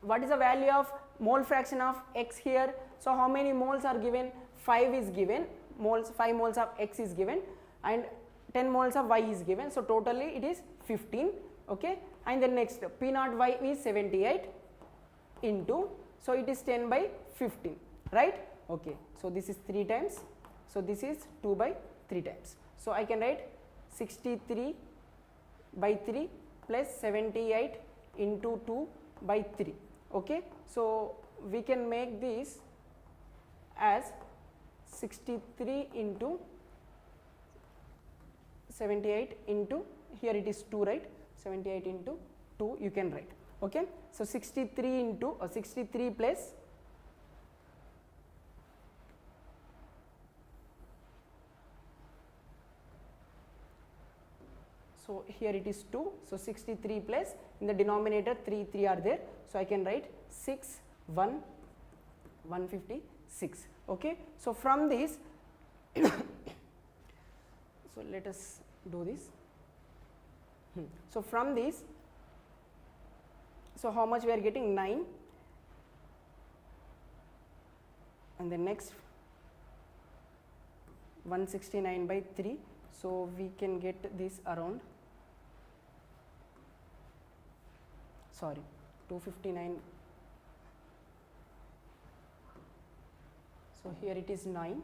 Speaker 2: what is the value of mole fraction of X here? So how many moles are given? 5 is given, moles, 5 moles of X is given and 10 moles of Y is given. So totally it is 15. Okay. And then next P naught Y is 78 into, so it is 10 by 15, right? Okay. So this is 3 times. So this is 2 by 3 times. So I can write 63 by 3 plus 78 into 2 by 3. Okay. So we can make this as 63 into 78 into, here it is 2, right? 78 into 2 you can write. Okay. So 63 into 63 plus 2, here it is 2. So 63 plus, in the denominator 3 are there. So I can write 6 1 156. Okay. So from this so let us do this. So from this, so how much we are getting? 9, and then next 169 by 3. So we can get this around, sorry, 259. So here it is 9,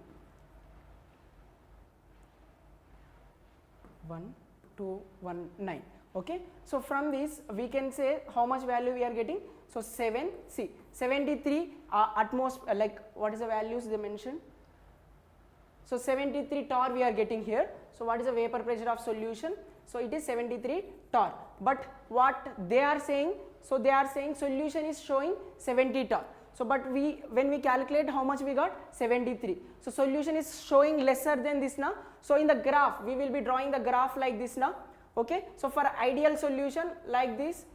Speaker 2: 1 2 1 9. Okay. So from this we can say how much value we are getting. So 7, see 73 at most, like what is the values they mentioned. So 73 torr we are getting here. So what is the vapor pressure of solution? So it is 73 torr. But what they are saying, so they are saying solution is showing 70 torr. So but when we calculate, how much we got? 73. So solution is showing lesser than this now. So in the graph we will be drawing the graph like this now. Okay. So for ideal solution like this,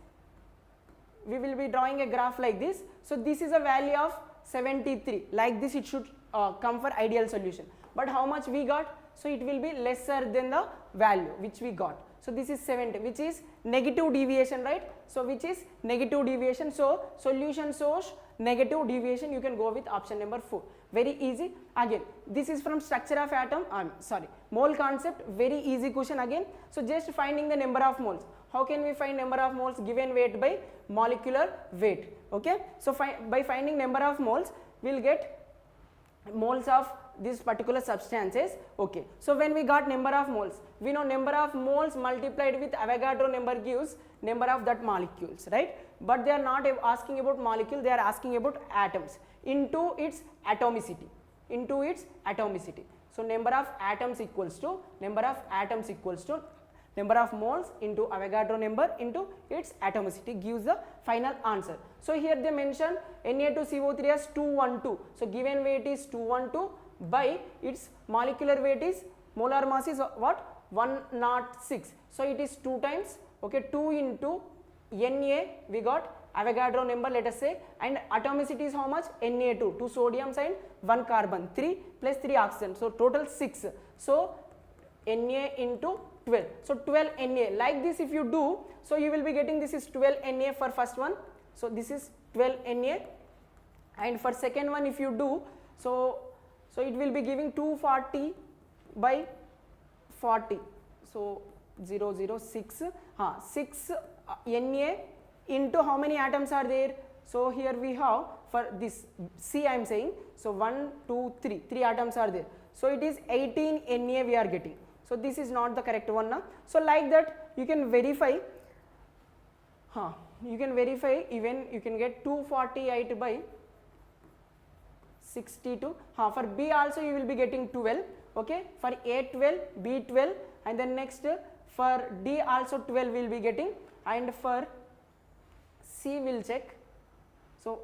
Speaker 2: we will be drawing a graph like this. So this is a value of 73, like this it should come for ideal solution. But how much we got? So it will be lesser than the value which we got. So this is 70, which is negative deviation, right? So which is negative deviation. So solution shows negative deviation. You can go with option number 4. Very easy. Again, this is from structure of atom, mole concept. Very easy question again. So just finding the number of moles. How can we find number of moles? Given weight by molecular weight. Okay. So by finding number of moles, we will get moles of these particular substances. Okay, so when we got number of moles, we know number of moles multiplied with Avogadro number gives number of that molecules, right? But they are not asking about molecule, they are asking about atoms into its atomicity, into its atomicity. So number of atoms equals to number of moles into Avogadro number into its atomicity gives the final answer. So here they mention Na2CO3 as 212. So given weight is 212 by its molecular weight is molar mass is what? 106. So it is 2 times, okay, 2 into Na we got Avogadro number, let us say, and atomicity is how much? Na2, 2 sodiums and 1 carbon, 3 plus 3 oxygen, so total 6. So Na into 12, so 12 Na, like this if you do, so you will be getting this is 12 Na for first one, so this is 12 Na, and for second one if you do, so it will be giving 240 by 40, so 006, 6 Na into how many atoms are there? So here we have for this C I am saying, so 1, 2, 3, 3 atoms are there, so it is 18 Na we are getting. So this is not the correct one now. So like that you can verify, even you can get 248 by 62. For B also you will be getting 12, okay, for A 12, B 12, and then next for D also 12 will be getting, and for C will check, so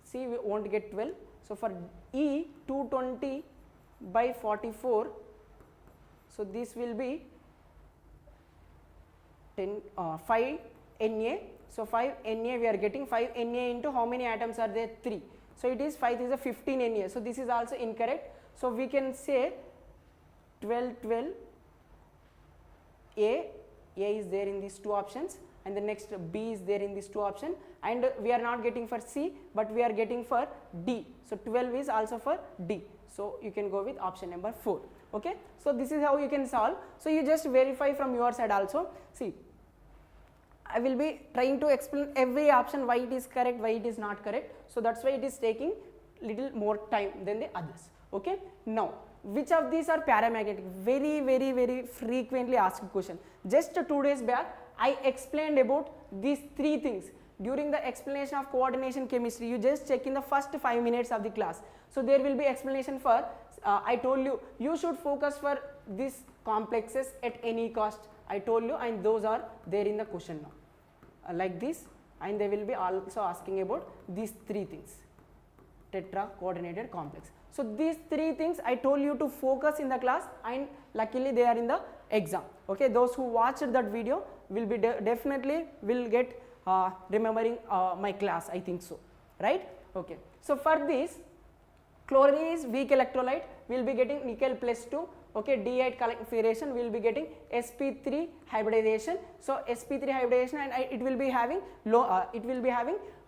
Speaker 2: C we won't get 12, so for E 220 by 44, so this will be 5 Na, so 5 Na we are getting, 5 Na into how many atoms are there? 3, so it is 5 is a 15 Na, so this is also incorrect. So we can say 12 A is there in these two options, and the next B is there in these two options, and we are not getting for C but we are getting for D, so 12 is also for D, so you can go with option number 4. Okay, so this is how you can solve. So you just verify from your side also. See, I will be trying to explain every option why it is correct, why it is not correct, so that's why it is taking little more time than the others. Okay, now which of these are paramagnetic? Very frequently asked question. Just 2 days back I explained about these 3 things during the explanation of coordination chemistry. You just check in the first 5 minutes of the class, so there will be explanation for I told you should focus for these complexes at any cost, I told you, and those are there in the question now, like this, and they will be also asking about these 3 things, tetra coordinated complex. So these 3 things I told you to focus in the class, and luckily they are in the exam. Okay, those who watched that video will be definitely will get remembering my class, I think so, right? Okay, so for this, chlorine is weak electrolyte, we will be getting nickel plus 2, okay, D8 configuration, we will be getting sp3 hybridization. So sp3 hybridization, and it will be having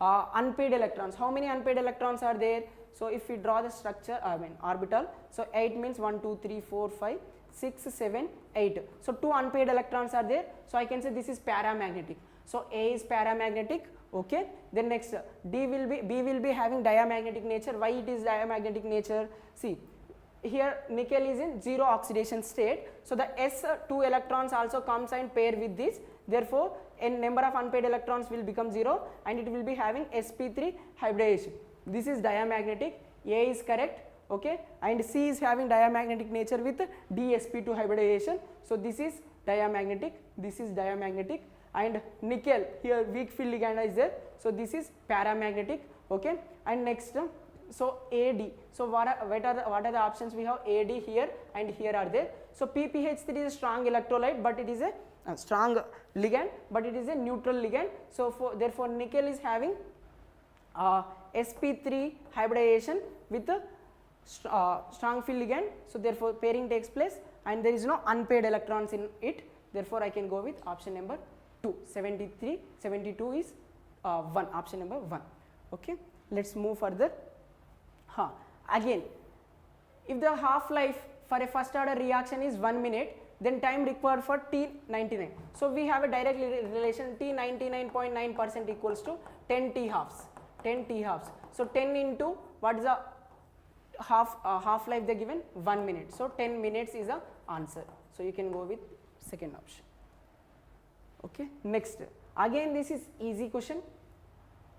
Speaker 2: unpaired electrons. How many unpaired electrons are there? So if we draw the structure, orbital, so 8 means 1, 2, 3, 4, 5, 6, 7, 8. So 2 unpaired electrons are there, so I can say this is paramagnetic. So A is paramagnetic, okay. Then next B will be having diamagnetic nature. Why it is diamagnetic nature? See, here nickel is in 0 oxidation state, so the S2 electrons also comes and pair with this, therefore a number of unpaired electrons will become 0 and it will be having sp3 hybridization. This is diamagnetic, A is correct, okay, and C is having diamagnetic nature with dsp2 hybridization. So this is diamagnetic, this is diamagnetic, and nickel here weak field ligand is there, so this is paramagnetic, okay. And next, so AD, so what are the options we have? AD here and here are there. So PPH3 is a strong electrolyte, but it is a strong ligand, but it is a neutral ligand. So therefore nickel is having sp3 hybridization with a strong field ligand, so therefore pairing takes place and there is no unpaired electrons in it, therefore I can go with option number 2. 72 is 1, option number 1. Okay, let's move further. Again, if the half life for a first order reaction is 1 minute, then time required for T99. So we have a direct relation, T99.9% equals to 10 T halves. 10 T halves. So 10 into what is the half life they given 1 minute, so 10 minutes is the answer. So you can go with second option. Okay, next again this is easy question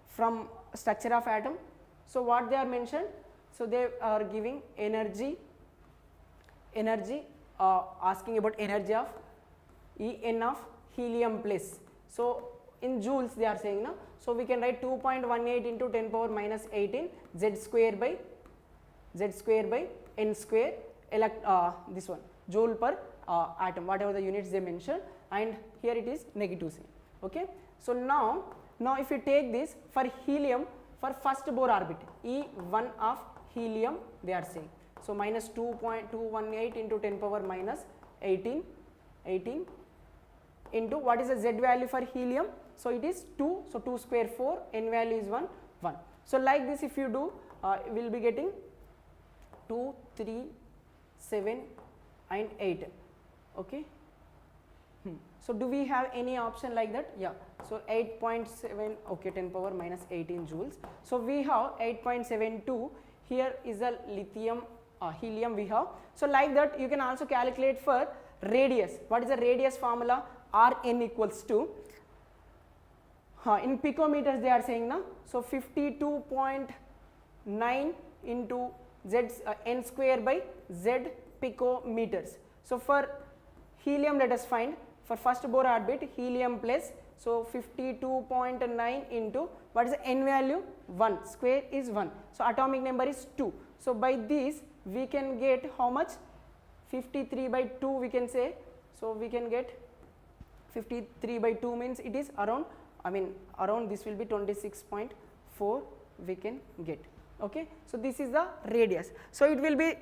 Speaker 2: from structure of atom. So what they are mentioned, so they are giving energy asking about energy of En of helium plus. So in joules they are saying, no? So we can write 2.18 into 10 power minus 18 z square by n square this one joule per atom, whatever the units they mentioned, and here it is negative sign. Okay, so now if you take this for helium, for first Bohr orbit E1 of helium they are saying, so minus 2.218 into 10 power minus 18 into what is the z value for helium, so it is 2, so 2 square 4, n value is 1. So like this if you do, we will be getting 2, 3, 7 and 8. Okay. So do we have any option like that? Yeah. So 8.7, okay, 10 power minus 18 joules. So we have 8.72. Here is a lithium, helium we have. So like that you can also calculate for radius. What is the radius formula? Rn equals to, in picometers they are saying now. So 52.9 into z n square by z picometers. So for helium let us find, for first Bohr orbit helium plus, so 52.9 into what is the n value? 1, square is 1, so atomic number is 2. So by this we can get how much? 53 by 2 we can say. So we can get 53 by 2 means it is around, around this will be 26.4 we can get. Okay, so this is the radius. So it will be,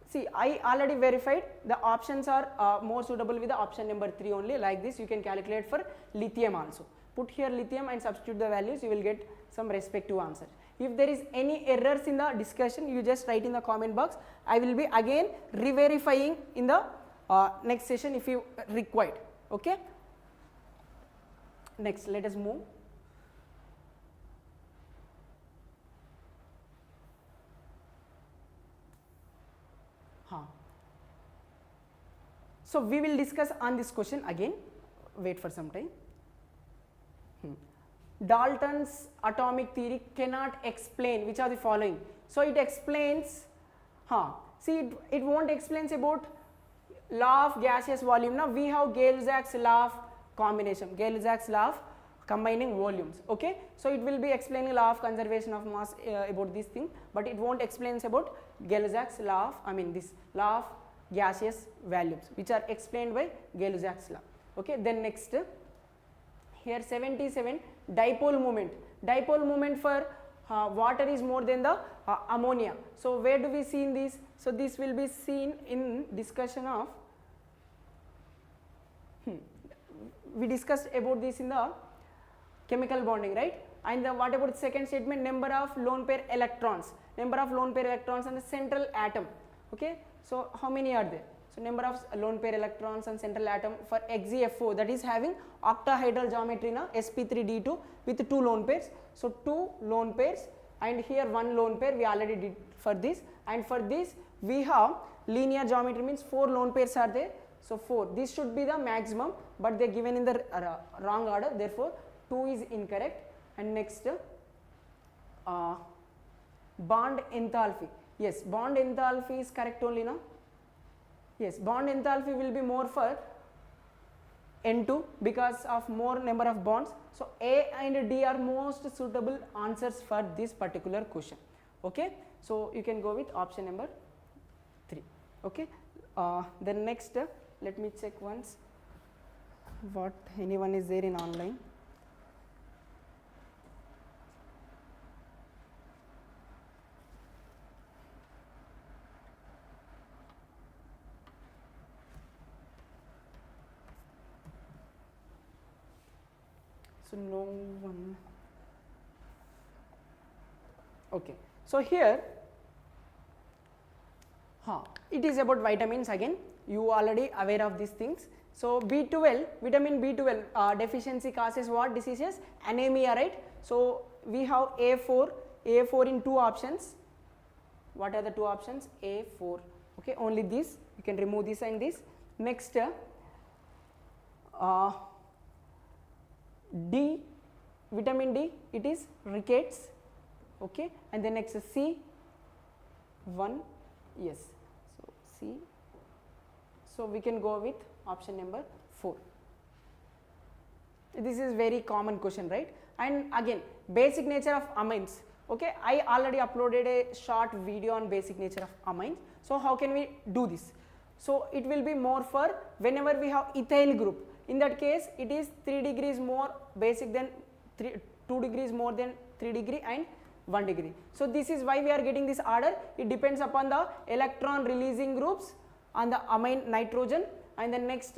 Speaker 2: see, I already verified the options are more suitable with the option number 3 only. Like this you can calculate for lithium also. Put here lithium and substitute the values, you will get some respective answer. If there is any errors in the discussion, you just write in the comment box. I will be again re-verifying in the next session if you required. Okay. Next, let us move. So we will discuss on this question again. Wait for some time. Dalton's atomic theory cannot explain which are the following. So it explains, see it won't explain about law of gaseous volume. Now we have Gay-Lussac's law of combination, Gay-Lussac's law of combining volumes. Okay, so it will be explaining law of conservation of mass about this thing, but it won't explain about Gay-Lussac's law of, this law of gaseous volumes, which are explained by Gay-Lussac's law. Okay, then next, here 77, dipole moment for water is more than the ammonia. So where do we see in this? So this will be seen in discussion of, we discussed about this in the chemical bonding, right? And what about the second statement, number of lone pair electrons on the central atom. Okay, so how many are there? So number of lone pair electrons on central atom for XeFO, that is having octahedral geometry na sp3d2 with 2 lone pairs. So 2 lone pairs and here 1 lone pair we already did for this, and for this we have linear geometry means 4 lone pairs are there. So 4, this should be the maximum, but they are given in the wrong order, therefore 2 is incorrect. And next, bond enthalpy. Yes, bond enthalpy is correct only now. Yes, bond enthalpy will be more for N2 because of more number of bonds. So A and D are most suitable answers for this particular question. Okay, so you can go with option number 3. Okay, then next, let me check once what anyone is there in online. So no one. Okay, so here it is about vitamins again. You already aware of these things. So B12, vitamin B12 deficiency causes what diseases? Anemia, right? So we have A4 in 2 options. What are the two options? A, 4. Okay, only this. You can remove this and this. Next, D, vitamin D, it is rickets. Okay, and then next C, 1, yes. So C. So we can go with option number 4. This is very common question, right? And again, basic nature of amines. Okay, I already uploaded a short video on basic nature of amines. So how can we do this? So it will be more for whenever we have ethyl group. In that case, it is 3 degrees more basic than 2 degrees more than 3 degree and 1 degree. So this is why we are getting this order. It depends upon the electron releasing groups on the amine nitrogen and the next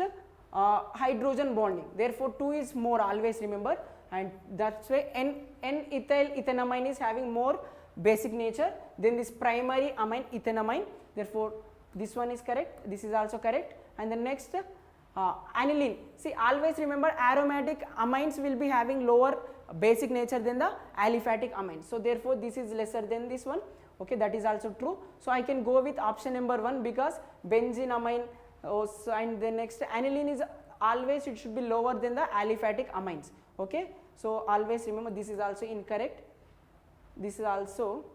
Speaker 2: hydrogen bonding. Therefore 2 is more, always remember, and that's why N-ethyl ethanamine is having more basic nature than this primary amine ethanamine. Therefore this one is correct, this is also correct. And the next aniline. See, always remember aromatic amines will be having lower basic nature than the aliphatic amines. So therefore this is lesser than this one. Okay, that is also true. So I can go with option number 1 because benzene amine and the next aniline is always, it should be lower than the aliphatic amines. Okay, so always remember this is also incorrect, this is also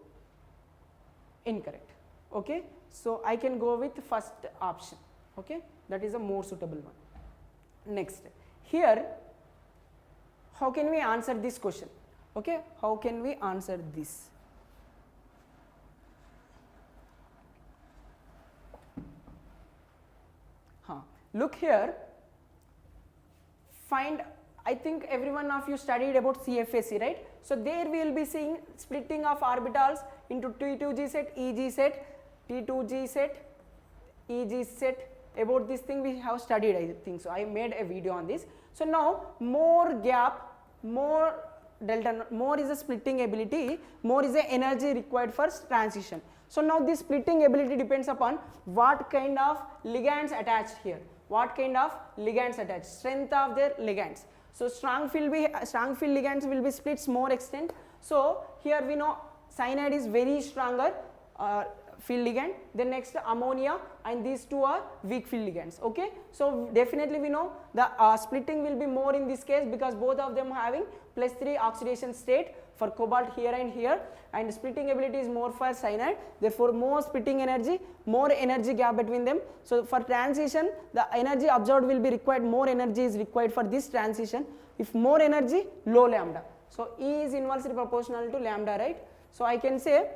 Speaker 2: incorrect. Okay, so I can go with first option. Okay, that is a more suitable one. Next, here how can we answer this question? Okay, how can we answer this? Look here, find, I think every one of you studied about CFAC, right? So there we will be seeing splitting of orbitals into T2G set, EG set, T2G set, EG set. About this thing we have studied, I think so. I made a video on this. So now more gap, more delta, more is a splitting ability, more is the energy required for transition. So now this splitting ability depends upon what kind of ligands attached here. What kind of ligands attached, strength of their ligands. So strong field ligands will be splits more extent. So here we know cyanide is very stronger field ligand, then next ammonia, and these two are weak field ligands. Okay, so definitely we know the splitting will be more in this case because both of them having +3 oxidation state for cobalt here and here, and splitting ability is more for cyanide. Therefore more splitting energy, more energy gap between them. So for transition the energy absorbed will be required, more energy is required for this transition. If more energy, low lambda. So E is inversely proportional to lambda, right? So I can say,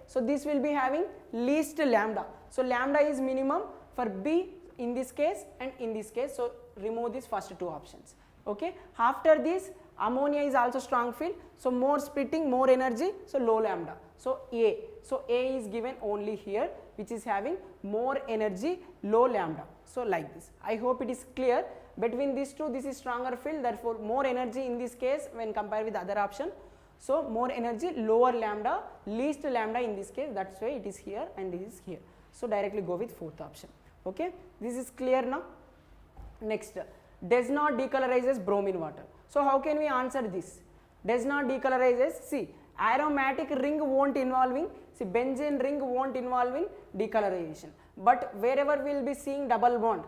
Speaker 2: so this will be having least lambda. So lambda is minimum for B in this case and in this case. So remove these first two options. Okay. After this, ammonia is also strong field. So more splitting, more energy. So low lambda. So A. So A is given only here, which is having more energy, low lambda. So like this. I hope it is clear. Between these two, this is stronger field. Therefore more energy in this case when compared with the other option. So more energy, lower lambda, least lambda in this case. That's why it is here and this is here. So directly go with fourth option. Okay, this is clear now. Next, does not decolorizes bromine water. So how can we answer this? Does not decolorizes. See, aromatic ring won't involving. See, benzene ring won't involving decolorization. But wherever we will be seeing double bond,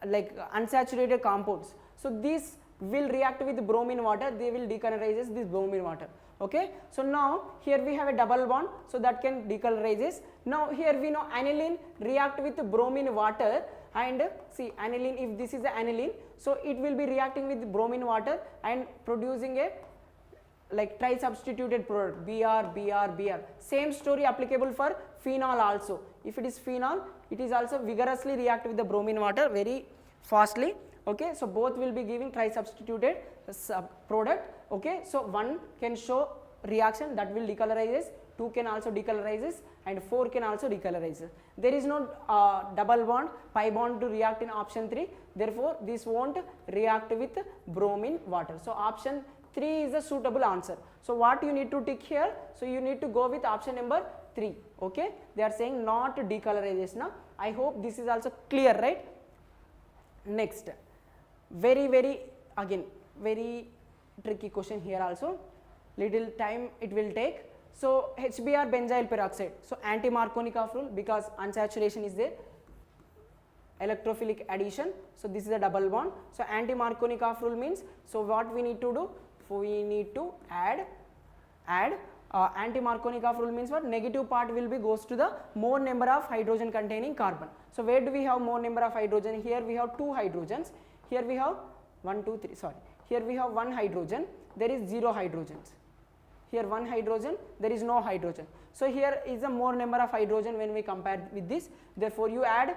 Speaker 2: like unsaturated compounds. So these will react with bromine water. They will decolorize this bromine water. Okay, so now here we have a double bond, so that can decolorize. Now here we know aniline react with bromine water, and see aniline, if this is the aniline, so it will be reacting with bromine water and producing a like tri-substituted product, Br. Same story applicable for phenol also. If it is phenol, it is also vigorously react with the bromine water very fastly. Okay, so both will be giving tri-substituted product. Okay, so 1 can show reaction that will decolorize, 2 can also decolorize, and 4 can also decolorize. There is no double bond, pi bond to react in option 3. Therefore this won't react with bromine water. So option 3 is a suitable answer. So what you need to tick here? So you need to go with option number 3. Okay, they are saying not decolorization. Now I hope this is also clear, right? Next, very again very tricky question here also, little time it will take. So HBr benzyl peroxide, so anti-Markovnikov rule, because unsaturation is there, electrophilic addition, so this is a double bond. So anti-Markovnikov rule means, so what we need to do, we need to add anti-Markovnikov rule means what, negative part will be goes to the more number of hydrogen containing carbon. So where do we have more number of hydrogen? Here we have 2 hydrogens, here we have 1 2 3 sorry, here we have 1 hydrogen, there is 0 hydrogens, here 1 hydrogen, there is no hydrogen. So here is a more number of hydrogen when we compare with this, therefore you add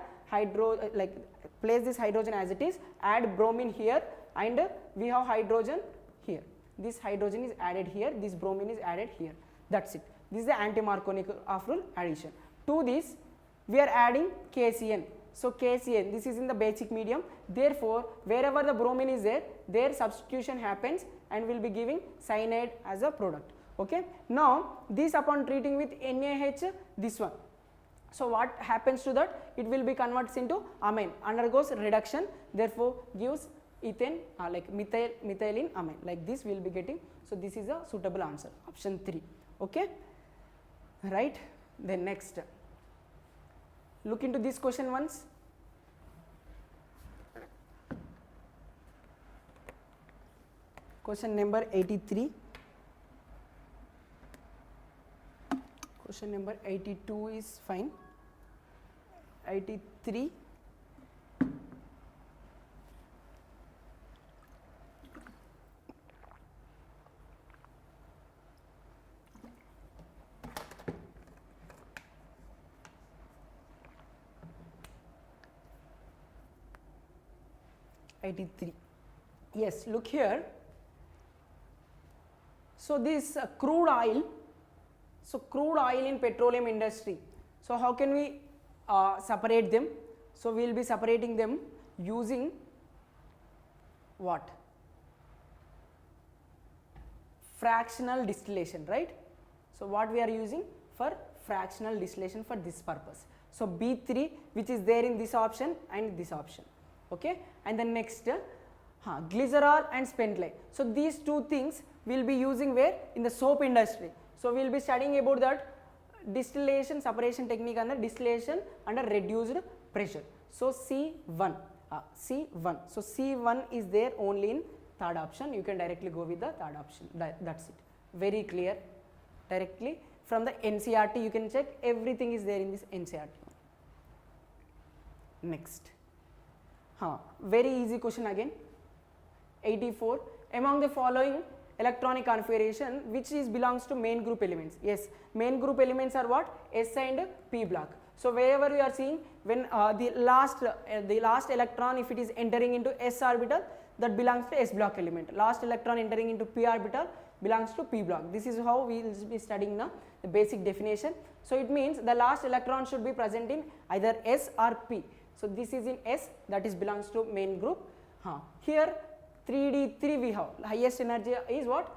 Speaker 2: place this hydrogen as it is, add bromine here, and we have hydrogen here, this hydrogen is added here, this bromine is added here, that's it. This is the anti-Markovnikov rule addition. To this we are adding KCN. So KCN, this is in the basic medium, therefore wherever the bromine is there, their substitution happens and will be giving cyanide as a product. Okay. Now this upon treating with NaH, this one, so what happens to that, it will be converted into amine, undergoes reduction, therefore gives ethane methylene amine, like this we will be getting. So this is a suitable answer, option 3. Okay, right. Then next, look into this question once. Question number 83. Question number 82 is fine. 83. Yes, look here. So this crude oil, so crude oil in petroleum industry, so how can we separate them? So we will be separating them using what? Fractional distillation, right? So what we are using for fractional distillation for this purpose. So B3, which is there in this option and this option. Okay, and then next glycerol and spent lye. So these two things we will be using where? In the soap industry. So we will be studying about that distillation separation technique under distillation under reduced pressure. So C1, C1. So C1 is there only in third option. You can directly go with the third option. That's it. Very clear. Directly from the NCERT you can check, everything is there in this NCERT. Next. Very easy question again. 84. Among the following electronic configuration, which is belongs to main group elements? Yes, main group elements are what? S and P block. So wherever we are seeing, when the last electron, if it is entering into S orbital, that belongs to S block element. Last electron entering into P orbital belongs to P block. This is how we will be studying now the basic definition. So it means the last electron should be present in either S or P. So this is in S, that is belongs to main group. Here 3D3 we have, highest energy is what?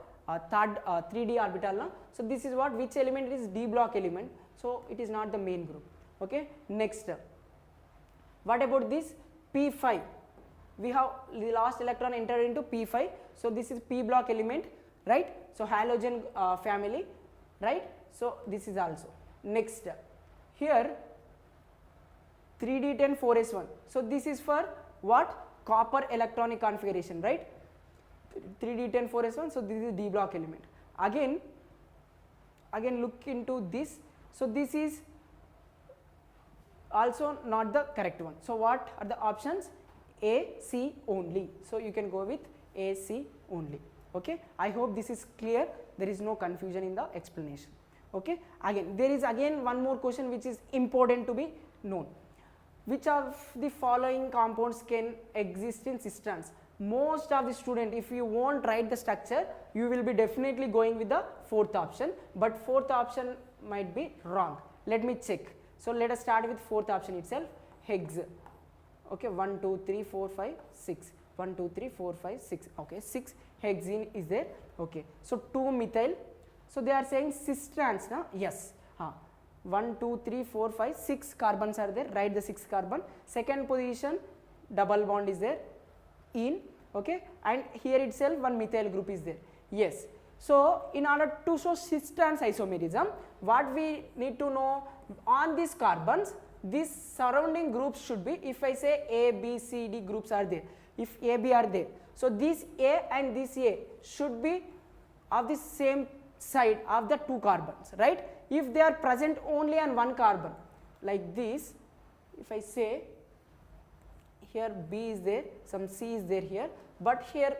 Speaker 2: Third 3D orbital. No? So this is what, which element is D block element, so it is not the main group. Okay. Next, what about this P5? We have the last electron entered into P5, so this is P block element, right? So halogen family, right? So this is also. Next, here 3D10 4s1. So this is for what? Copper electronic configuration, right? 3D10 4s1. So this is D block element. Again look into this. So this is also not the correct one. So what are the options? A, C only. So you can go with A, C only. Okay. I hope this is clear. There is no confusion in the explanation. Okay. Again, there is again one more question which is important to be known. Which of the following compounds can exist in cisterns? Most of the student, if you won't write the structure, you will be definitely going with the fourth option, but fourth option might be wrong. Let me check. So let us start with fourth option itself, hex. Okay, 1 2 3 4 5 6, 1 2 3 4 5 6. Okay, 6 hexene is there. Okay, so 2 methyl. So they are saying cisterns, na? Yes. 1 2 3 4 5 6 carbons are there, write the 6 carbon. Second position double bond is there, ene. Okay, and here itself one methyl group is there. Yes, So in order to show cis-trans isomerism, what we need to know on these carbons, these surrounding groups should be, if I say A, B, C, D groups are there, if A, B are there, so this A and this A should be of the same side of the two carbons, right? If they are present only on one carbon, like this, if I say here B is there, some C is there here, but here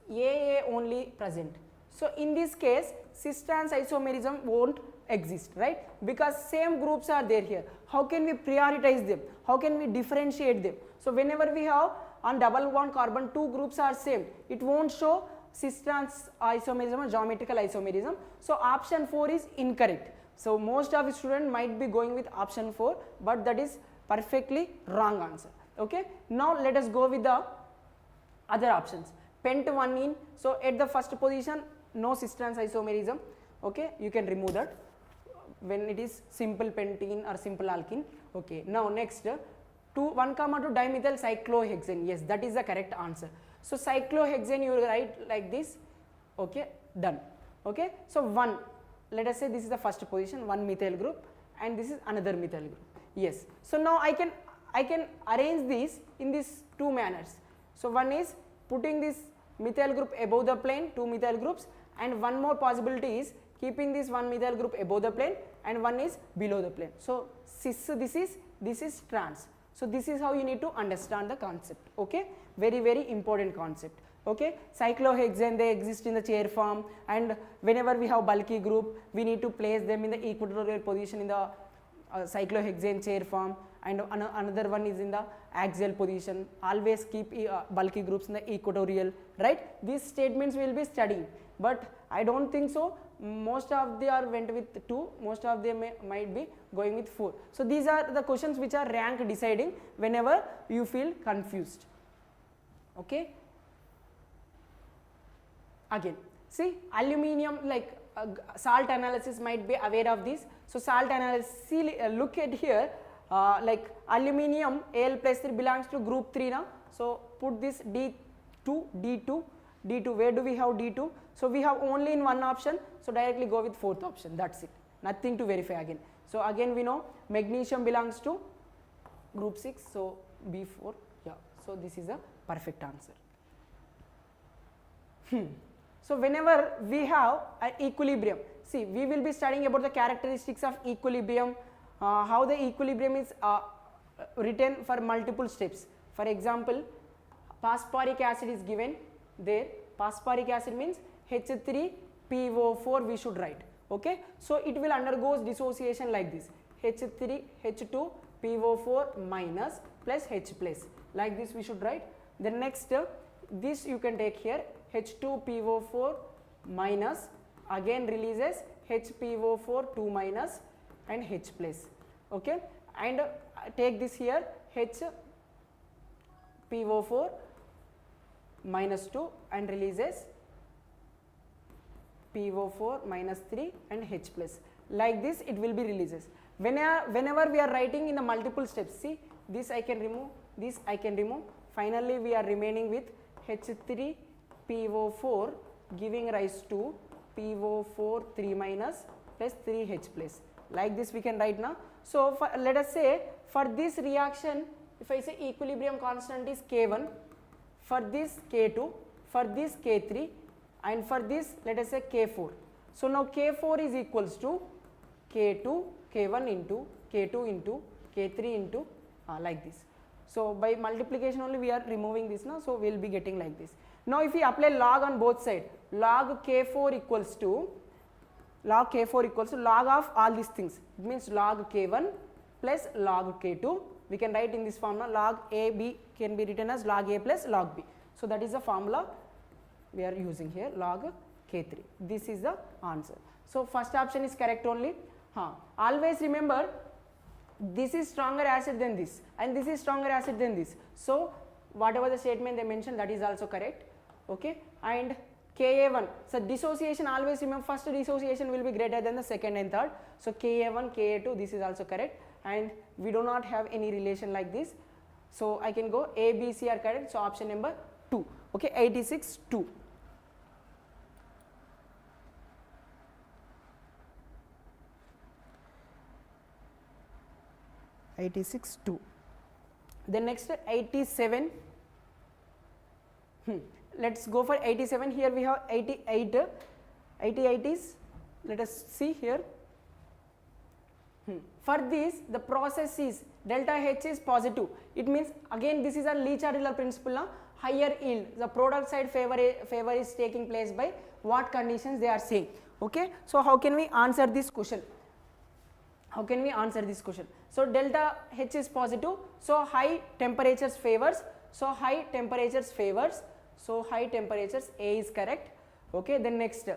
Speaker 2: A only present. So in this case, cis-trans isomerism won't exist, right? Because same groups are there here. How can we prioritize them? How can we differentiate them? So whenever we have on double bond carbon two groups are same, it won't show cis-trans isomerism or geometrical isomerism. So option 4 is incorrect. So most of the students might be going with option 4, but that is perfectly wrong answer. Okay. Now let us go with the other options. Pent 1-ene. So at the first position, no cis-trans isomerism. Okay, you can remove that when it is simple pentene or simple alkene. Okay. Now next, 1, 2 dimethyl cyclohexane. Yes, that is the correct answer. So cyclohexane you write like this. Okay, done. Okay. So 1, let us say this is the first position, 1 methyl group, and this is another methyl group. Yes. So now I can arrange these in these two manners. So one is putting this methyl group above the plane, 2 methyl groups, and one more possibility is keeping this 1 methyl group above the plane and one is below the plane. So cis, this is trans. So this is how you need to understand the concept. Okay, very important concept. Okay, cyclohexane, they exist in the chair form, and whenever we have bulky group, we need to place them in the equatorial position in the cyclohexane chair form, and another one is in the axial position. Always keep bulky groups in the equatorial, right? These statements we will be studying, but I don't think so. Most of they are went with 2, most of them might be going with 4. So these are the questions which are rank deciding whenever you feel confused. Okay. Again, see, aluminium, like salt analysis might be aware of this. So salt analysis, see, look at here, like aluminium Al plus 3 belongs to group 3 now. So put this D2, D2, D2. Where do we have D2? So we have only in one option. So directly go with 4th option. That's it. Nothing to verify again. So again we know magnesium belongs to group 6. So B4. Yeah. So this is a perfect answer. So whenever we have an equilibrium, see, we will be studying about the characteristics of equilibrium, how the equilibrium is written for multiple steps. For example, phosphoric acid is given there. Phosphoric acid means H3PO4 we should write. Okay, so it will undergo dissociation like this, H2PO4 minus plus H plus, like this we should write. Then next, this you can take here, H2PO4 minus, again releases HPO4 2 minus and H plus. Okay, and take this here, HPO4 minus 2 and releases PO4 minus 3 and H plus. Like this it will be releases. Whenever we are writing in the multiple steps, see, this I can remove, this I can remove. Finally we are remaining with H3PO4 giving rise to PO4 3 minus plus 3H plus. Like this we can write now. So let us say for this reaction, if I say equilibrium constant is K1, for this K2, for this K3, and for this let us say K4. So now K4 is equals to K2, K1 into K2 into K3 into like this. So by multiplication only we are removing this now, so we will be getting like this. Now if we apply log on both sides, log K4 equals to log of all these things. It means log K1 plus log K2. We can write in this formula, log AB can be written as log A plus log B. So that is the formula we are using here, log K3. This is the answer. So first option is correct only. Always remember, this is stronger acid than this and this is stronger acid than this. So whatever the statement they mentioned, that is also correct. Okay, and Ka1, so dissociation, always remember first dissociation will be greater than the second and third. So Ka1, Ka2, this is also correct, and we do not have any relation like this. So I can go A, B, C are correct. So option number 2. Okay, 86 2. 86 2. Then next 87. Let's go for 87. Here we have 88. 88 is, let us see here. For this, the process is delta H is positive. It means again this is a Lee-Chatterjee principle. Now higher yield, the product side favor is taking place by what conditions they are saying. Okay, so how can we answer this question? How can we answer this question? So delta H is positive, so high temperatures favors, so high temperatures favors, so high temperatures, A is correct. Okay, then next,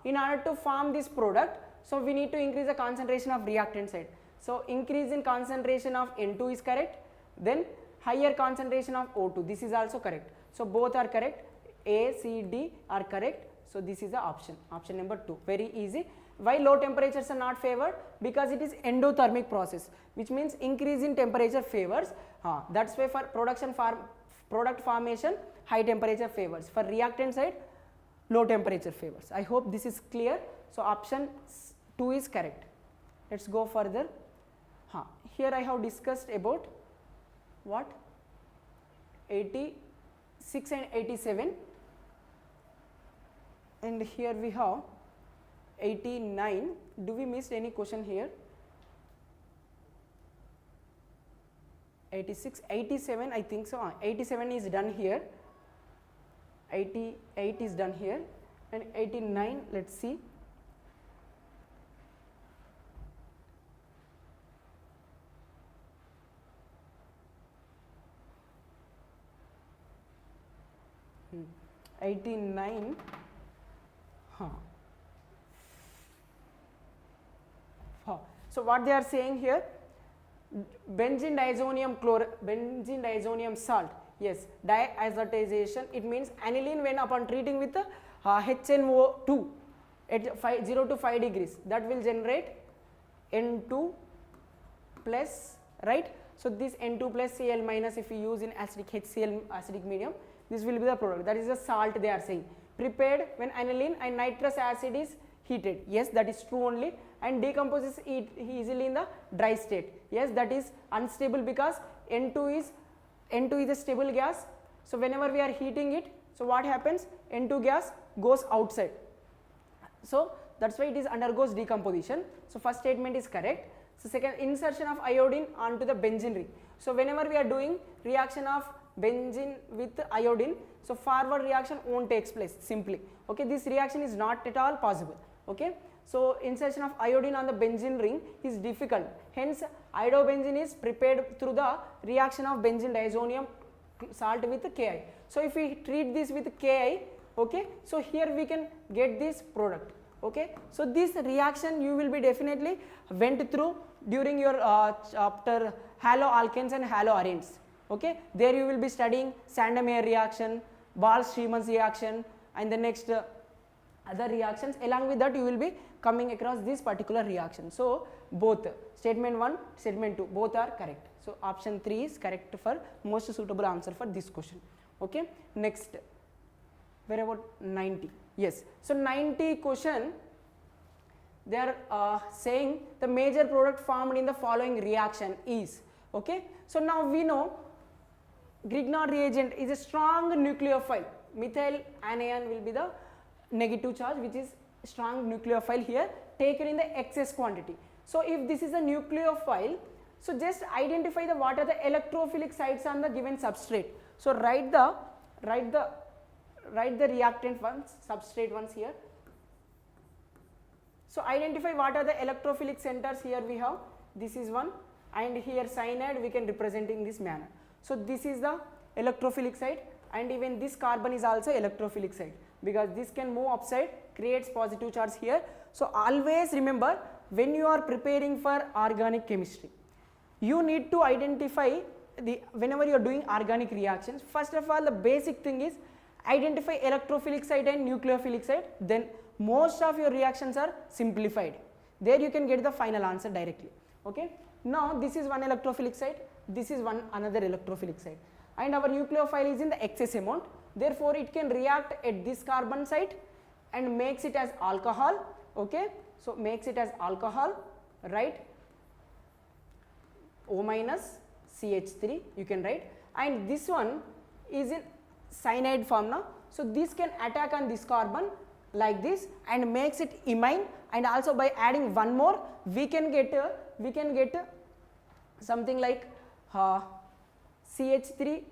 Speaker 2: in order to form this product, so we need to increase the concentration of reactant side. So increase in concentration of N2 is correct, then higher concentration of O2, this is also correct. So both are correct, A, C, D are correct. So this is the option number 2, very easy. Why low temperatures are not favored? Because it is endothermic process, which means increase in temperature favors. That's why for product formation high temperature favors. For reactant side low temperature favors. I hope this is clear. So option 2 is correct. Let's go further. Here I have discussed about what? 86 and 87, and here we have 89. Do we miss any question here? 86, 87, I think so. 87 is done here, 88 is done here, and 89, let's see. Hmm. 89. So what they are saying here, benzene diazonium salt, yes, diazotization, it means aniline when upon treating with HNO2 at 0 to 5 degrees, that will generate N2 plus, right? So this N2 plus Cl minus, if we use in acidic HCl acidic medium, this will be the product, that is the salt they are saying, prepared when aniline and nitrous acid is heated. Yes, that is true only, and decomposes it easily in the dry state. Yes, that is unstable because N2 is a stable gas. So whenever we are heating it, so what happens? N2 gas goes outside. So that's why it is undergoes decomposition. So first statement is correct. So second, insertion of iodine onto the benzene ring. So whenever we are doing reaction of benzene with iodine, so forward reaction won't take place simply. Okay, this reaction is not at all possible. Okay, so insertion of iodine on the benzene ring is difficult. Hence, iodobenzene is prepared through the reaction of benzene diazonium salt with Ki. So if we treat this with Ki, okay, so here we can get this product. Okay, so this reaction you will be definitely went through during your chapter haloalkanes and haloarenes. Okay, there you will be studying Sandemeyer reaction, Ball-Stearns reaction, and the next other reactions. Along with that you will be coming across this particular reaction. So both statement 1, statement 2 both are correct. So option 3 is correct for most suitable answer for this question. Okay, next, where about 90? Yes, so 90 question, they are saying the major product formed in the following reaction is. Okay, so now we know Grignard reagent is a strong nucleophile. Methyl anion will be the negative charge, which is strong nucleophile here, taken in the excess quantity. So if this is a nucleophile, so just identify the what are the electrophilic sites on the given substrate. So write the reactant ones, substrate ones here. So identify what are the electrophilic centers. Here we have, this is one, and here cyanide we can represent in this manner. So this is the electrophilic site, and even this carbon is also electrophilic site, because this can move upside, creates positive charge here. So always remember, when you are preparing for organic chemistry, you need to identify whenever you are doing organic reactions, first of all the basic thing is identify electrophilic site and nucleophilic site, then most of your reactions are simplified. There you can get the final answer directly. Okay, now this is one electrophilic site, this is another electrophilic site, and our nucleophile is in the excess amount, therefore it can react at this carbon site and makes it as alcohol. Okay, so makes it as alcohol, right? O minus CH3 you can write, and this one is in cyanide form now. So this can attack on this carbon like this and makes it imine, and also by adding one more we can get something like CH3,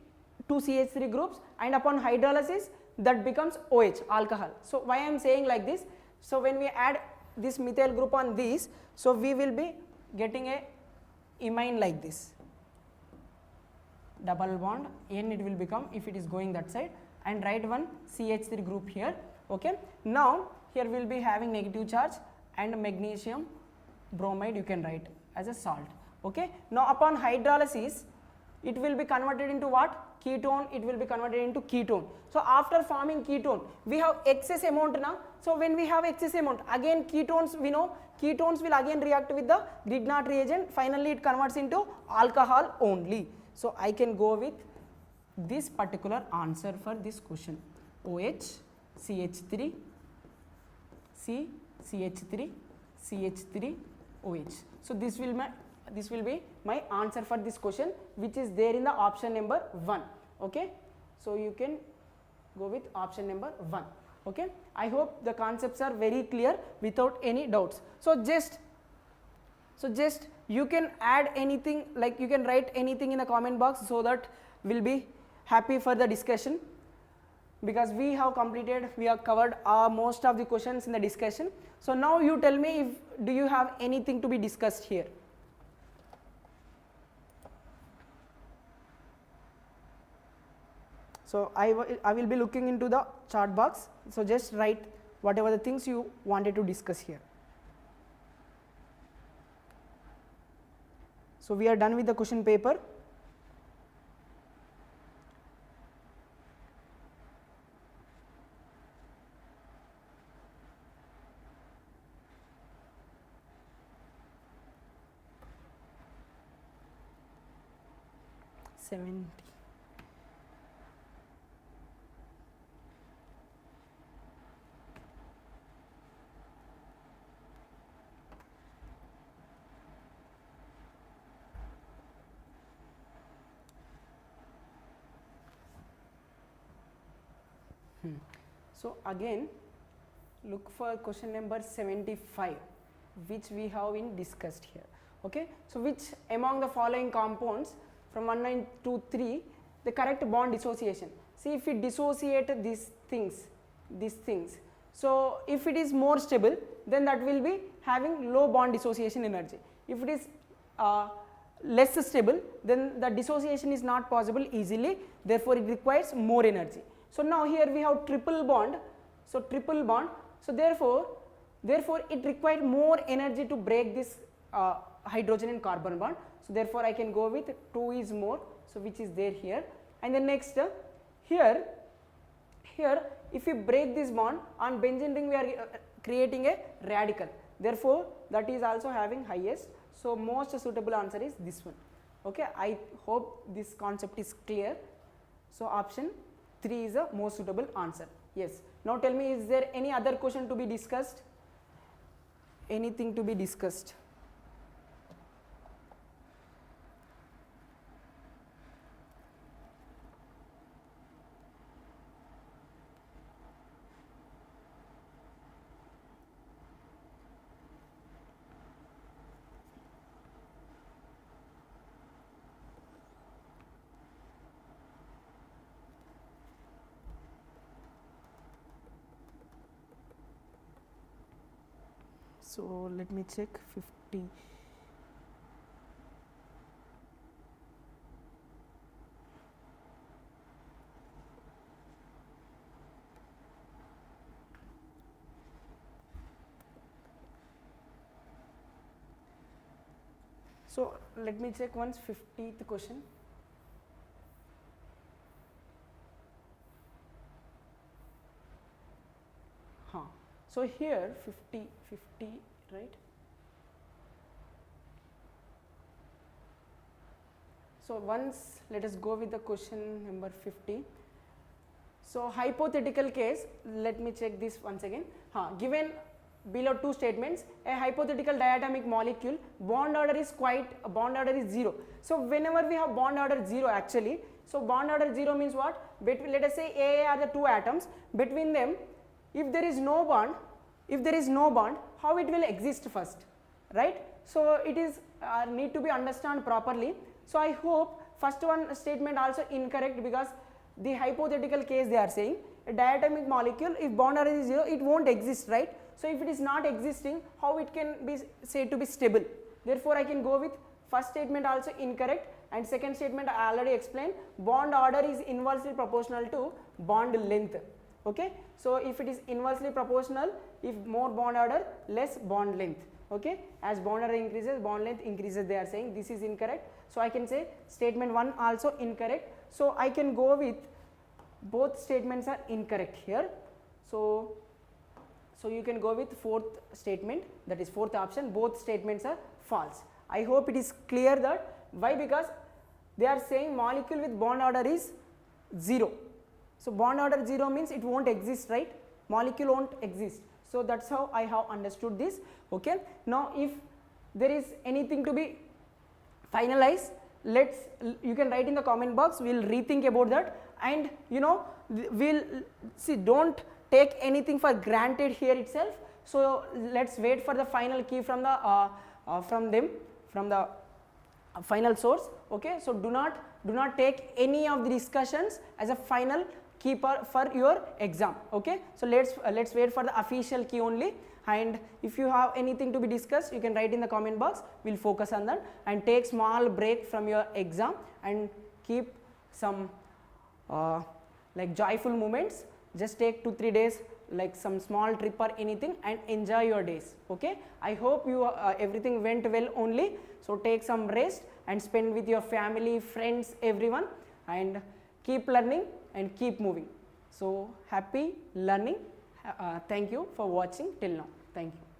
Speaker 2: two CH3 groups, and upon hydrolysis that becomes OH, alcohol. So why I am saying like this, so when we add this methyl group on this, so we will be getting a imine like this, double bond, N it will become if it is going that side, and write one CH3 group here. Okay. Now here we will be having negative charge and magnesium bromide you can write as a salt. Okay. Now upon hydrolysis it will be converted into what? Ketone, it will be converted into ketone. So after forming ketone we have excess amount now. So when we have excess amount, again ketones, we know ketones will again react with the Grignard reagent, finally it converts into alcohol only. So I can go with this particular answer for this question, OH, CH3, C, CH3, CH3, OH. So this will be my answer for this question, which is there in the option number 1. Okay. So you can go with option number 1. Okay. I hope the concepts are very clear without any doubts. So just you can add anything, like you can write anything in the comment box, so that we'll be happy for the discussion, because we have covered most of the questions in the discussion. So now you tell me, do you have anything to be discussed here? So I will be looking into the chat box, so just write whatever the things you wanted to discuss here. So we are done with the question paper. So again look for question number 75, which we have been discussed here. Okay. So which among the following compounds from 1, 9, 2, 3 the correct bond dissociation? See, if we dissociate these things, so if it is more stable, then that will be having low bond dissociation energy. If it is less stable, then the dissociation is not possible easily, therefore it requires more energy. So now here we have triple bond, so therefore it required more energy to break this hydrogen and carbon bond. So therefore I can go with 2 is more, so which is there here. And then next here if we break this bond on benzene ring, we are creating a radical, therefore that is also having highest. So most suitable answer is this one. Okay, I hope this concept is clear. So option 3 is a most suitable answer. Yes. Now tell me, is there any other question to be discussed? Anything to be discussed? So let me check 50. So let me check once 50th question. So here 50, right? So once let us go with the question number 50. So hypothetical case, let me check this once again. Given below two statements, a hypothetical diatomic molecule, bond order is 0. So whenever we have bond order 0 actually, so bond order 0 means what? Between, let us say A are the two atoms, between them if there is no bond, how it will exist first, right? So it is need to be understand properly. So I hope first one statement also incorrect, because the hypothetical case they are saying a diatomic molecule, if bond order is 0, it won't exist, right? So if it is not existing, how it can be said to be stable? Therefore I can go with first statement also incorrect, and second statement I already explained, bond order is inversely proportional to bond length. Okay, so if it is inversely proportional, if more bond order, less bond length. Okay, as bond order increases, bond length increases, they are saying this is incorrect. So I can say statement 1 also incorrect. So I can go with both statements are incorrect here. So you can go with fourth statement, that is fourth option, both statements are false. I hope it is clear that why, because they are saying molecule with bond order is 0. So bond order 0 means it won't exist, right? Molecule won't exist. So that's how I have understood this. Okay, now if there is anything to be finalized, you can write in the comment box, we'll rethink about that, and you know, we'll see, don't take anything for granted here itself. So let's wait for the final key from the from the final source. Okay, so do not take any of the discussions as a final key for your exam. Okay, so let's wait for the official key only, and if you have anything to be discussed, you can write in the comment box, we'll focus on that, and take small break from your exam and keep some like joyful moments. Just take 2-3 days, like some small trip or anything, and enjoy your days. Okay, I hope you everything went well only. So take some rest and spend with your family, friends, everyone, and keep learning and keep moving. So happy learning. Thank you for watching till now. Thank you.